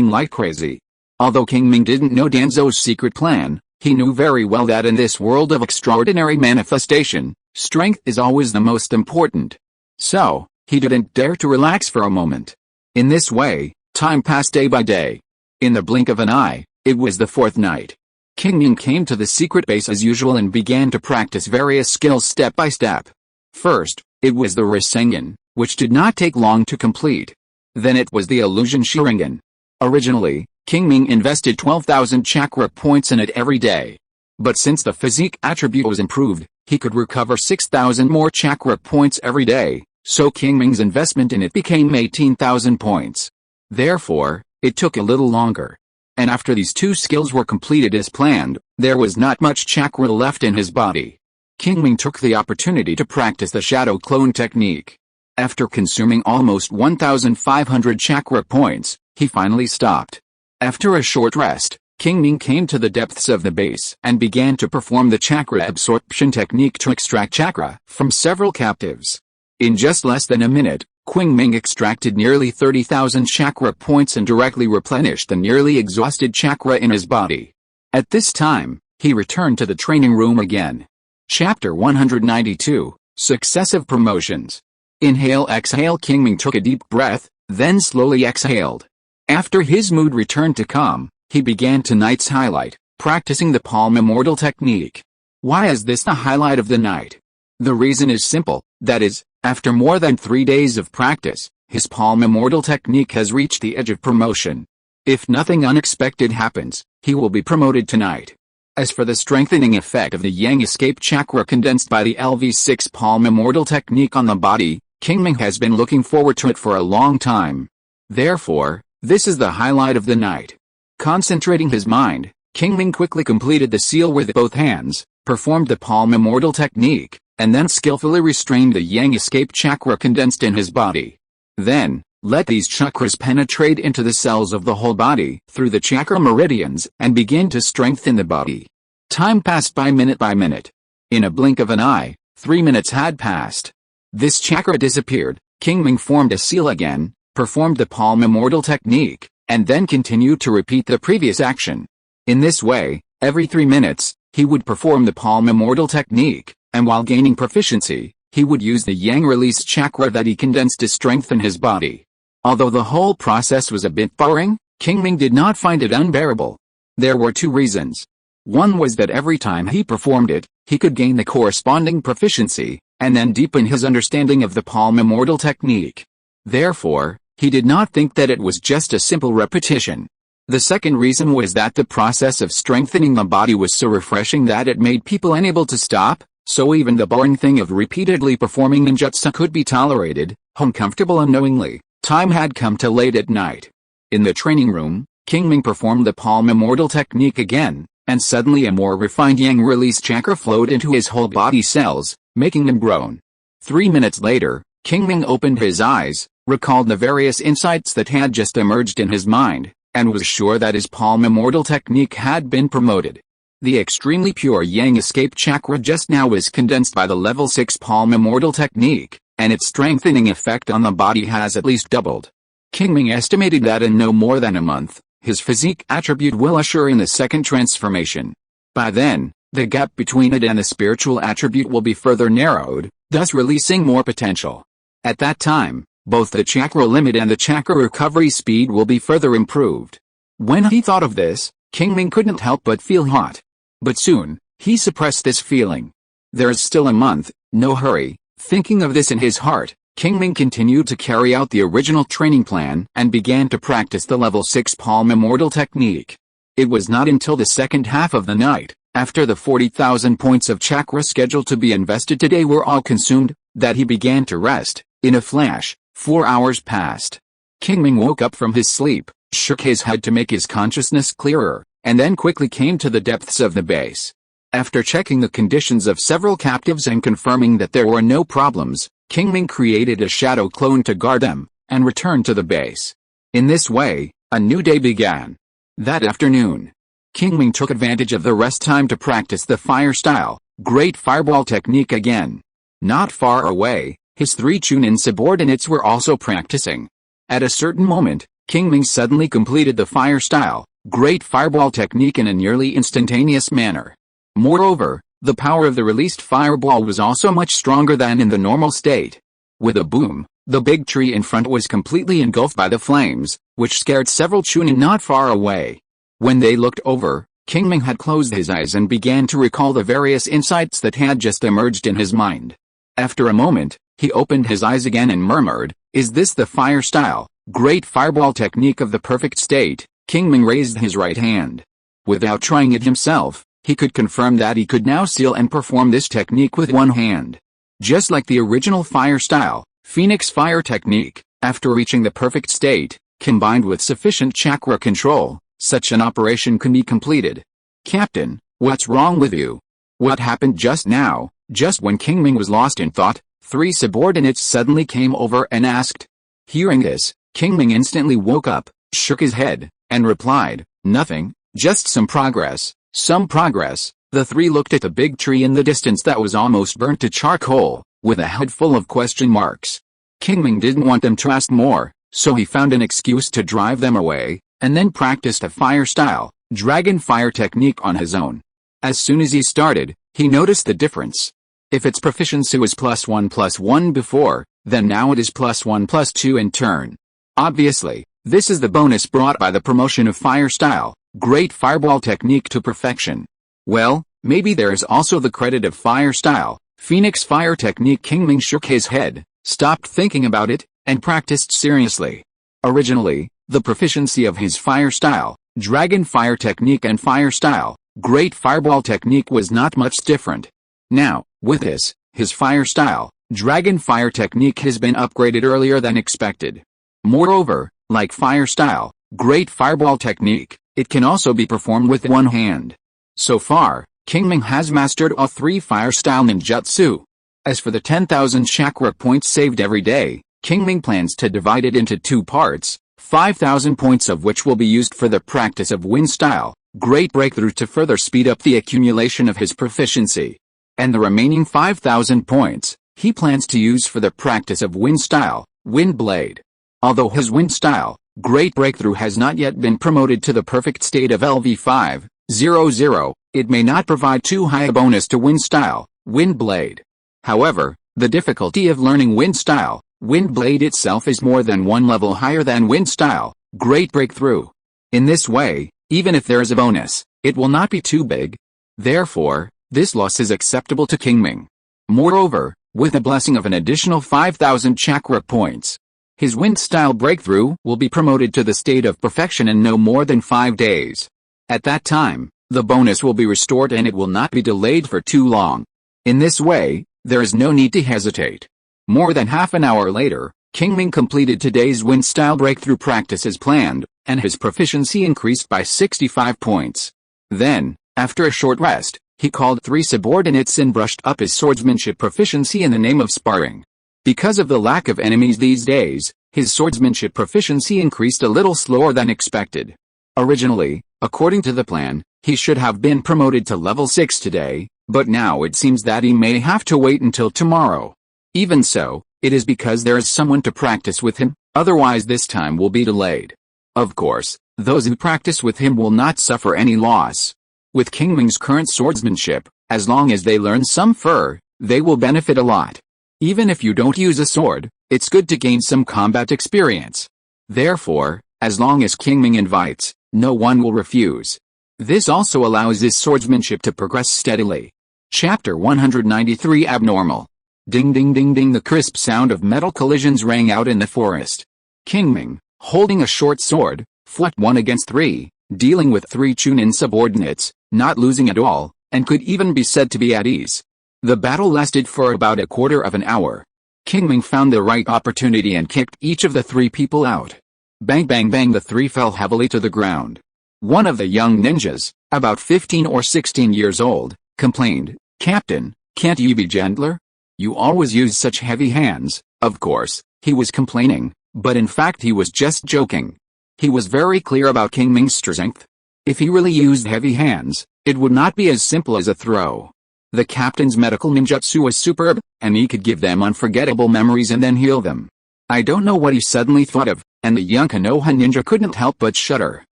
like crazy. Although Qingming didn't know Danzo's secret plan, he knew very well that in this world of extraordinary manifestation, strength is always the most important. So, he didn't dare to relax for a moment. In this way, time passed day by day. In the blink of an eye, it was the 4th night. Qingming came to the secret base as usual and began to practice various skills step by step. First, it was the Rasengan, which did not take long to complete. Then it was the illusion Sharingan. Originally, Qingming invested 12,000 chakra points in it every day. But since the physique attribute was improved, he could recover 6,000 more chakra points every day, so Qingming's investment in it became 18,000 points. Therefore, it took a little longer. And after these 2 skills were completed as planned, there was not much chakra left in his body. Qingming took the opportunity to practice the shadow clone technique. After consuming almost 1,500 chakra points, he finally stopped. After a short rest, Qingming came to the depths of the base and began to perform the chakra absorption technique to extract chakra from several captives. In just less than a minute, Qingming extracted nearly 30,000 chakra points and directly replenished the nearly exhausted chakra in his body. At this time, he returned to the training room again. Chapter 192, Successive Promotions. Inhale, exhale. Qingming took a deep breath, then slowly exhaled. After his mood returned to calm, he began tonight's highlight, practicing the palm immortal technique. Why is this the highlight of the night? The reason is simple, that is, after more than 3 days of practice, his palm immortal technique has reached the edge of promotion. If nothing unexpected happens, he will be promoted tonight. As for the strengthening effect of the Yang escape chakra condensed by the LV6 palm immortal technique on the body, Qingming has been looking forward to it for a long time. Therefore, this is the highlight of the night. Concentrating his mind, Qingming quickly completed the seal with both hands, performed the palm immortal technique, and then skillfully restrained the Yang escape chakra condensed in his body. Then, let these chakras penetrate into the cells of the whole body through the chakra meridians and begin to strengthen the body. Time passed by minute. In a blink of an eye, 3 minutes had passed. This chakra disappeared. Qingming formed a seal again, performed the palm immortal technique, and then continued to repeat the previous action. In this way, every 3 minutes, he would perform the palm immortal technique, and while gaining proficiency, he would use the Yang release chakra that he condensed to strengthen his body. Although the whole process was a bit boring, Qingming did not find it unbearable. There were 2 reasons. One was that every time he performed it, he could gain the corresponding proficiency, and then deepen his understanding of the palm immortal technique. Therefore, he did not think that it was just a simple repetition. The second reason was that the process of strengthening the body was so refreshing that it made people unable to stop, so even the boring thing of repeatedly performing ninjutsu could be tolerated, uncomfortable unknowingly. Time had come to late at night. In the training room, Qingming performed the palm immortal technique again, and suddenly a more refined Yang release chakra flowed into his whole body cells, making them groan. 3 minutes later, Qingming opened his eyes, recalled the various insights that had just emerged in his mind, and was sure that his palm immortal technique had been promoted. The extremely pure Yang escape chakra just now was condensed by the level 6 palm immortal technique, and its strengthening effect on the body has at least doubled. Qingming estimated that in no more than a month, his physique attribute will usher in the second transformation. By then, the gap between it and the spiritual attribute will be further narrowed, thus releasing more potential. At that time, both the chakra limit and the chakra recovery speed will be further improved. When he thought of this, Qingming couldn't help but feel hot. But soon, he suppressed this feeling. There is still a month, no hurry. Thinking of this in his heart, Qingming continued to carry out the original training plan and began to practice the level 6 palm immortal technique. It was not until the second half of the night, after the 40,000 points of chakra scheduled to be invested today were all consumed, that he began to rest. In a flash, 4 hours passed. Qingming woke up from his sleep, shook his head to make his consciousness clearer, and then quickly came to the depths of the base. After checking the conditions of several captives and confirming that there were no problems, Qingming created a shadow clone to guard them, and returned to the base. In this way, a new day began. That afternoon, Qingming took advantage of the rest time to practice the fire style, great fireball technique again. Not far away, his 3 Chunin subordinates were also practicing. At a certain moment, Qingming suddenly completed the fire style, great fireball technique in a nearly instantaneous manner. Moreover, the power of the released fireball was also much stronger than in the normal state. With a boom, the big tree in front was completely engulfed by the flames, which scared several Chunin not far away. When they looked over, Qingming had closed his eyes and began to recall the various insights that had just emerged in his mind. After a moment, he opened his eyes again and murmured, "Is this the fire style, great fireball technique of the perfect state?" Qingming raised his right hand. Without trying it himself, he could confirm that he could now seal and perform this technique with one hand. Just like the original fire style, Phoenix Fire technique, after reaching the perfect state, combined with sufficient chakra control, such an operation can be completed. "Captain, what's wrong with you? What happened just now?" Just when Qingming was lost in thought, 3 subordinates suddenly came over and asked. Hearing this, Qingming instantly woke up, shook his head, and replied, "Nothing, just some progress." Some progress. The 3 looked at the big tree in the distance that was almost burnt to charcoal, with a head full of question marks. Qingming didn't want them to ask more, so he found an excuse to drive them away, and then practiced a fire style, dragon fire technique on his own. As soon as he started, he noticed the difference. If its proficiency was +1/+1 before, then now it is +1/+2 in turn. Obviously, this is the bonus brought by the promotion of fire style, great fireball technique to perfection. Well, maybe there is also the credit of fire style, Phoenix Fire technique. Qingming shook his head, stopped thinking about it, and practiced seriously. Originally, the proficiency of his fire style, dragon fire technique and fire style, great fireball technique was not much different. Now, with this, his fire style, dragon fire technique has been upgraded earlier than expected. Moreover, like fire style, great fireball technique, it can also be performed with one hand. So far, Qingming has mastered all 3 fire style ninjutsu. As for the 10,000 chakra points saved every day, Qingming plans to divide it into 2 parts, 5,000 points of which will be used for the practice of wind style, great breakthrough to further speed up the accumulation of his proficiency. And the remaining 5,000 points, he plans to use for the practice of wind style, wind blade. Although his wind style, great breakthrough has not yet been promoted to the perfect state of LV500, it may not provide too high a bonus to wind style, wind blade. However, the difficulty of learning wind style, wind blade itself is more than 1 level higher than wind style, great breakthrough. In this way, even if there is a bonus, it will not be too big. Therefore, this loss is acceptable to Qingming. Moreover, with the blessing of an additional 5,000 chakra points, his wind style breakthrough will be promoted to the state of perfection in no more than 5 days. At that time, the bonus will be restored and it will not be delayed for too long. In this way, there is no need to hesitate. More than half an hour later, Qingming completed today's wind style breakthrough practice as planned, and his proficiency increased by 65 points. Then, after a short rest, he called 3 subordinates and brushed up his swordsmanship proficiency in the name of sparring. Because of the lack of enemies these days, His swordsmanship proficiency increased a little slower than expected. Originally, according to the plan, he should have been promoted to level 6 today, but now it seems that he may have to wait until tomorrow. Even so, it is because there is someone to practice with him, otherwise this time will be delayed. Of course, those who practice with him will not suffer any loss. With Qingming's current swordsmanship, as long as they learn some fur, they will benefit a lot. Even if you don't use a sword, it's good to gain some combat experience. Therefore, as long as Qingming invites, no one will refuse. This also allows his swordsmanship to progress steadily. Chapter 193 Abnormal. Ding ding ding ding, the crisp sound of metal collisions rang out in the forest. Qingming, holding a short sword, fought 1 against 3, dealing with 3 Chunin subordinates, not losing at all, and could even be said to be at ease. The battle lasted for about a quarter of an hour. Qingming found the right opportunity and kicked each of the 3 people out. Bang bang bang, the 3 fell heavily to the ground. One of the young ninjas, about 15 or 16 years old, complained, "Captain, can't you be gentler? You always use such heavy hands." Of course, he was complaining, but in fact he was just joking. He was very clear about Qingming's strength. If he really used heavy hands, it would not be as simple as a throw. The captain's medical ninjutsu was superb, and he could give them unforgettable memories and then heal them. I don't know what he suddenly thought of, and the young Konoha ninja couldn't help but shudder.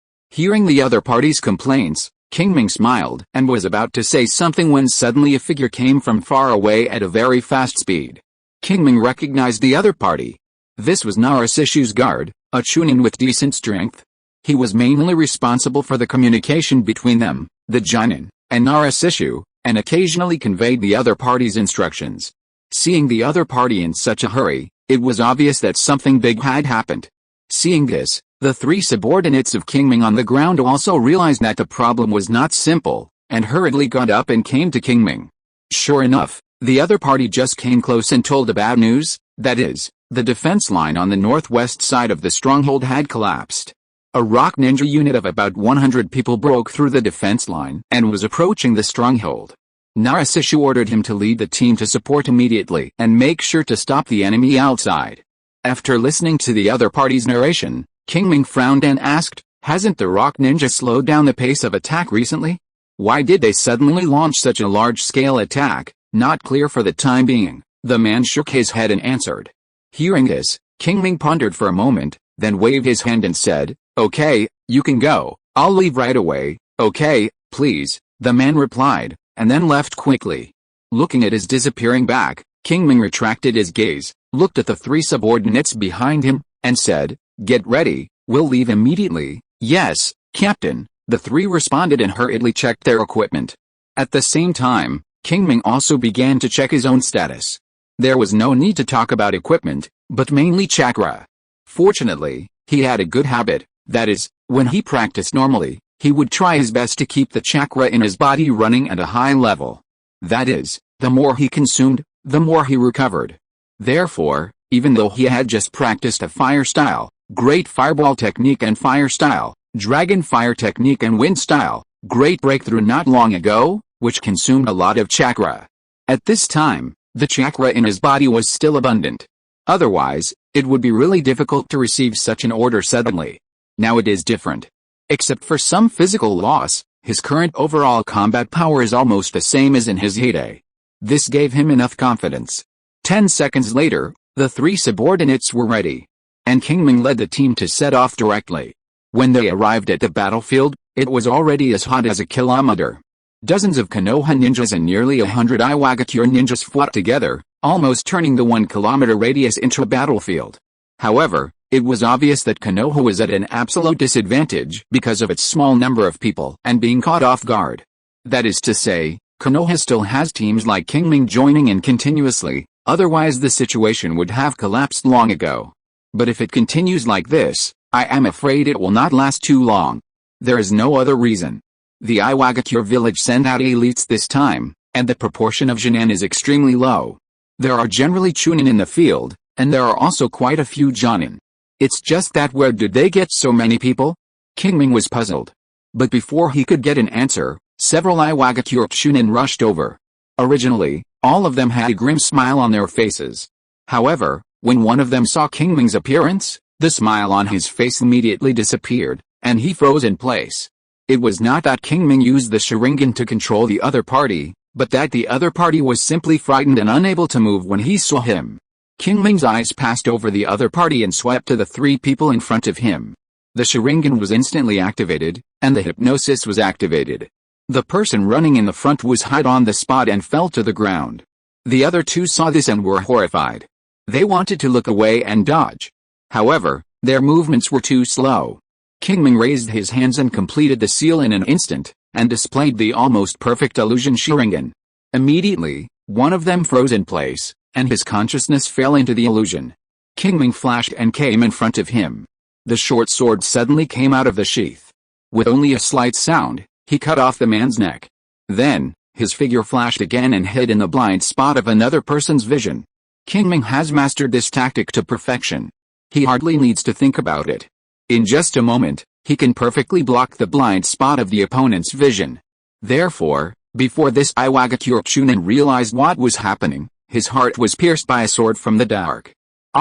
Hearing the other party's complaints, Qingming smiled and was about to say something when suddenly a figure came from far away at a very fast speed. Qingming recognized the other party. This was Narasishu's guard, a Chunin with decent strength. He was mainly responsible for the communication between them, the Jonin, and Narasishu, and occasionally conveyed the other party's instructions. Seeing the other party in such a hurry, it was obvious that something big had happened. Seeing this, the 3 subordinates of Qingming on the ground also realized that the problem was not simple, and hurriedly got up and came to Qingming. Sure enough, the other party just came close and told the bad news, that is, the defense line on the northwest side of the stronghold had collapsed. A rock ninja unit of about 100 people broke through the defense line and was approaching the stronghold. Narasishu ordered him to lead the team to support immediately and make sure to stop the enemy outside. After listening to the other party's narration, Qingming frowned and asked, "Hasn't the rock ninja slowed down the pace of attack recently? Why did they suddenly launch such a large-scale attack?" "Not clear for the time being," the man shook his head and answered. Hearing this, Qingming pondered for a moment, then waved his hand and said, "Okay, you can go. I'll leave right away." "Okay, please," the man replied, and then left quickly. Looking at his disappearing back, Qingming retracted his gaze, looked at the 3 subordinates behind him, and said, "Get ready, we'll leave immediately." "Yes, Captain," the 3 responded and hurriedly checked their equipment. At the same time, Qingming also began to check his own status. There was no need to talk about equipment, but mainly chakra. Fortunately, he had a good habit, that is, when he practiced normally, he would try his best to keep the chakra in his body running at a high level. That is, the more he consumed, the more he recovered. Therefore, even though he had just practiced a fire style, great fireball technique and fire style, dragon fire technique and wind style, great breakthrough not long ago, which consumed a lot of chakra. At this time, the chakra in his body was still abundant. Otherwise, it would be really difficult to receive such an order suddenly. Now it is different. Except for some physical loss, his current overall combat power is almost the same as in his heyday. This gave him enough confidence. 10 seconds later, the 3 subordinates were ready, and Qingming led the team to set off directly. When they arrived at the battlefield, it was already as hot as a kilometer. Dozens of Konoha ninjas and nearly 100 Iwagakure ninjas fought together, almost turning the 1-kilometer radius into a battlefield. However, it was obvious that Konoha was at an absolute disadvantage because of its small number of people and being caught off guard. That is to say, Konoha still has teams like Qingming joining in continuously, otherwise the situation would have collapsed long ago. But if it continues like this, I am afraid it will not last too long. There is no other reason. The Iwagakure village sent out elites this time, and the proportion of Jonin is extremely low. There are generally Chunin in the field, and there are also quite a few Jonin. It's just that where did they get so many people? Qingming was puzzled. But before he could get an answer, several Iwagakure Chunin rushed over. Originally, all of them had a grim smile on their faces. However, When one of them saw Qingming's appearance, the smile on his face immediately disappeared, and he froze in place. It was not that Qingming used the Sharingan to control the other party, but that the other party was simply frightened and unable to move when he saw him. Qingming's eyes passed over the other party and swept to the three people in front of him. The Sharingan was instantly activated, and the hypnosis was activated. The person running in the front was hit on the spot and fell to the ground. The other two saw this and were horrified. They wanted to look away and dodge. However, their movements were too slow. Qingming raised his hands and completed the seal in an instant, and displayed the almost perfect illusion Sharingan. Immediately, one of them froze in place, and his consciousness fell into the illusion. Qingming flashed and came in front of him. The short sword suddenly came out of the sheath. With only a slight sound, he cut off the man's neck. Then, his figure flashed again and hid in the blind spot of another person's vision. Qingming has mastered this tactic to perfection. He hardly needs to think about it. In just a moment, he can perfectly block the blind spot of the opponent's vision. Therefore, before this Iwagakure realized what was happening, his heart was pierced by a sword from the dark.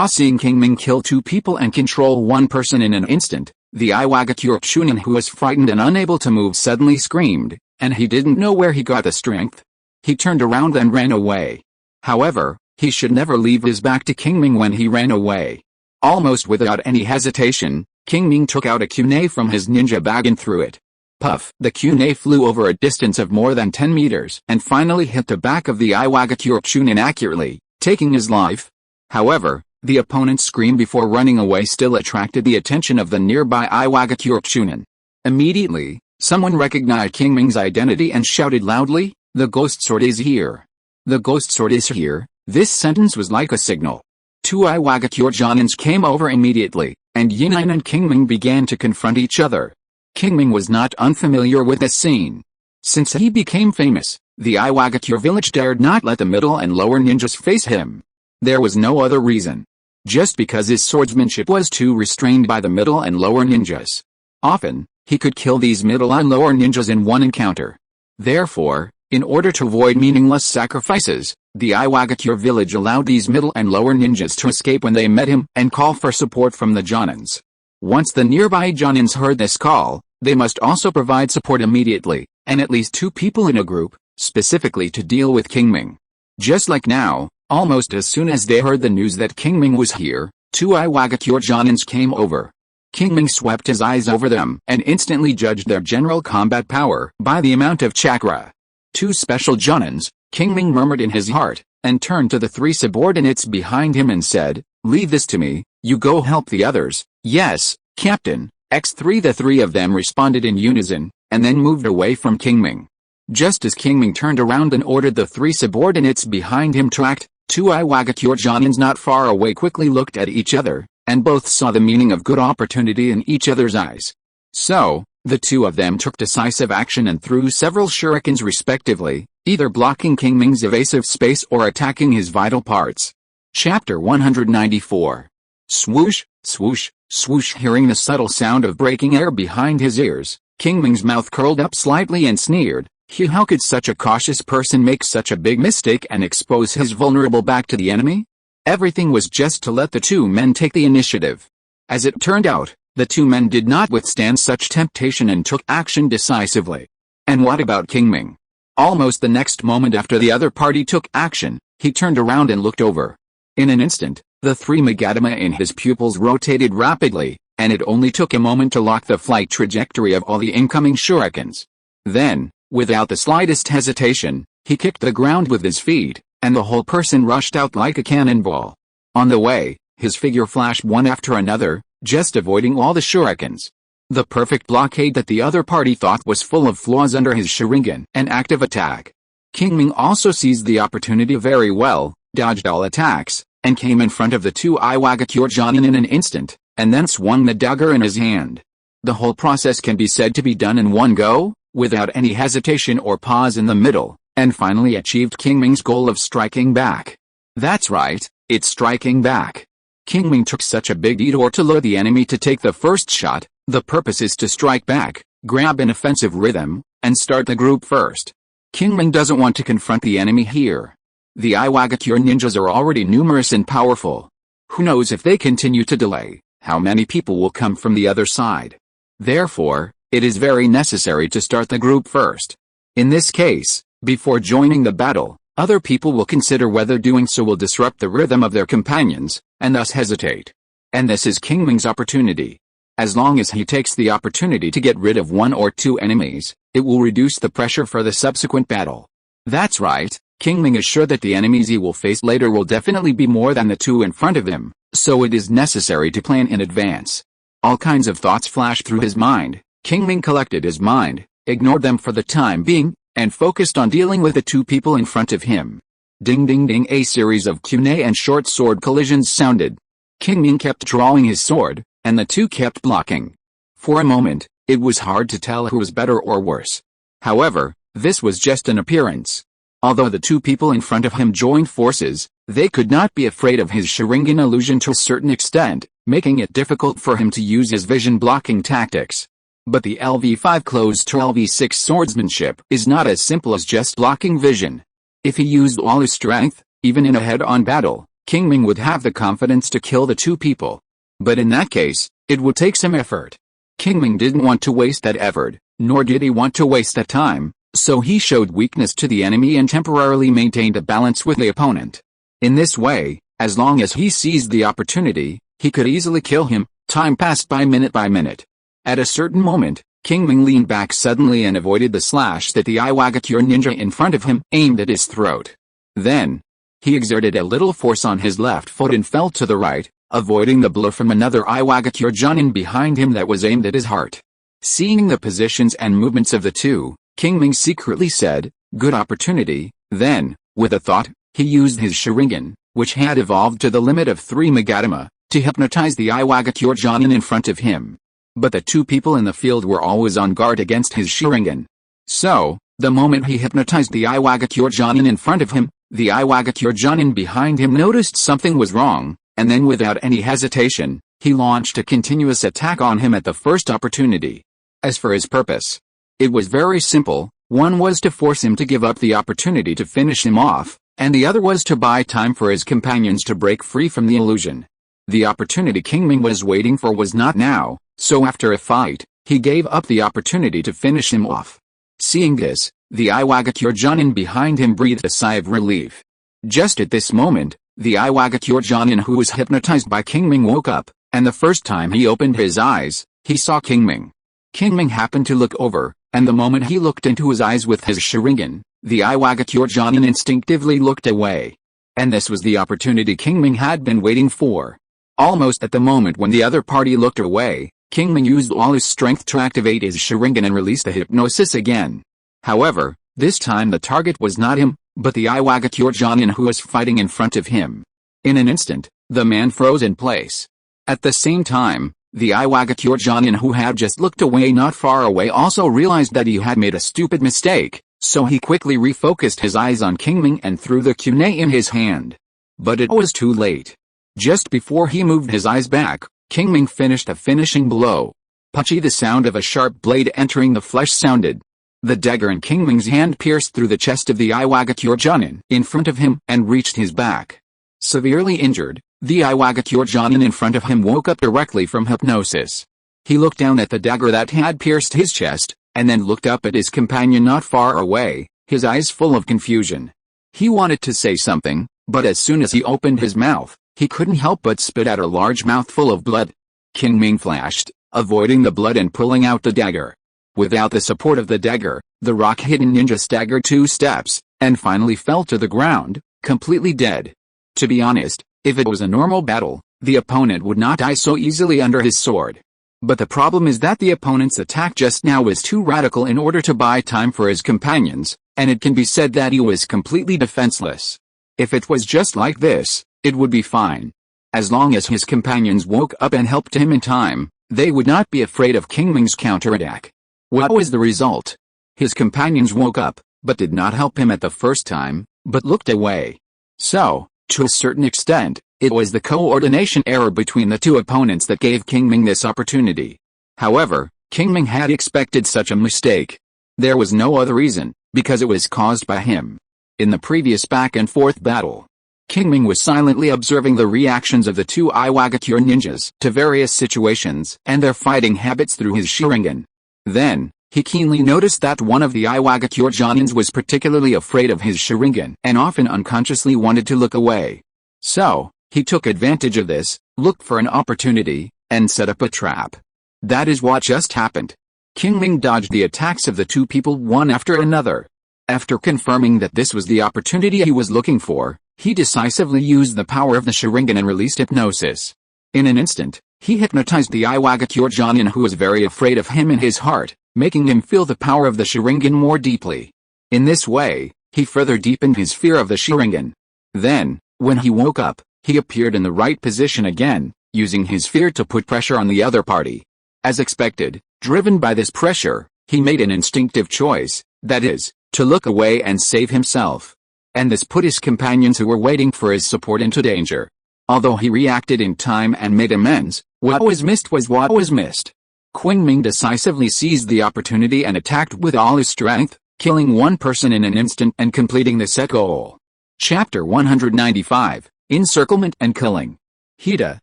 Seeing Qingming kill two people and control one person in an instant, the Iwagakure who was frightened and unable to move suddenly screamed, and he didn't know where he got the strength. He turned around and ran away. However, he should never leave his back to Qingming when he ran away. Almost without any hesitation, Qingming took out a kunai from his ninja bag and threw it. Puff! The kunai flew over a distance of more than 10 meters and finally hit the back of the Iwagakure accurately, taking his life. However, the opponent's scream before running away still attracted the attention of the nearby Iwagakure. Immediately, someone recognized Qingming's identity and shouted loudly, "The ghost sword is here! The ghost sword is here!" This sentence was like a signal. Two Iwagakure came over immediately, and Yinan and Qingming began to confront each other. Qingming was not unfamiliar with this scene. Since he became famous, the Iwagakure village dared not let the middle and lower ninjas face him. There was no other reason. Just because his swordsmanship was too restrained by the middle and lower ninjas. Often, he could kill these middle and lower ninjas in one encounter. Therefore, in order to avoid meaningless sacrifices, the Iwagakure village allowed these middle and lower ninjas to escape when they met him and call for support from the Jonins. Once the nearby Jonins heard this call, they must also provide support immediately, and at least two people in a group, specifically to deal with Qingming. Just like now, almost as soon as they heard the news that Qingming was here, two Iwagakure came over. Qingming swept his eyes over them and instantly judged their general combat power by the amount of chakra. Two special Jonins, Qingming murmured in his heart, and turned to the three subordinates behind him and said, "Leave this to me, you go help the others." "Yes, Captain." X3 The three of them responded in unison, and then moved away from Qingming. Just as Qingming turned around and ordered the three subordinates behind him to act, two Iwagakure not far away quickly looked at each other, and both saw the meaning of good opportunity in each other's eyes. So, the two of them took decisive action and threw several shurikens respectively, either blocking Qingming's evasive space or attacking his vital parts. Chapter 194. Swoosh, swoosh, swoosh. Hearing the subtle sound of breaking air behind his ears, Qingming's mouth curled up slightly and sneered, "How could such a cautious person make such a big mistake and expose his vulnerable back to the enemy?" Everything was just to let the two men take the initiative. As it turned out, the two men did not withstand such temptation and took action decisively. And what about Qingming? Almost the next moment after the other party took action, he turned around and looked over. In an instant, the three Magatama in his pupils rotated rapidly, and it only took a moment to lock the flight trajectory of all the incoming shurikens. Then, without the slightest hesitation, he kicked the ground with his feet, and the whole person rushed out like a cannonball. On the way, his figure flashed one after another, just avoiding all the shurikens. The perfect blockade that the other party thought was full of flaws under his Sharingan and active attack. Qingming also seized the opportunity very well, dodged all attacks, and came in front of the two Iwagakure in an instant, and then swung the dagger in his hand. The whole process can be said to be done in one go, without any hesitation or pause in the middle, and finally achieved Qingming's goal of striking back. That's right, it's striking back. Qingming took such a big detour to lure the enemy to take the first shot. The purpose is to strike back, grab an offensive rhythm, and start the group first. Qingming doesn't want to confront the enemy here. The Iwagakure ninjas are already numerous and powerful. Who knows if they continue to delay, how many people will come from the other side. Therefore, it is very necessary to start the group first. In this case, before joining the battle, other people will consider whether doing so will disrupt the rhythm of their companions, and thus hesitate. And this is Qingming's opportunity. As long as he takes the opportunity to get rid of one or two enemies, it will reduce the pressure for the subsequent battle. That's right, Qingming is sure that the enemies he will face later will definitely be more than the two in front of him, so it is necessary to plan in advance. All kinds of thoughts flashed through his mind. Qingming collected his mind, ignored them for the time being, and focused on dealing with the two people in front of him. Ding ding ding, a series of kunai and short sword collisions sounded. Qingming kept drawing his sword, and the two kept blocking. For a moment, it was hard to tell who was better or worse. However, this was just an appearance. Although the two people in front of him joined forces, they could not be afraid of his Sharingan illusion to a certain extent, making it difficult for him to use his vision blocking tactics. But the LV5 closed to LV6 swordsmanship is not as simple as just blocking vision. If he used all his strength, even in a head-on battle, Qingming would have the confidence to kill the two people. But in that case, it would take some effort. Qingming didn't want to waste that effort, nor did he want to waste that time, so he showed weakness to the enemy and temporarily maintained a balance with the opponent. In this way, as long as he seized the opportunity, he could easily kill him. Time passed by minute by minute. At a certain moment, Qingming leaned back suddenly and avoided the slash that the Iwagakure ninja in front of him aimed at his throat. Then, he exerted a little force on his left foot and fell to the right, avoiding the blow from another Iwagakure Jonin behind him that was aimed at his heart. Seeing the positions and movements of the two, Qingming secretly said, "Good opportunity." Then, with a thought, he used his Sharingan, which had evolved to the limit of 3 Magatama, to hypnotize the Iwagakure Jonin in front of him. But the two people in the field were always on guard against his Sharingan. So, the moment he hypnotized the Iwagakure Jonin in front of him, the Iwagakure Jonin behind him noticed something was wrong, and then without any hesitation, he launched a continuous attack on him at the first opportunity. As for his purpose, it was very simple. One was to force him to give up the opportunity to finish him off, and the other was to buy time for his companions to break free from the illusion. The opportunity Qingming was waiting for was not now, so after a fight, he gave up the opportunity to finish him off. Seeing this, the Iwagakure Jonin behind him breathed a sigh of relief. Just at this moment, the Iwagakure Jonin who was hypnotized by Qingming woke up, and the first time he opened his eyes, he saw Qingming. Qingming happened to look over, and the moment he looked into his eyes with his Sharingan, the Iwagakure Jonin instinctively looked away. And this was the opportunity Qingming had been waiting for. Almost at the moment when the other party looked away, Qingming used all his strength to activate his Sharingan and release the hypnosis again. However, this time the target was not him, but the Iwagakure Jonin who was fighting in front of him. In an instant, the man froze in place. At the same time, the Iwagakure Jonin who had just looked away not far away also realized that he had made a stupid mistake, so he quickly refocused his eyes on Qingming and threw the kunai in his hand. But it was too late. Just before he moved his eyes back, Qingming finished a finishing blow. Punchy, the sound of a sharp blade entering the flesh sounded. The dagger in Qingming's hand pierced through the chest of the Iwagakure Jonin in front of him and reached his back. Severely injured, the Iwagakure Jonin in front of him woke up directly from hypnosis. He looked down at the dagger that had pierced his chest, and then looked up at his companion not far away, his eyes full of confusion. He wanted to say something, but as soon as he opened his mouth, he couldn't help but spit out a large mouthful of blood. Qingming flashed, avoiding the blood and pulling out the dagger. Without the support of the dagger, the rock-hidden ninja staggered 2 steps, and finally fell to the ground, completely dead. To be honest, if it was a normal battle, the opponent would not die so easily under his sword. But the problem is that the opponent's attack just now was too radical in order to buy time for his companions, and it can be said that he was completely defenseless. If it was just like this, it would be fine. As long as his companions woke up and helped him in time, they would not be afraid of Qingming's counterattack. What was the result? His companions woke up, but did not help him at the first time, but looked away. So, to a certain extent, it was the coordination error between the two opponents that gave Qingming this opportunity. However, Qingming had expected such a mistake. There was no other reason, because it was caused by him. In the previous back-and-forth battle, Qingming was silently observing the reactions of the two Iwagakure ninjas to various situations and their fighting habits through his Sharingan. Then, he keenly noticed that one of the Iwagakure Jonins was particularly afraid of his Sharingan and often unconsciously wanted to look away. So, he took advantage of this, looked for an opportunity, and set up a trap. That is what just happened. Qingming dodged the attacks of the two people one after another. After confirming that this was the opportunity he was looking for, he decisively used the power of the Sharingan and released hypnosis. In an instant, he hypnotized the Iwagakure Jonin, who was very afraid of him in his heart, making him feel the power of the Sharingan more deeply. In this way, he further deepened his fear of the Sharingan. Then, when he woke up, he appeared in the right position again, using his fear to put pressure on the other party. As expected, driven by this pressure, he made an instinctive choice, that is, to look away and save himself. And this put his companions who were waiting for his support into danger. Although he reacted in time and made amends, what was missed was what was missed. Qingming decisively seized the opportunity and attacked with all his strength, killing one person in an instant and completing the set goal. Chapter 195, Encirclement and Killing. Hida,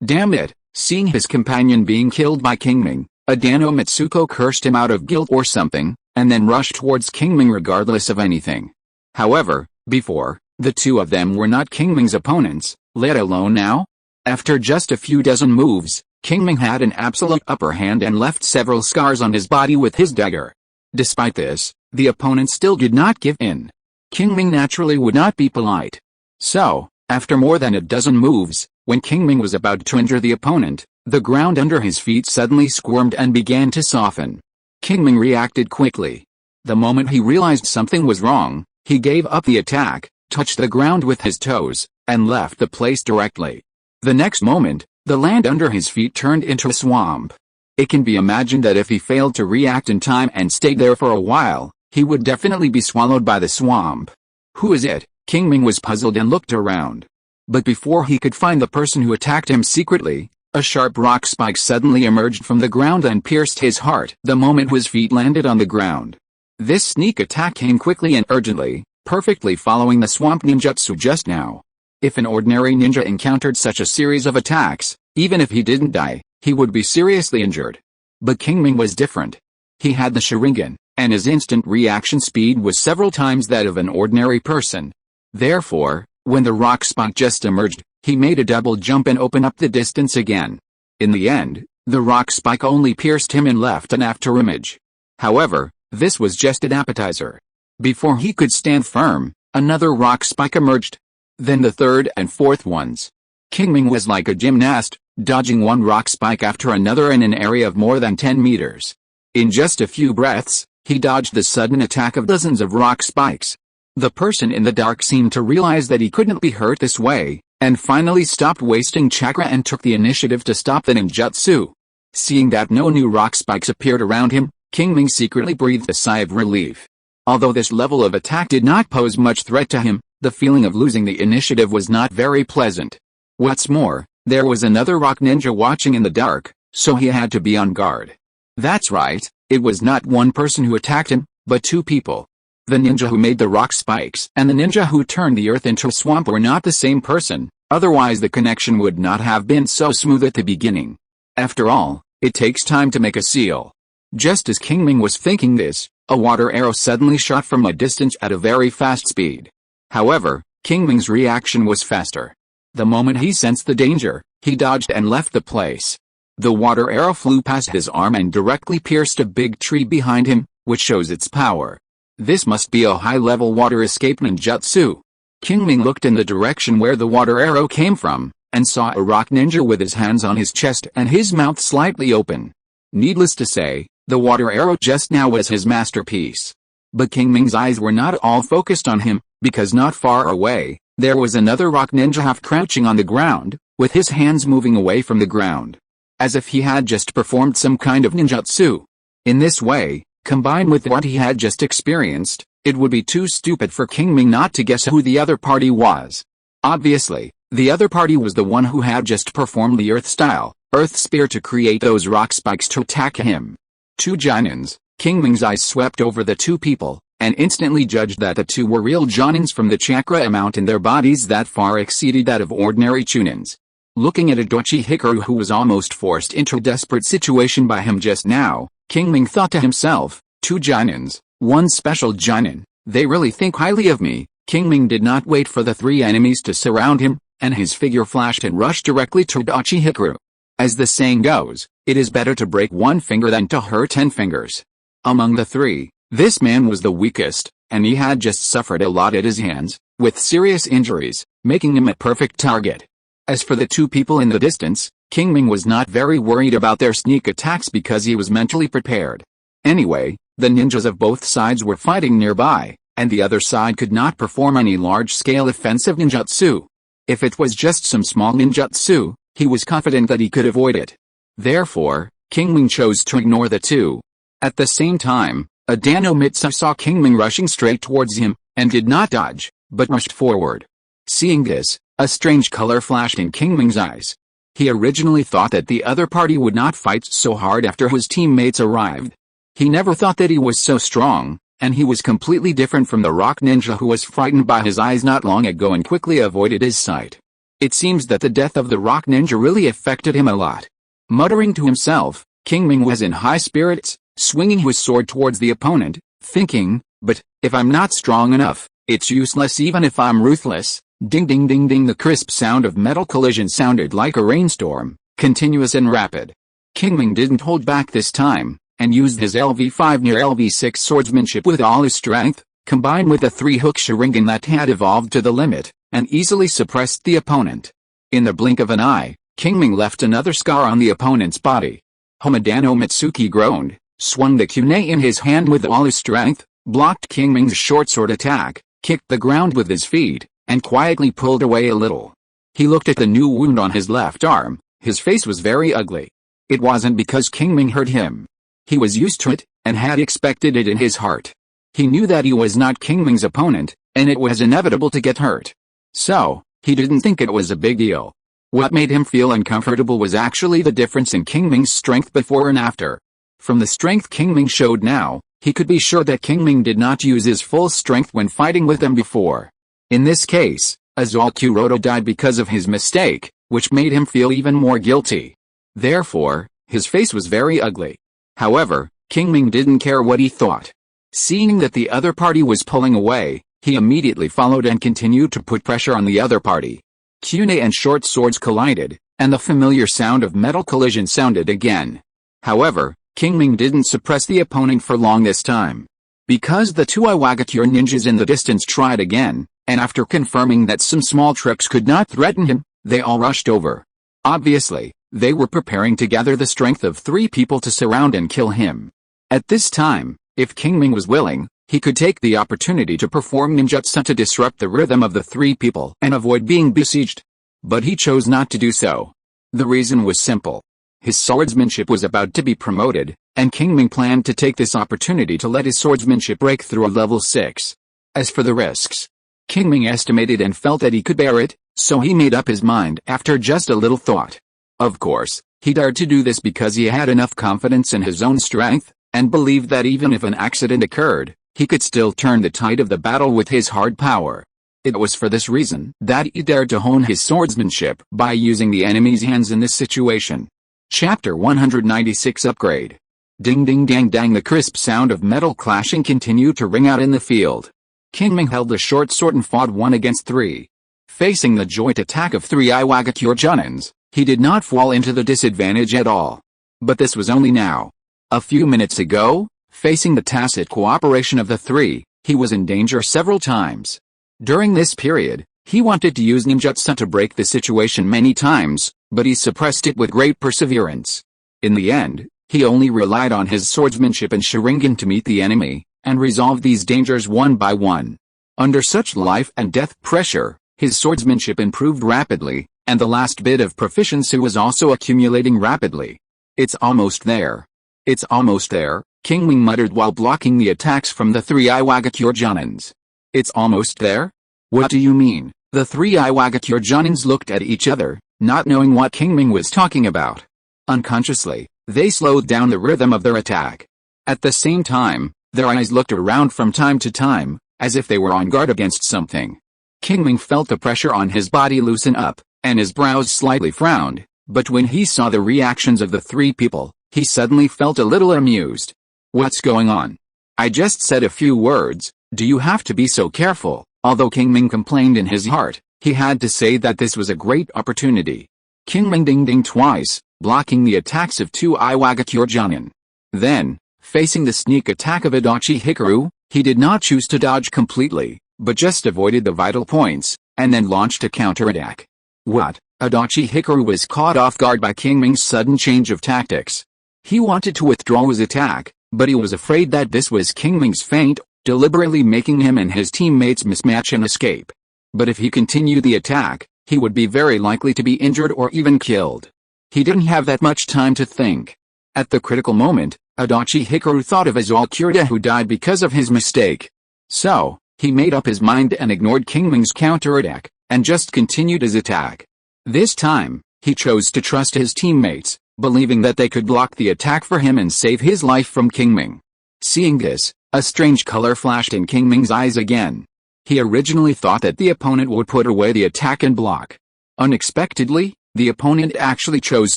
damn it, seeing his companion being killed by Qingming, Adano Mitsuko cursed him out of guilt or something, and then rushed towards Qingming regardless of anything. However, before, the two of them were not Qingming's opponents, let alone now. After just a few dozen moves, Qingming had an absolute upper hand and left several scars on his body with his dagger. Despite this, the opponent still did not give in. Qingming naturally would not be polite. So, after more than a dozen moves, when Qingming was about to injure the opponent, the ground under his feet suddenly squirmed and began to soften. Qingming reacted quickly. The moment he realized something was wrong, he gave up the attack, touched the ground with his toes, and left the place directly. The next moment, the land under his feet turned into a swamp. It can be imagined that if he failed to react in time and stayed there for a while, he would definitely be swallowed by the swamp. Who is it? Qingming was puzzled and looked around. But before he could find the person who attacked him secretly, a sharp rock spike suddenly emerged from the ground and pierced his heart the moment his feet landed on the ground. This sneak attack came quickly and urgently, perfectly following the swamp ninjutsu just now. If an ordinary ninja encountered such a series of attacks, even if he didn't die, he would be seriously injured. But Qingming was different. He had the Sharingan, and his instant reaction speed was several times that of an ordinary person. Therefore, when the rock spike just emerged, he made a double jump and opened up the distance again. In the end, the rock spike only pierced him and left an afterimage. However, this was just an appetizer. Before he could stand firm, another rock spike emerged. Then the third and fourth ones. Qingming was like a gymnast, dodging one rock spike after another in an area of more than 10 meters. In just a few breaths, he dodged the sudden attack of dozens of rock spikes. The person in the dark seemed to realize that he couldn't be hurt this way, and finally stopped wasting chakra and took the initiative to stop the ninjutsu. Seeing that no new rock spikes appeared around him, Qingming secretly breathed a sigh of relief. Although this level of attack did not pose much threat to him, the feeling of losing the initiative was not very pleasant. What's more, there was another rock ninja watching in the dark, so he had to be on guard. That's right, it was not one person who attacked him, but two people. The ninja who made the rock spikes and the ninja who turned the earth into a swamp were not the same person, otherwise the connection would not have been so smooth at the beginning. After all, it takes time to make a seal. Just as Qingming was thinking this, a water arrow suddenly shot from a distance at a very fast speed. However, Qingming's reaction was faster. The moment he sensed the danger, he dodged and left the place. The water arrow flew past his arm and directly pierced a big tree behind him, which shows its power. This must be a high-level water escape ninjutsu. Qingming looked in the direction where the water arrow came from, and saw a rock ninja with his hands on his chest and his mouth slightly open. Needless to say, the water arrow just now was his masterpiece. But Qingming's eyes were not all focused on him, because not far away, there was another rock ninja half crouching on the ground, with his hands moving away from the ground, as if he had just performed some kind of ninjutsu. In this way, combined with what he had just experienced, it would be too stupid for Qingming not to guess who the other party was. Obviously, the other party was the one who had just performed the Earth-style Earth Spear to create those rock spikes to attack him. Two Jonins. Qingming's eyes swept over the two people, and instantly judged that the two were real Jonins from the chakra amount in their bodies that far exceeded that of ordinary Chunins. Looking at Uchiha Hikaru, who was almost forced into a desperate situation by him just now, Qingming thought to himself, two Jonins, one special Jonin, they really think highly of me. Qingming did not wait for the three enemies to surround him, and his figure flashed and rushed directly to Uchiha Hikaru. As the saying goes, it is better to break one finger than to hurt 10 fingers. Among the three, this man was the weakest, and he had just suffered a lot at his hands, with serious injuries, making him a perfect target. As for the two people in the distance, Qingming was not very worried about their sneak attacks because he was mentally prepared. Anyway, the ninjas of both sides were fighting nearby, and the other side could not perform any large-scale offensive ninjutsu. If it was just some small ninjutsu, he was confident that he could avoid it. Therefore, Qingming chose to ignore the two. At the same time, Adano Mitsu saw Qingming rushing straight towards him, and did not dodge, but rushed forward. Seeing this, a strange color flashed in Qingming's eyes. He originally thought that the other party would not fight so hard after his teammates arrived. He never thought that he was so strong, and he was completely different from the rock ninja who was frightened by his eyes not long ago and quickly avoided his sight. It seems that the death of the rock ninja really affected him a lot. Muttering to himself, Qingming was in high spirits, swinging his sword towards the opponent, thinking, but, if I'm not strong enough, it's useless even if I'm ruthless. Ding ding ding ding. The crisp sound of metal collision sounded like a rainstorm, continuous and rapid. Qingming didn't hold back this time, and used his LV5 near LV6 swordsmanship with all his strength, combined with the three-hook Sharingan that had evolved to the limit, and easily suppressed the opponent. In the blink of an eye, Qingming left another scar on the opponent's body. Homadano Mitsuki groaned, swung the kunai in his hand with all his strength, blocked Qingming's short sword attack, kicked the ground with his feet, and quietly pulled away a little. He looked at the new wound on his left arm. His face was very ugly. It wasn't because Qingming hurt him. He was used to it, and had expected it in his heart. He knew that he was not Qingming's opponent, and it was inevitable to get hurt. So, he didn't think it was a big deal. What made him feel uncomfortable was actually the difference in Qingming's strength before and after. From the strength Qingming showed now, he could be sure that Qingming did not use his full strength when fighting with him before. In this case, Kuroto died because of his mistake, which made him feel even more guilty. Therefore, his face was very ugly. However, Qingming didn't care what he thought. Seeing that the other party was pulling away, he immediately followed and continued to put pressure on the other party. Kunai and short swords collided, and the familiar sound of metal collision sounded again. However, Qingming didn't suppress the opponent for long this time. Because the two Iwagakure ninjas in the distance tried again, and after confirming that some small tricks could not threaten him, they all rushed over. Obviously, they were preparing to gather the strength of 3 people to surround and kill him. At this time, if Qingming was willing, he could take the opportunity to perform ninjutsu to disrupt the rhythm of the 3 people and avoid being besieged. But he chose not to do so. The reason was simple. His swordsmanship was about to be promoted, and Qingming planned to take this opportunity to let his swordsmanship break through a level 6. As for the risks, Qingming estimated and felt that he could bear it, so he made up his mind after just a little thought. Of course, he dared to do this because he had enough confidence in his own strength, and believed that even if an accident occurred, he could still turn the tide of the battle with his hard power. It was for this reason that he dared to hone his swordsmanship by using the enemy's hands in this situation. Chapter 196 Upgrade. Ding ding dang dang. The crisp sound of metal clashing continued to ring out in the field. Qingming held the short sword and fought 1 against 3. Facing the joint attack of 3 Iwagakure Jonins, he did not fall into the disadvantage at all. But this was only now. A few minutes ago, facing the tacit cooperation of the 3, he was in danger several times. During this period, he wanted to use ninjutsu to break the situation many times, but he suppressed it with great perseverance. In the end, he only relied on his swordsmanship and Sharingan to meet the enemy, and resolve these dangers one by one. Under such life and death pressure, his swordsmanship improved rapidly, and the last bit of proficiency was also accumulating rapidly. It's almost there. It's almost there, Qingming muttered while blocking the attacks from the 3 Iwagakure Jonins. It's almost there? What do you mean? The 3 Iwagakure Jonins looked at each other, not knowing what Qingming was talking about. Unconsciously, they slowed down the rhythm of their attack. At the same time, Their eyes looked around from time to time, as if they were on guard against something. Qingming felt the pressure on his body loosen up, and his brows slightly frowned, but when he saw the reactions of the three people, he suddenly felt a little amused. What's going on? I just said a few words, do you have to be so careful? Although Qingming complained in his heart, he had to say that this was a great opportunity. Qingming ding-ding twice, blocking the attacks of two Iwagakure. Then, facing the sneak attack of Adachi Hikaru, he did not choose to dodge completely, but just avoided the vital points, and then launched a counterattack. What? Adachi Hikaru was caught off guard by Qingming's sudden change of tactics. He wanted to withdraw his attack, but he was afraid that this was Qingming's feint, deliberately making him and his teammates mismatch and escape. But if he continued the attack, he would be very likely to be injured or even killed. He didn't have that much time to think. At the critical moment, Adachi Hikaru thought of his Alcurda who died because of his mistake. So, he made up his mind and ignored Qingming's counterattack, and just continued his attack. This time, he chose to trust his teammates, believing that they could block the attack for him and save his life from Qingming. Seeing this, a strange color flashed in Qingming's eyes again. He originally thought that the opponent would put away the attack and block. Unexpectedly, the opponent actually chose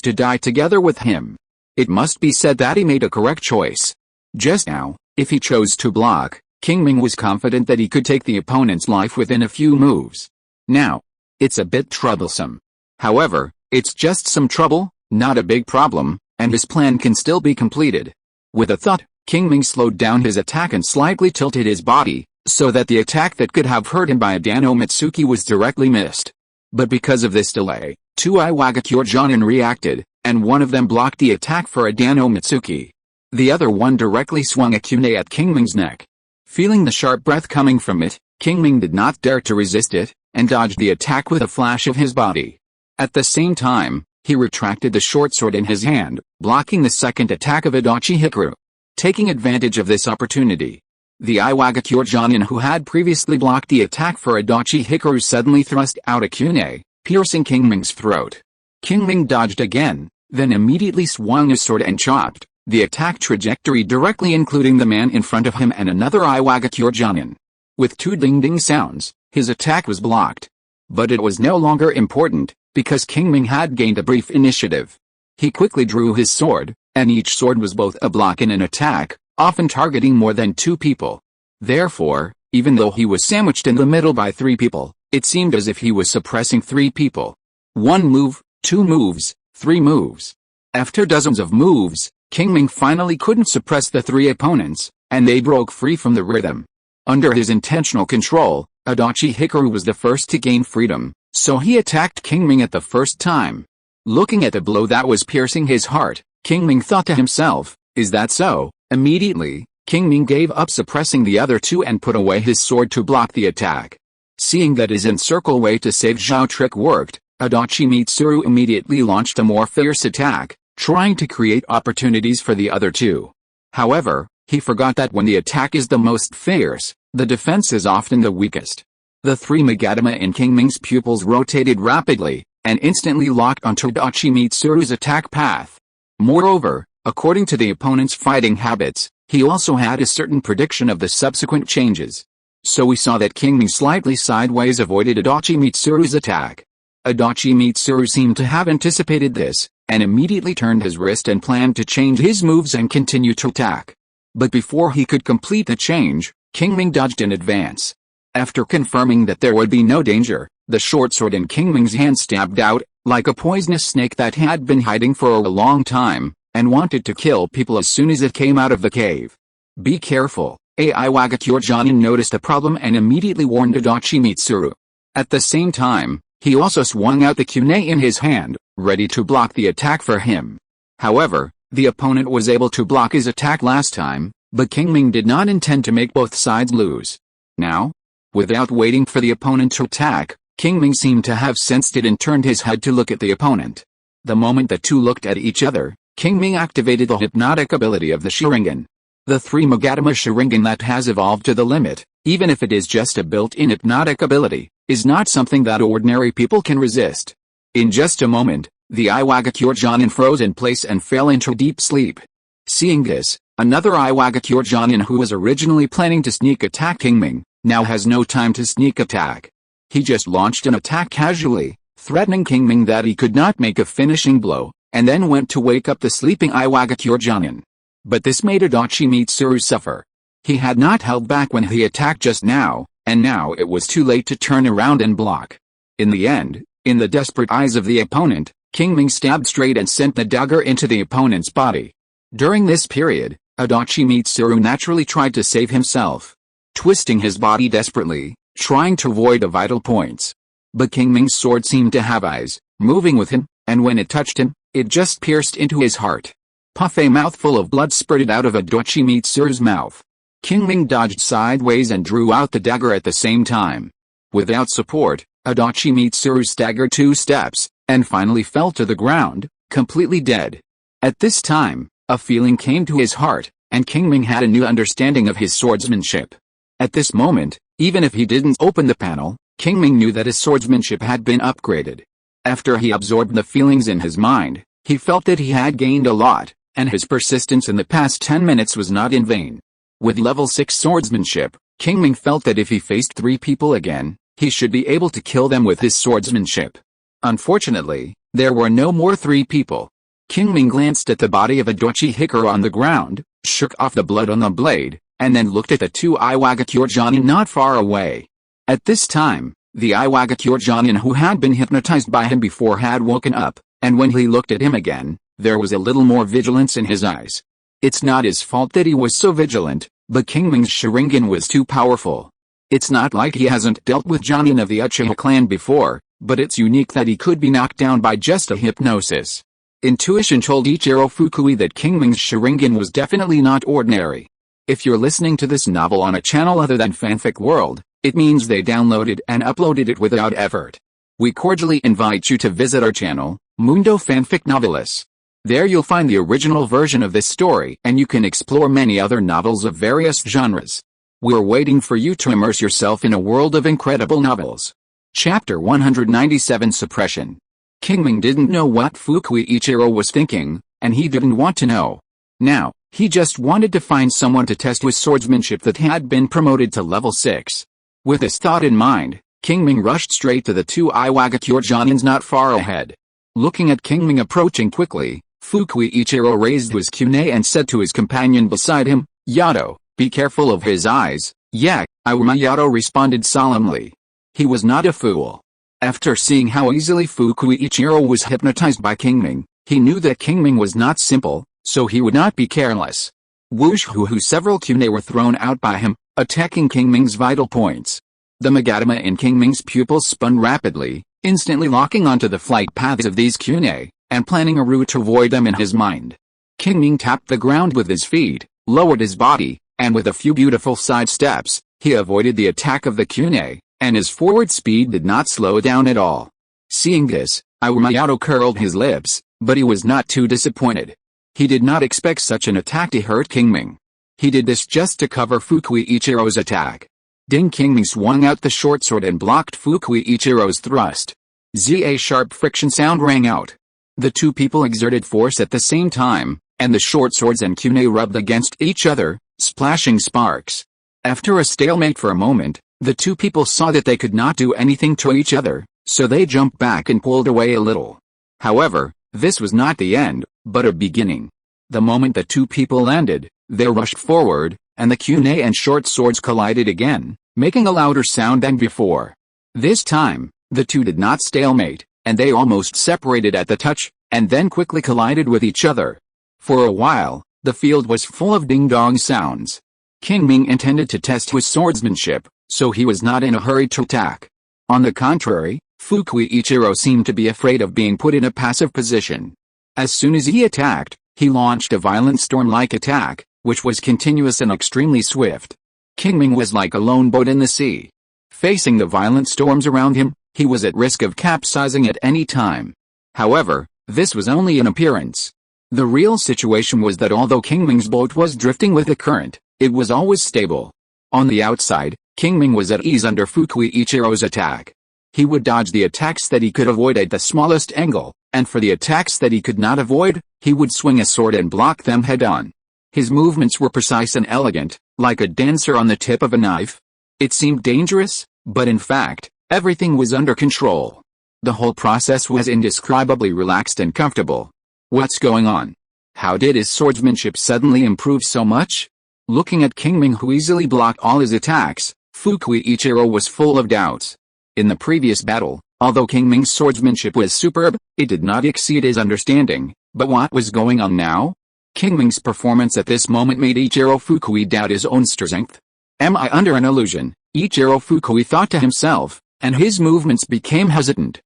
to die together with him. It must be said that he made a correct choice. Just now, if he chose to block, Qingming was confident that he could take the opponent's life within a few moves. Now, it's a bit troublesome. However, it's just some trouble, not a big problem, and his plan can still be completed. With a thought, Qingming slowed down his attack and slightly tilted his body, so that the attack that could have hurt him by Adano Mitsuki was directly missed. But because of this delay, two Iwagakure reacted, and one of them blocked the attack for Adano Mitsuki. The other one directly swung a kunai at Qingming's neck. Feeling the sharp breath coming from it, Qingming did not dare to resist it, and dodged the attack with a flash of his body. At the same time, he retracted the short sword in his hand, blocking the second attack of Adachi Hikaru. Taking advantage of this opportunity, the Iwagakure who had previously blocked the attack for Adachi Hikaru suddenly thrust out a kunai, piercing Qingming's throat. Qingming dodged again, then immediately swung his sword and chopped the attack trajectory directly including the man in front of him and another Iwagakure. With two ding-ding sounds, his attack was blocked. But it was no longer important, because Qingming had gained a brief initiative. He quickly drew his sword, and each sword was both a block and an attack, often targeting more than two people. Therefore, even though he was sandwiched in the middle by three people, it seemed as if he was suppressing three people. One move, two moves, three moves. After dozens of moves, Qingming finally couldn't suppress the three opponents, and they broke free from the rhythm. Under his intentional control, Adachi Hikaru was the first to gain freedom, so he attacked Qingming at the first time. Looking at the blow that was piercing his heart, Qingming thought to himself, is that so? Immediately, Qingming gave up suppressing the other two and put away his sword to block the attack. Seeing that his encircle way to save Zhao trick worked, Adachi Mitsuru immediately launched a more fierce attack, trying to create opportunities for the other two. However, he forgot that when the attack is the most fierce, the defense is often the weakest. The three Magatama in Qingming's pupils rotated rapidly, and instantly locked onto Adachi Mitsuru's attack path. Moreover, according to the opponent's fighting habits, he also had a certain prediction of the subsequent changes. So we saw that Qingming slightly sideways avoided Adachi Mitsuru's attack. Adachi Mitsuru seemed to have anticipated this, and immediately turned his wrist and planned to change his moves and continue to attack. But before he could complete the change, Qingming dodged in advance. After confirming that there would be no danger, the short sword in Qingming's hand stabbed out, like a poisonous snake that had been hiding for a long time, and wanted to kill people as soon as it came out of the cave. Be careful, Iwagakure noticed the problem and immediately warned Adachi Mitsuru. At the same time, he also swung out the kunai in his hand, ready to block the attack for him. However, the opponent was able to block his attack last time, but Qingming did not intend to make both sides lose. Now, without waiting for the opponent to attack, Qingming seemed to have sensed it and turned his head to look at the opponent. The moment the two looked at each other, Qingming activated the hypnotic ability of the Sharingan. The three Magatama Sharingan that has evolved to the limit, even if it is just a built-in hypnotic ability, is not something that ordinary people can resist. In just a moment, the Iwagakure froze in place and fell into deep sleep. Seeing this, another Iwagakure Jonin who was originally planning to sneak attack Qingming, now has no time to sneak attack. He just launched an attack casually, threatening Qingming that he could not make a finishing blow, and then went to wake up the sleeping Iwagakure Jonin. But this made Adachi Mitsuru suffer. He had not held back when he attacked just now, and now it was too late to turn around and block. In the end, in the desperate eyes of the opponent, Qingming stabbed straight and sent the dagger into the opponent's body. During this period, Adachi Mitsuru naturally tried to save himself, twisting his body desperately, trying to avoid the vital points. But Qingming's sword seemed to have eyes, moving with him, and when it touched him, it just pierced into his heart. Puff! A mouthful of blood spurted out of Adachi Mitsuru's mouth. Qingming dodged sideways and drew out the dagger at the same time. Without support, Adachi Mitsuru staggered 2 steps, and finally fell to the ground, completely dead. At this time, a feeling came to his heart, and Qingming had a new understanding of his swordsmanship. At this moment, even if he didn't open the panel, Qingming knew that his swordsmanship had been upgraded. After he absorbed the feelings in his mind, he felt that he had gained a lot, and his persistence in the past 10 minutes was not in vain. With level 6 swordsmanship, Qingming felt that if he faced 3 people again, he should be able to kill them with his swordsmanship. Unfortunately, there were no more 3 people. Qingming glanced at the body of Adachi Hikaru on the ground, shook off the blood on the blade, and then looked at the 2 Iwagakure Jonin not far away. At this time, the Iwagakure Jonin who had been hypnotized by him before had woken up, and when he looked at him again, there was a little more vigilance in his eyes. It's not his fault that he was so vigilant, but Qingming's Sharingan was too powerful. It's not like he hasn't dealt with Jonin of the Uchiha clan before, but it's unique that he could be knocked down by just a hypnosis. Intuition told Ichiro Fukui that Qingming's Sharingan was definitely not ordinary. If you're listening to this novel on a channel other than Fanfic World, it means they downloaded and uploaded it without effort. We cordially invite you to visit our channel, Mundo Fanfic Novelis. There you'll find the original version of this story and you can explore many other novels of various genres. We're waiting for you to immerse yourself in a world of incredible novels. Chapter 197 Suppression. Qingming didn't know what Fukui Ichiro was thinking, and he didn't want to know. Now, he just wanted to find someone to test his swordsmanship that had been promoted to level 6. With this thought in mind, Qingming rushed straight to the 2 Iwagakure Jonins not far ahead. Looking at Qingming approaching quickly, Fukui Ichiro raised his kunai and said to his companion beside him, "Yato, be careful of his eyes." "Yeah, I will," Yato responded solemnly. He was not a fool. After seeing how easily Fukui Ichiro was hypnotized by Qingming, he knew that Qingming was not simple, so he would not be careless. Whoosh hoo several kunai were thrown out by him, attacking Qingming's vital points. The Magatama in Qingming's pupils spun rapidly, instantly locking onto the flight paths of these kunai, and planning a route to avoid them in his mind. Qingming tapped the ground with his feet, lowered his body, and with a few beautiful side steps, he avoided the attack of the kunai, and his forward speed did not slow down at all. Seeing this, Iwamayato curled his lips, but he was not too disappointed. He did not expect such an attack to hurt Qingming. He did this just to cover Fukui Ichiro's attack. Ding! Qingming swung out the short sword and blocked Fukui Ichiro's thrust. A sharp friction sound rang out. The 2 people exerted force at the same time, and the short swords and kunai rubbed against each other, splashing sparks. After a stalemate for a moment, the 2 people saw that they could not do anything to each other, so they jumped back and pulled away a little. However, this was not the end, but a beginning. The moment the 2 people landed, they rushed forward, and the kunai and short swords collided again, making a louder sound than before. This time, the 2 did not stalemate, and they almost separated at the touch, and then quickly collided with each other. For a while, the field was full of ding-dong sounds. Qingming intended to test his swordsmanship, so he was not in a hurry to attack. On the contrary, Fukui Ichiro seemed to be afraid of being put in a passive position. As soon as he attacked, he launched a violent storm-like attack, which was continuous and extremely swift. Qingming was like a lone boat in the sea. Facing the violent storms around him, he was at risk of capsizing at any time. However, this was only an appearance. The real situation was that although Qingming's boat was drifting with the current, it was always stable. On the outside, Qingming was at ease under Fukui Ichiro's attack. He would dodge the attacks that he could avoid at the smallest angle, and for the attacks that he could not avoid, he would swing a sword and block them head-on. His movements were precise and elegant, like a dancer on the tip of a knife. It seemed dangerous, but in fact, everything was under control. The whole process was indescribably relaxed and comfortable. What's going on? How did his swordsmanship suddenly improve so much? Looking at Qingming, who easily blocked all his attacks, Fukui Ichiro was full of doubts. In the previous battle, although Qingming's swordsmanship was superb, it did not exceed his understanding. But what was going on now? Qingming's performance at this moment made Ichiro Fukui doubt his own strength. Am I under an illusion? Ichiro Fukui thought to himself, and his movements became hesitant.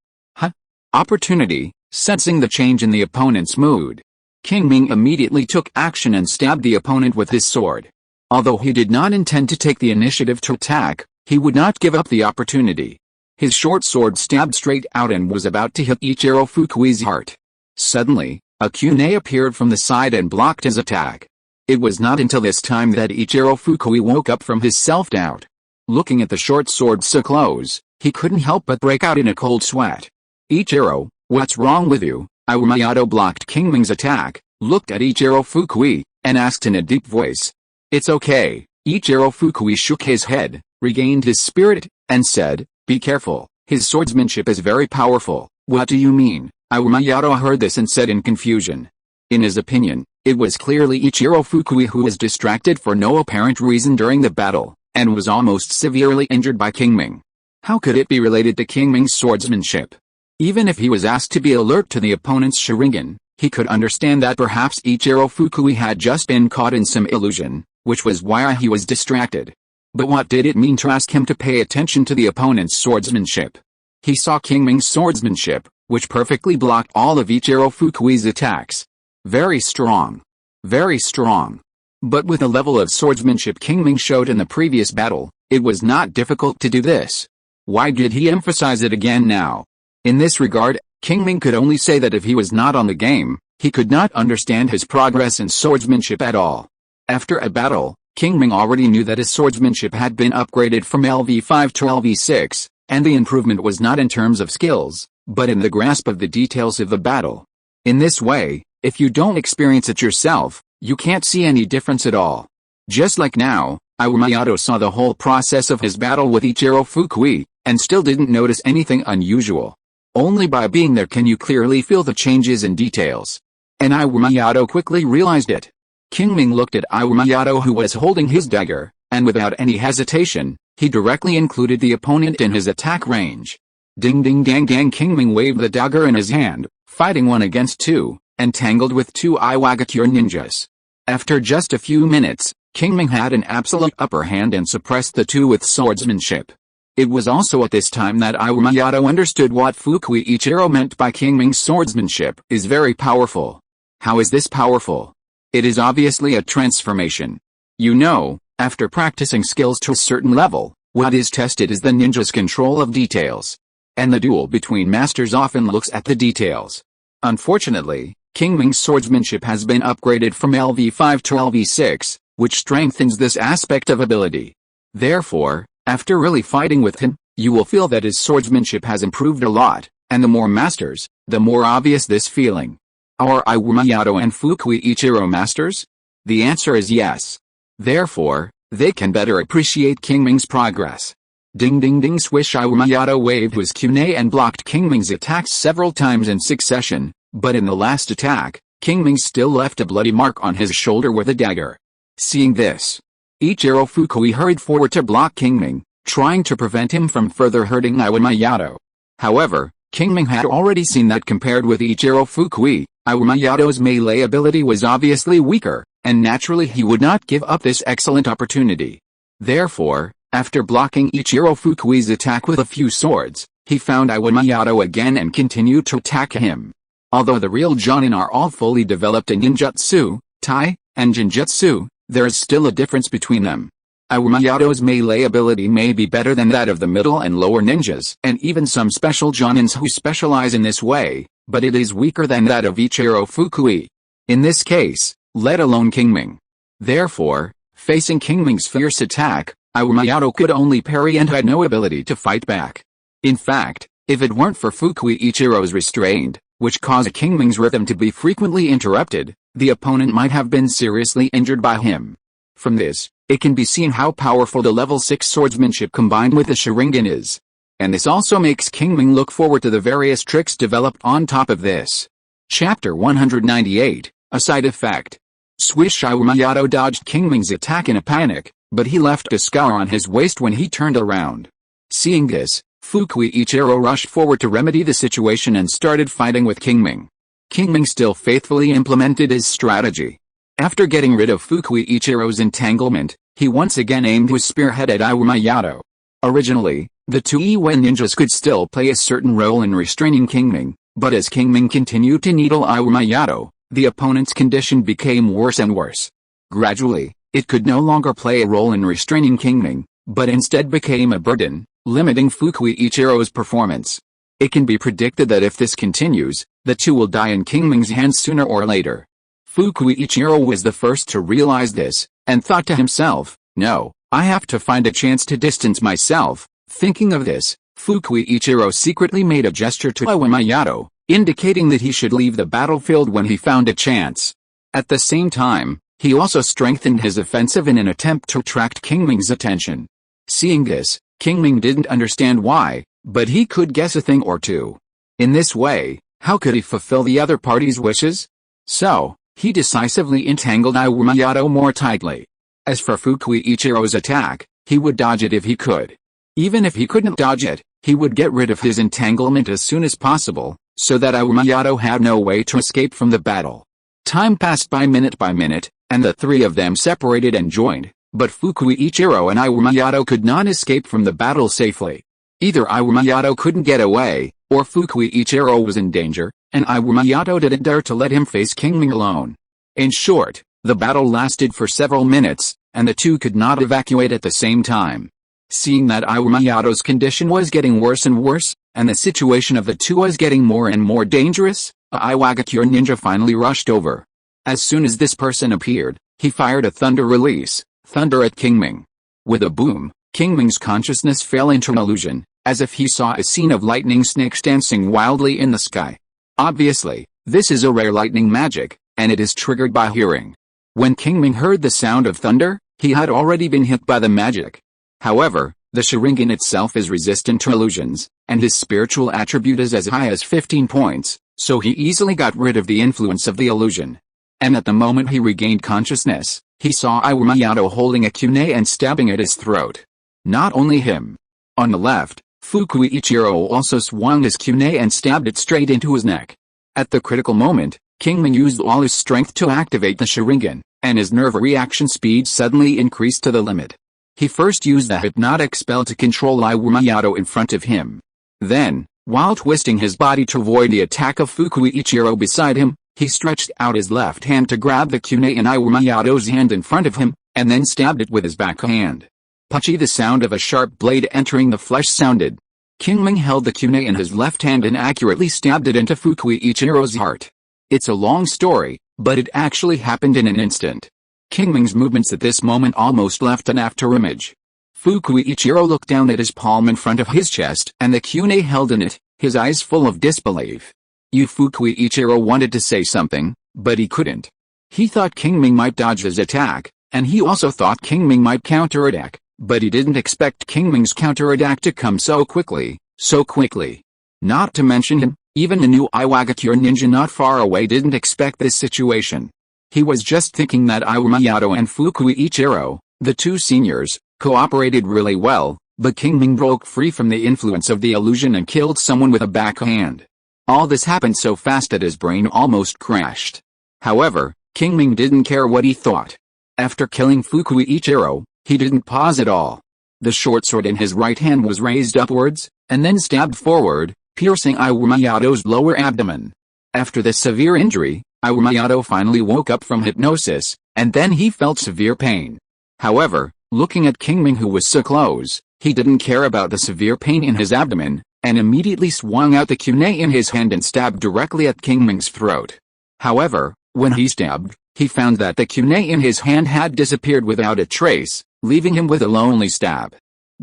Opportunity. Sensing the change in the opponent's mood, Qingming immediately took action and stabbed the opponent with his sword. Although he did not intend to take the initiative to attack, he would not give up the opportunity. His short sword stabbed straight out and was about to hit Ichiro Fukui's heart. Suddenly, a kunai appeared from the side and blocked his attack. It was not until this time that Ichiro Fukui woke up from his self-doubt. Looking at the short sword so close, he couldn't help but break out in a cold sweat. Ichiro, what's wrong with you? Iwamayato blocked Qingming's attack, looked at Ichiro Fukui, and asked in a deep voice. It's okay. Ichiro Fukui shook his head, regained his spirit, and said, be careful, his swordsmanship is very powerful. What do you mean? Iwamayato heard this and said in confusion. In his opinion, it was clearly Ichiro Fukui who was distracted for no apparent reason during the battle, and was almost severely injured by Qingming. How could it be related to Qingming's swordsmanship? Even if he was asked to be alert to the opponent's Sharingan, he could understand that perhaps Ichiro Fukui had just been caught in some illusion, which was why he was distracted. But what did it mean to ask him to pay attention to the opponent's swordsmanship? He saw Qingming's swordsmanship, which perfectly blocked all of Ichiro Fukui's attacks. Very strong. Very strong. But with the level of swordsmanship Qingming showed in the previous battle, it was not difficult to do this. Why did he emphasize it again now? In this regard, Qingming could only say that if he was not on the game, he could not understand his progress in swordsmanship at all. After a battle, Qingming already knew that his swordsmanship had been upgraded from LV5 to LV6, and the improvement was not in terms of skills, but in the grasp of the details of the battle. In this way, if you don't experience it yourself, you can't see any difference at all. Just like now, Iwamayato saw the whole process of his battle with Ichiro Fukui, and still didn't notice anything unusual. Only by being there can you clearly feel the changes in details. And Iwamayato quickly realized it. Qingming looked at Iwamayato, who was holding his dagger, and without any hesitation, he directly included the opponent in his attack range. Ding ding dang dang. Qingming waved the dagger in his hand, fighting 1 against 2, and tangled with 2 Iwagakure ninjas. After just a few minutes, Qingming had an absolute upper hand and suppressed the 2 with swordsmanship. It was also at this time that Iwamayato understood what Fukui Ichiro meant by Qingming's swordsmanship is very powerful. How is this powerful? It is obviously a transformation. You know, after practicing skills to a certain level, what is tested is the ninja's control of details. And the duel between masters often looks at the details. Unfortunately, Qingming's swordsmanship has been upgraded from LV5 to LV6, which strengthens this aspect of ability. Therefore, after really fighting with him, you will feel that his swordsmanship has improved a lot, and the more masters, the more obvious this feeling. Are Iwamayato and Fukui Ichiro masters? The answer is yes. Therefore, they can better appreciate Qingming's progress. Ding ding ding swish. Iwamayato waved his kunai and blocked Qingming's attacks several times in succession, but in the last attack, Qingming still left a bloody mark on his shoulder with a dagger. Seeing this, Ichiro Fukui hurried forward to block Qingming, trying to prevent him from further hurting Iwamayato. However, Qingming had already seen that compared with Ichiro Fukui, Iwamayato's melee ability was obviously weaker, and naturally he would not give up this excellent opportunity. Therefore, after blocking Ichiro Fukui's attack with a few swords, he found Iwamayato again and continued to attack him. Although the real Jonin are all fully developed in ninjutsu, tai, and jinjutsu, there is still a difference between them. Iwamayato's melee ability may be better than that of the middle and lower ninjas, and even some special Jonins who specialize in this way, but it is weaker than that of Ichiro Fukui. In this case, let alone Qingming. Therefore, facing Qingming's fierce attack, Iwamayato could only parry and had no ability to fight back. In fact, if it weren't for Fukui Ichiro's restraint, which caused Qingming's rhythm to be frequently interrupted. The opponent might have been seriously injured by him. From this, it can be seen how powerful the level 6 swordsmanship combined with the Sharingan is. And this also makes Qingming look forward to the various tricks developed on top of this. Chapter 198, a side effect. Swish. Iwamayato dodged Qingming's attack in a panic, but he left a scar on his waist when he turned around. Seeing this, Ichiro rushed forward to remedy the situation and started fighting with Qingming. Qingming still faithfully implemented his strategy. After getting rid of Ichiro's entanglement, he once again aimed his spearhead at Iwamayato. Originally, the two Iwa ninjas could still play a certain role in restraining Qingming, but as Qingming continued to needle Iwamayato, the opponent's condition became worse and worse. Gradually, it could no longer play a role in restraining Qingming, but instead became a burden, limiting Ichiro's performance. It can be predicted that if this continues, the two will die in Qingming's hands sooner or later. Ichiro was the first to realize this, and thought to himself, "No, I have to find a chance to distance myself." Thinking of this, Ichiro secretly made a gesture to Iwamayato, indicating that he should leave the battlefield when he found a chance. At the same time, he also strengthened his offensive in an attempt to attract Qingming's attention. Seeing this, Qingming didn't understand why, but he could guess a thing or two. In this way, how could he fulfill the other party's wishes? So, he decisively entangled Iwamayato more tightly. As for Ichiro's attack, he would dodge it if he could. Even if he couldn't dodge it, he would get rid of his entanglement as soon as possible, so that Iwamayato had no way to escape from the battle. Time passed by minute, and the three of them separated and joined, but Ichiro and Iwamayato could not escape from the battle safely. Either Iwamayato couldn't get away, or Ichiro was in danger, and Iwamayato didn't dare to let him face Qingming alone. In short, the battle lasted for several minutes, and the two could not evacuate at the same time. Seeing that Iwamayato's condition was getting worse and worse, and the situation of the two was getting more and more dangerous, a Iwagakure ninja finally rushed over. As soon as this person appeared, he fired a thunder release, thunder at Qingming. With a boom, Qingming's consciousness fell into an illusion, as if he saw a scene of lightning snakes dancing wildly in the sky. Obviously, this is a rare lightning magic, and it is triggered by hearing. When Qingming heard the sound of thunder, he had already been hit by the magic. However, the Sharingan itself is resistant to illusions, and his spiritual attribute is as high as 15 points, so he easily got rid of the influence of the illusion. And at the moment he regained consciousness, he saw Iwamayato holding a kunai and stabbing at his throat. Not only him. On the left, Ichiro also swung his kunai and stabbed it straight into his neck. At the critical moment, Qingming used all his strength to activate the Sharingan, and his nerve reaction speed suddenly increased to the limit. He first used the hypnotic spell to control Iwamayato in front of him. Then, while twisting his body to avoid the attack of Ichiro beside him, he stretched out his left hand to grab the kunai in Iwamayato's hand in front of him, and then stabbed it with his backhand. Punchy, the sound of a sharp blade entering the flesh sounded. Qingming held the kunai in his left hand and accurately stabbed it into Ichiro's heart. It's a long story, but it actually happened in an instant. Qingming's movements at this moment almost left an afterimage. Ichiro looked down at his palm in front of his chest and the kunai held in it, his eyes full of disbelief. Ichiro wanted to say something, but he couldn't. He thought Qingming might dodge his attack, and he also thought Qingming might counterattack, but he didn't expect Qingming's counterattack to come so quickly. Not to mention him, even the new Iwagakure ninja not far away didn't expect this situation. He was just thinking that Iwamayato and Ichiro, the two seniors, cooperated really well, but Qingming broke free from the influence of the illusion and killed someone with a backhand. All this happened so fast that his brain almost crashed. However, Qingming didn't care what he thought. After killing Ichiro, he didn't pause at all. The short sword in his right hand was raised upwards, and then stabbed forward, piercing Iwamayato's lower abdomen. After this severe injury, Iwamayato finally woke up from hypnosis, and then he felt severe pain. However, looking at Qingming who was so close, he didn't care about the severe pain in his abdomen, and immediately swung out the kunai in his hand and stabbed directly at Qingming's throat. However, when he stabbed, he found that the kunai in his hand had disappeared without a trace, leaving him with a lonely stab.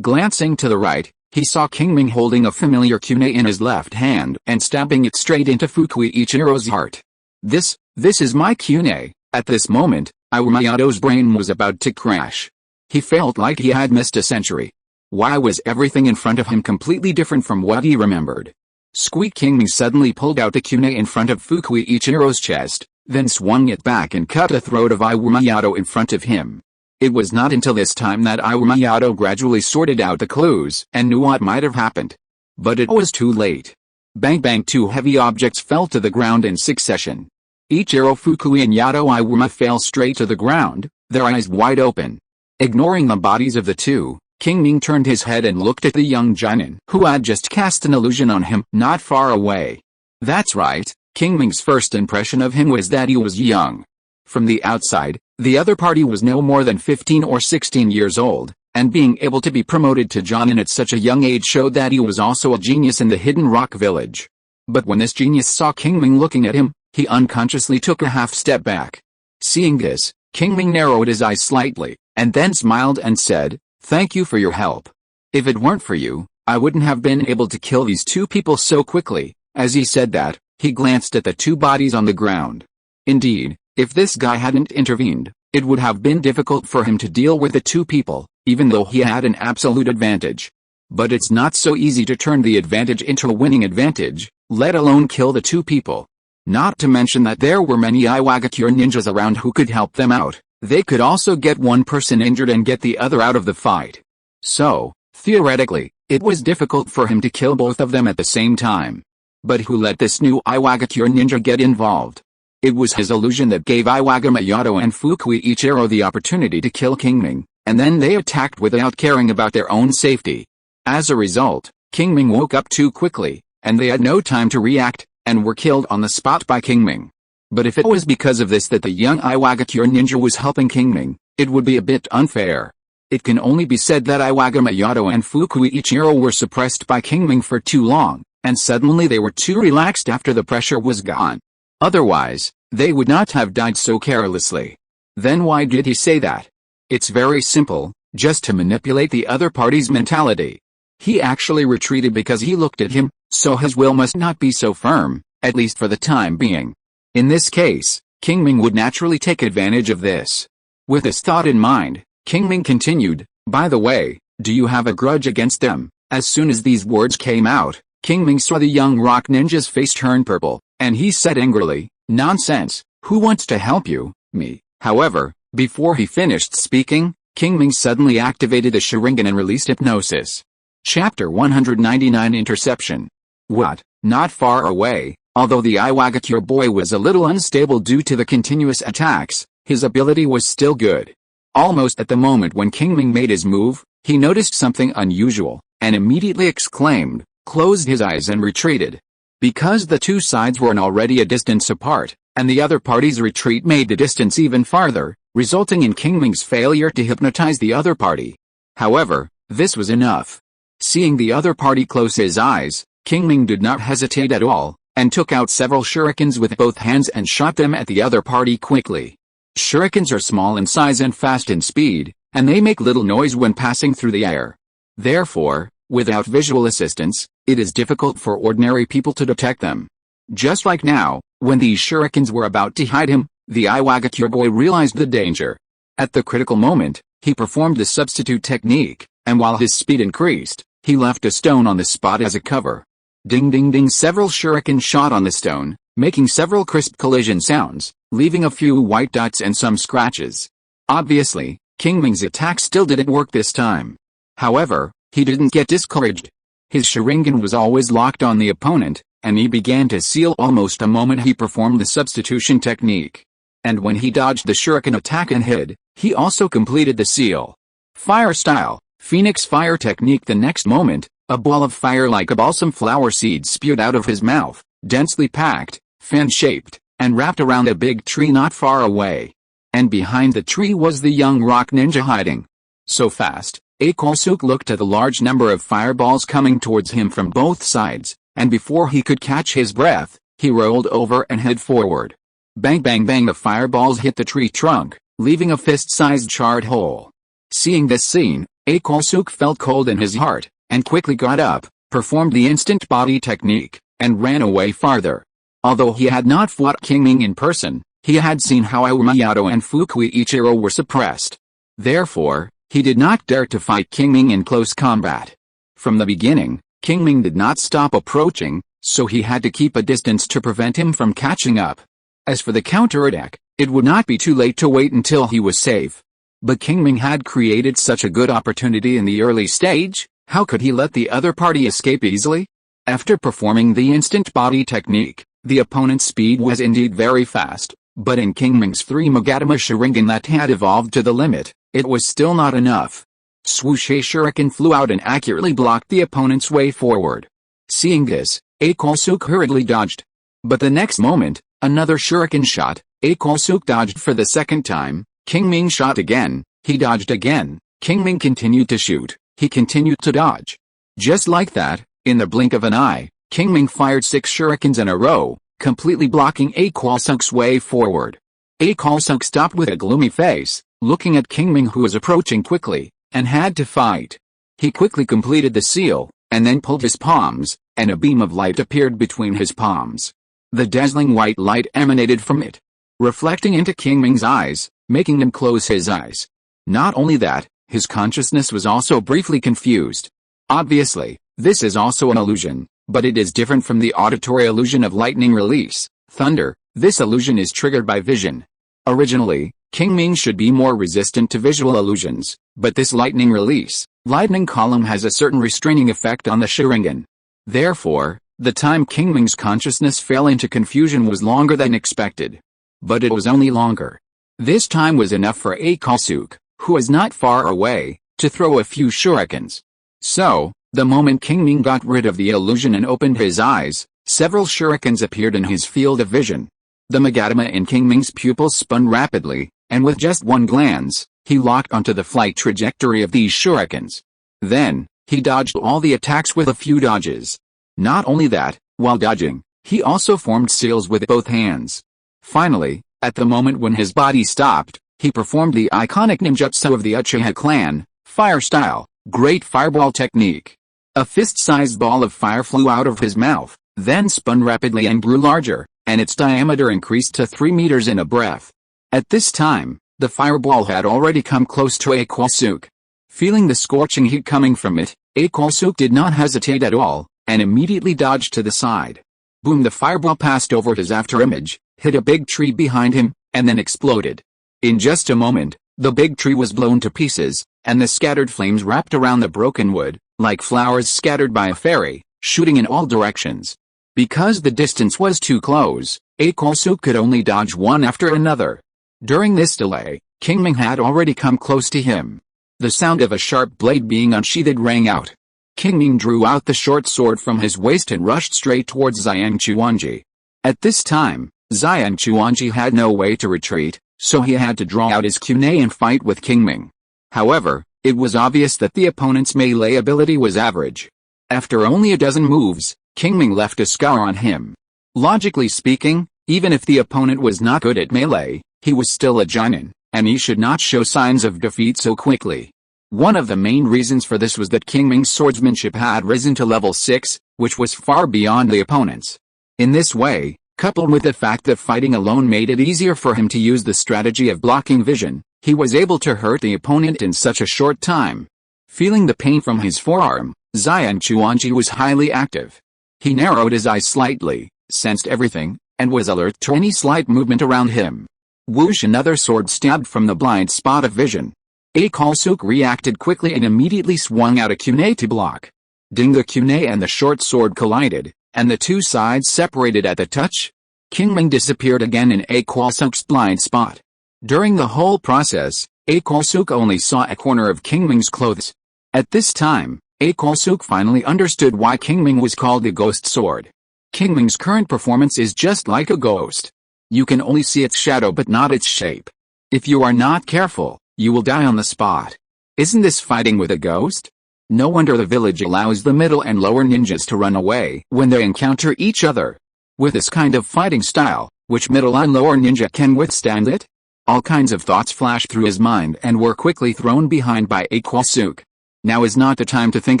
Glancing to the right, he saw Qingming holding a familiar kunai in his left hand and stabbing it straight into Fukui Ichiro's heart. This is my kunai." At this moment, Iwamiyato's brain was about to crash. He felt like he had missed a century. Why was everything in front of him completely different from what he remembered? Squeak Qingming suddenly pulled out the kunai in front of Fukui Ichiro's chest, then swung it back and cut the throat of Iwamiyato in front of him. It was not until this time that Iwamiyato gradually sorted out the clues and knew what might have happened. But it was too late. Bang bang, two heavy objects fell to the ground in succession. Ichiro, Fukui and Yato Iwama fell straight to the ground, their eyes wide open. Ignoring the bodies of the two, Qingming turned his head and looked at the young Jonin who had just cast an illusion on him not far away. That's right, Qingming's first impression of him was that he was young. From the outside, the other party was no more than 15 or 16 years old, and being able to be promoted to Jonin at such a young age showed that he was also a genius in the Hidden Rock Village. But when this genius saw Qingming looking at him, he unconsciously took a half step back. Seeing this, Qingming narrowed his eyes slightly, and then smiled and said, "Thank you for your help. If it weren't for you, I wouldn't have been able to kill these two people so quickly." As he said that, he glanced at the two bodies on the ground. Indeed, if this guy hadn't intervened, it would have been difficult for him to deal with the two people, even though he had an absolute advantage. But it's not so easy to turn the advantage into a winning advantage, let alone kill the two people. Not to mention that there were many Iwagakure ninjas around who could help them out. They could also get one person injured and get the other out of the fight. So, theoretically, it was difficult for him to kill both of them at the same time. But who let this new Iwagakure ninja get involved? It was his illusion that gave Iwagamiyato and Fukui Ichiro the opportunity to kill Qingming, and then they attacked without caring about their own safety. As a result, Qingming woke up too quickly, and they had no time to react, and were killed on the spot by Qingming. But if it was because of this that the young Iwagakure ninja was helping Qingming, it would be a bit unfair. It can only be said that Iwagamiyato and Fukui Ichiro were suppressed by Qingming for too long, and suddenly they were too relaxed after the pressure was gone. Otherwise, they would not have died so carelessly. Then why did he say that? It's very simple, just to manipulate the other party's mentality. He actually retreated because he looked at him, so his will must not be so firm, at least for the time being. In this case, Qingming would naturally take advantage of this. With this thought in mind, Qingming continued, "By the way, do you have a grudge against them?" As soon as these words came out, Qingming saw the young rock ninja's face turn purple, and he said angrily, "Nonsense, who wants to help you? Me." However, before he finished speaking, Qingming suddenly activated the Sharingan and released hypnosis. Chapter 199 Interception. What? Not far away, although the Iwagakure boy was a little unstable due to the continuous attacks, his ability was still good. Almost at the moment when Qingming made his move, he noticed something unusual, and immediately exclaimed, closed his eyes and retreated. Because the two sides were already a distance apart, and the other party's retreat made the distance even farther, resulting in Qingming's failure to hypnotize the other party. However, this was enough. Seeing the other party close his eyes, Qingming did not hesitate at all, and took out several shurikens with both hands and shot them at the other party quickly. Shurikens are small in size and fast in speed, and they make little noise when passing through the air. Therefore, without visual assistance, it is difficult for ordinary people to detect them. Just like now, when these shurikens were about to hide him, the Iwagakure boy realized the danger. At the critical moment, he performed the substitute technique, and while his speed increased, he left a stone on the spot as a cover. Ding ding ding, several shurikens shot on the stone, making several crisp collision sounds, leaving a few white dots and some scratches. Obviously, Qingming's attack still didn't work this time. However, he didn't get discouraged. His Sharingan was always locked on the opponent, and he began to seal almost the moment he performed the substitution technique. And when he dodged the shuriken attack and hid, he also completed the seal. Fire style, Phoenix fire technique. The next moment, a ball of fire like a balsam flower seed spewed out of his mouth, densely packed, fan-shaped, and wrapped around a big tree not far away. And behind the tree was the young rock ninja hiding. So fast, Akolsuk looked at the large number of fireballs coming towards him from both sides, and before he could catch his breath, he rolled over and head forward. Bang bang bang, the fireballs hit the tree trunk, leaving a fist-sized charred hole. Seeing this scene, Akolsuk felt cold in his heart, and quickly got up, performed the instant body technique, and ran away farther. Although he had not fought Qingming in person, he had seen how Aoyamato and Fukui Ichiro were suppressed. Therefore, he did not dare to fight Qingming in close combat. From the beginning, Qingming did not stop approaching, so he had to keep a distance to prevent him from catching up. As for the counterattack, it would not be too late to wait until he was safe. But Qingming had created such a good opportunity in the early stage, how could he let the other party escape easily? After performing the instant body technique, the opponent's speed was indeed very fast, but in Qingming's 3 Magatama Sharingan that had evolved to the limit, it was still not enough. Swoosh, a shuriken flew out and accurately blocked the opponent's way forward. Seeing this, Akolsuk hurriedly dodged. But the next moment, another shuriken shot, Akolsuk dodged for the second time, Qingming shot again, he dodged again, Qingming continued to shoot, he continued to dodge. Just like that, in the blink of an eye, Qingming fired 6 shurikens in a row, completely blocking Akolsuk's way forward. Akolsuk stopped with a gloomy face, looking at Qingming who was approaching quickly, and had to fight. He quickly completed the seal, and then pulled his palms, and a beam of light appeared between his palms. The dazzling white light emanated from it, reflecting into Qingming's eyes, making him close his eyes. Not only that, his consciousness was also briefly confused. Obviously, this is also an illusion, but it is different from the auditory illusion of lightning release, thunder. This illusion is triggered by vision. Originally, Qingming should be more resistant to visual illusions, but this lightning release, lightning column has a certain restraining effect on the Sharingan. Therefore, the time Qingming's consciousness fell into confusion was longer than expected. But it was only longer. This time was enough for Akolsuk, who was not far away, to throw a few shurikens. So, the moment Qingming got rid of the illusion and opened his eyes, several shurikens appeared in his field of vision. The Magatama in Qingming's pupils spun rapidly, and with just one glance, he locked onto the flight trajectory of these shurikens. Then, he dodged all the attacks with a few dodges. Not only that, while dodging, he also formed seals with both hands. Finally, at the moment when his body stopped, he performed the iconic ninjutsu of the Uchiha clan, fire style, great fireball technique. A fist-sized ball of fire flew out of his mouth, then spun rapidly and grew larger, and its diameter increased to 3 meters in a breath. At this time, the fireball had already come close to Akolsuk. Feeling the scorching heat coming from it, Akolsuk did not hesitate at all, and immediately dodged to the side. Boom! The fireball passed over his afterimage, hit a big tree behind him, and then exploded. In just a moment, the big tree was blown to pieces, and the scattered flames wrapped around the broken wood, like flowers scattered by a fairy, shooting in all directions. Because the distance was too close, Akolsuk could only dodge one after another. During this delay, Qingming had already come close to him. The sound of a sharp blade being unsheathed rang out. Qingming drew out the short sword from his waist and rushed straight towards Xiang Chuanji. At this time, Xiang Chuanji had no way to retreat, so he had to draw out his kunai and fight with Qingming. However, it was obvious that the opponent's melee ability was average. After only a dozen moves, Qingming left a scar on him. Logically speaking, even if the opponent was not good at melee, he was still a Jonin, and he should not show signs of defeat so quickly. One of the main reasons for this was that Qingming's swordsmanship had risen to level 6, which was far beyond the opponent's. In this way, coupled with the fact that fighting alone made it easier for him to use the strategy of blocking vision, he was able to hurt the opponent in such a short time. Feeling the pain from his forearm, Xiang Chuanji was highly active. He narrowed his eyes slightly, sensed everything, and was alert to any slight movement around him. Whoosh! Another sword stabbed from the blind spot of vision. Akolsuk reacted quickly and immediately swung out a kunai to block. Ding! The kunai and the short sword collided, and the two sides separated at the touch. Qingming disappeared again in Akolsuk's blind spot. During the whole process, Akolsuk only saw a corner of Qingming's clothes. At this time, Akolsuk finally understood why Qingming was called the Ghost Sword. Qingming's current performance is just like a ghost. You can only see its shadow but not its shape. If you are not careful, you will die on the spot. Isn't this fighting with a ghost? No wonder the village allows the middle and lower ninjas to run away when they encounter each other. With this kind of fighting style, which middle and lower ninja can withstand it? All kinds of thoughts flashed through his mind and were quickly thrown behind by Akolsuk. Now is not the time to think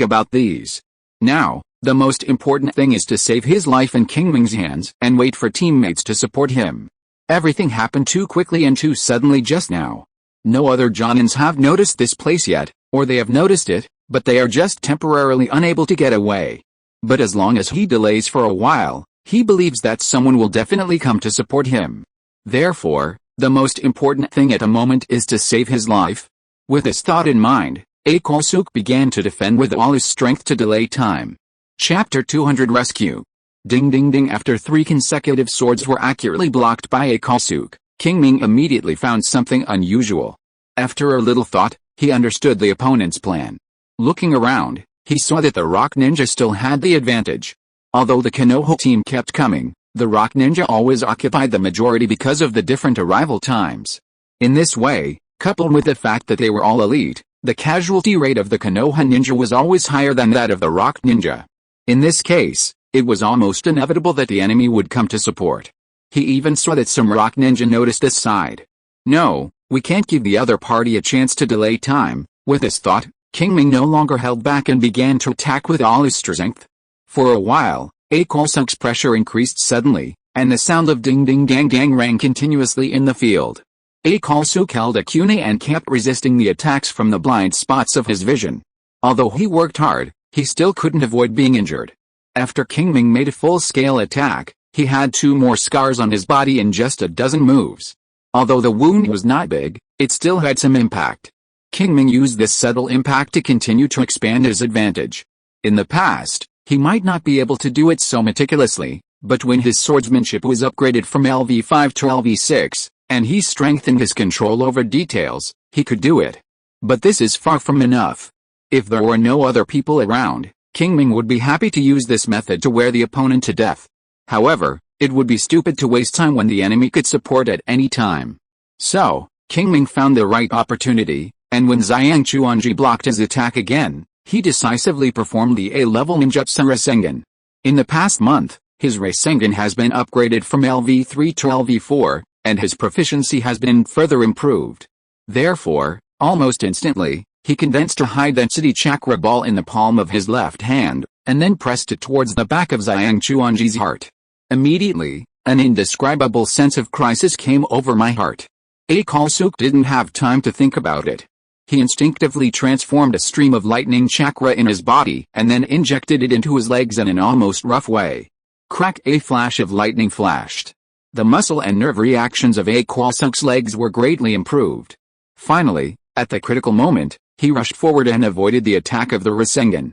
about these. Now, the most important thing is to save his life in Qingming's hands and wait for teammates to support him. Everything happened too quickly and too suddenly just now. No other Jonins have noticed this place yet, or they have noticed it, but they are just temporarily unable to get away. But as long as he delays for a while, he believes that someone will definitely come to support him. Therefore, the most important thing at the moment is to save his life. With this thought in mind, Akolsuk began to defend with all his strength to delay time. Chapter 200 Rescue. Ding ding ding. After 3 consecutive swords were accurately blocked by Akolsuk, Qingming immediately found something unusual. After a little thought, he understood the opponent's plan. Looking around, he saw that the Rock Ninja still had the advantage. Although the Konoha team kept coming, the Rock Ninja always occupied the majority because of the different arrival times. In this way, coupled with the fact that they were all elite, the casualty rate of the Konoha Ninja was always higher than that of the Rock Ninja. In this case, it was almost inevitable that the enemy would come to support. He even saw that some Rock Ninja noticed this side. No, we can't give the other party a chance to delay time. With this thought, Qingming no longer held back and began to attack with all his strength. For a while, Akolsuk's pressure increased suddenly, and the sound of ding ding dang dang rang continuously in the field. Akolsuk held a kunai and kept resisting the attacks from the blind spots of his vision. Although he worked hard, he still couldn't avoid being injured. After Qingming made a full-scale attack, he had 2 more scars on his body in just a dozen moves. Although the wound was not big, it still had some impact. Qingming used this subtle impact to continue to expand his advantage. In the past, he might not be able to do it so meticulously, but when his swordsmanship was upgraded from LV5 to LV6, and he strengthened his control over details, he could do it. But this is far from enough. If there were no other people around, Qingming would be happy to use this method to wear the opponent to death. However, it would be stupid to waste time when the enemy could support at any time. So, Qingming found the right opportunity, and when Xiang Chuanji blocked his attack again, he decisively performed the A-level ninjutsu Rasengan. In the past month, his Rasengan has been upgraded from LV3 to LV4, and his proficiency has been further improved. Therefore, almost instantly, he condensed a high-density chakra ball in the palm of his left hand, and then pressed it towards the back of Xiang Chuanji's heart. Immediately, an indescribable sense of crisis came over my heart. Akolsuk didn't have time to think about it. He instinctively transformed a stream of lightning chakra in his body and then injected it into his legs in an almost rough way. Crack! A flash of lightning flashed. The muscle and nerve reactions of Akolsuk's legs were greatly improved. Finally, at the critical moment, he rushed forward and avoided the attack of the Rasengan.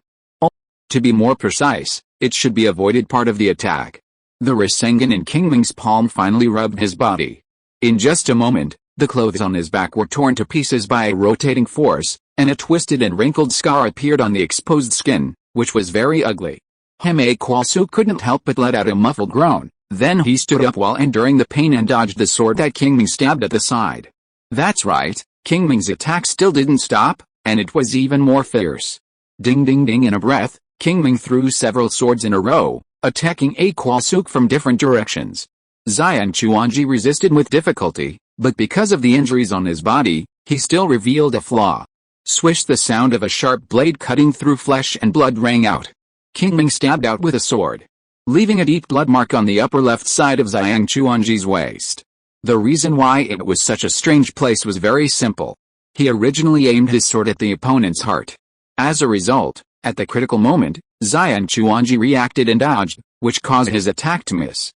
To be more precise, it should be avoided part of the attack. The Rasengan in Qingming's palm finally rubbed his body. In just a moment, the clothes on his back were torn to pieces by a rotating force, and a twisted and wrinkled scar appeared on the exposed skin, which was very ugly. Akolsuk couldn't help but let out a muffled groan. Then he stood up while enduring the pain and dodged the sword that Qingming stabbed at the side. That's right, Qingming's attack still didn't stop, and it was even more fierce. Ding ding ding. In a breath, Qingming threw several swords in a row, attacking Akolsuk from different directions. Xiang Chuanji resisted with difficulty, but because of the injuries on his body, he still revealed a flaw. Swish! The sound of a sharp blade cutting through flesh and blood rang out. Qingming stabbed out with a sword, leaving a deep blood mark on the upper left side of Xiang Chuanji's waist. The reason why it was such a strange place was very simple. He originally aimed his sword at the opponent's heart. As a result, at the critical moment, Xiang Chuanji reacted and dodged, which caused his attack to miss.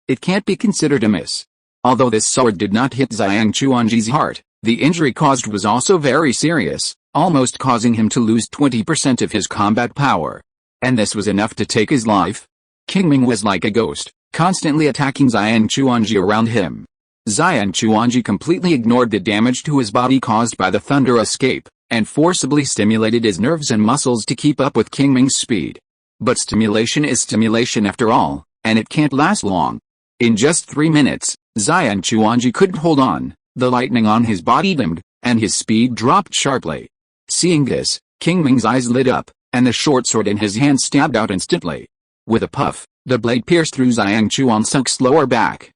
It can't be considered a miss. Although this sword did not hit Xiang Chuanji's heart, the injury caused was also very serious, almost causing him to lose 20% of his combat power. And this was enough to take his life. Qingming was like a ghost, constantly attacking Xiang Chuanji around him. Xiang Chuanji completely ignored the damage to his body caused by the thunder escape, and forcibly stimulated his nerves and muscles to keep up with Qingming's speed. But stimulation is stimulation after all, and it can't last long. In just 3 minutes, Xiang Chuanji couldn't hold on, the lightning on his body dimmed, and his speed dropped sharply. Seeing this, Qingming's eyes lit up, and the short sword in his hand stabbed out instantly. With a puff, the blade pierced through Xiang Chuansuk's lower back.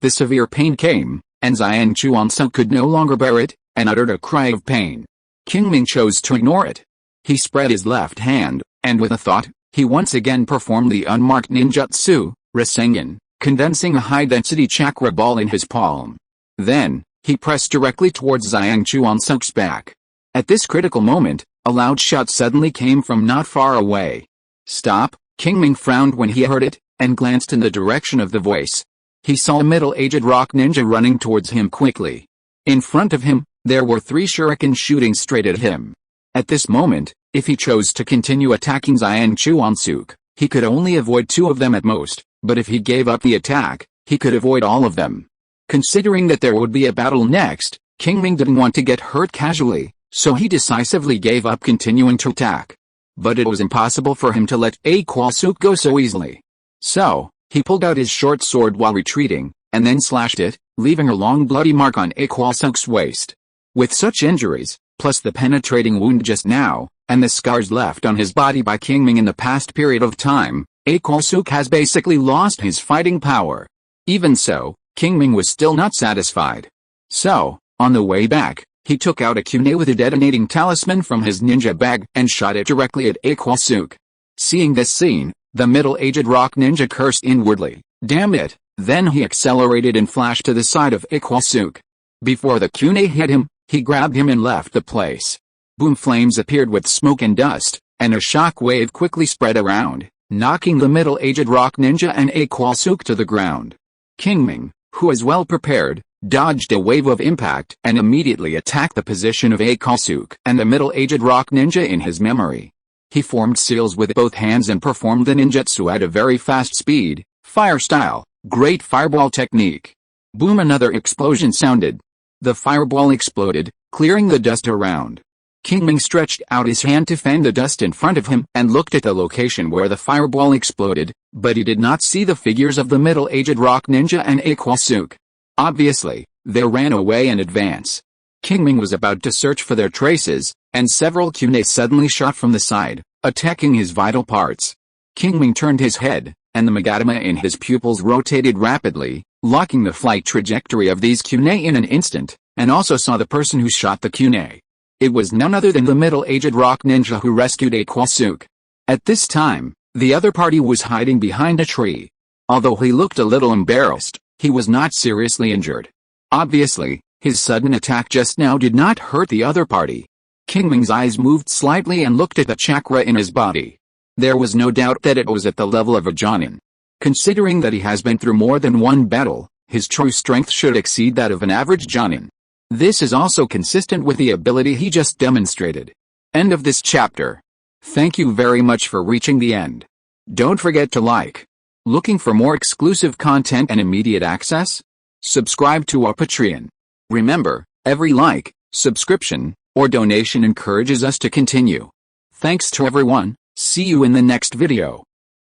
The severe pain came, and Xiang Chuansuk could no longer bear it, and uttered a cry of pain. Qingming chose to ignore it. He spread his left hand, and with a thought, he once again performed the unmarked ninjutsu, Rasengan, condensing a high-density chakra ball in his palm. Then, he pressed directly towards Zhang Chuansuk's back. At this critical moment, a loud shout suddenly came from not far away. "Stop!" Qingming frowned when he heard it, and glanced in the direction of the voice. He saw a middle-aged rock ninja running towards him quickly. In front of him, there were 3 shurikens shooting straight at him. At this moment, if he chose to continue attacking Zhang Chuansuk, he could only avoid 2 of them at most, but if he gave up the attack, he could avoid all of them. Considering that there would be a battle next, Qingming didn't want to get hurt casually, so he decisively gave up continuing to attack. But it was impossible for him to let Aquasuk go so easily. So, he pulled out his short sword while retreating, and then slashed it, leaving a long bloody mark on Aquasuk's waist. With such injuries, plus the penetrating wound just now, and the scars left on his body by Qingming in the past period of time, Aquasuk has basically lost his fighting power. Even so, Qingming was still not satisfied. So, on the way back, he took out a kunai with a detonating talisman from his ninja bag and shot it directly at Aquasuk. Seeing this scene, the middle-aged rock ninja cursed inwardly, "Damn it!" Then he accelerated and flashed to the side of Aquasuk. Before the kunai hit him, he grabbed him and left the place. Boom! Flames appeared with smoke and dust, and a shock wave quickly spread around, knocking the middle-aged rock ninja and Aquasuk to the ground. Qingming, who was well prepared, dodged a wave of impact and immediately attacked the position of Aquasuk and the middle-aged rock ninja in his memory. He formed seals with both hands and performed the ninjutsu at a very fast speed, fire style, great fireball technique. Boom! Another explosion sounded. The fireball exploded, clearing the dust around. Qingming stretched out his hand to fan the dust in front of him and looked at the location where the fireball exploded, but he did not see the figures of the middle-aged rock ninja and Aquasuk. Obviously, they ran away in advance. Qingming was about to search for their traces, and several kunai suddenly shot from the side, attacking his vital parts. Qingming turned his head, and the magatama in his pupils rotated rapidly, locking the flight trajectory of these kunai in an instant, and also saw the person who shot the kunai. It was none other than the middle-aged rock ninja who rescued Aquasuk. At this time, the other party was hiding behind a tree. Although he looked a little embarrassed, he was not seriously injured. Obviously, his sudden attack just now did not hurt the other party. Qingming's eyes moved slightly and looked at the chakra in his body. There was no doubt that it was at the level of a Jonin. Considering that he has been through more than one battle, his true strength should exceed that of an average Jonin. This is also consistent with the ability he just demonstrated. End of this chapter. Thank you very much for reaching the end. Don't forget to like. Looking for more exclusive content and immediate access? Subscribe to our Patreon. Remember, every like, subscription, or donation encourages us to continue. Thanks to everyone, see you in the next video.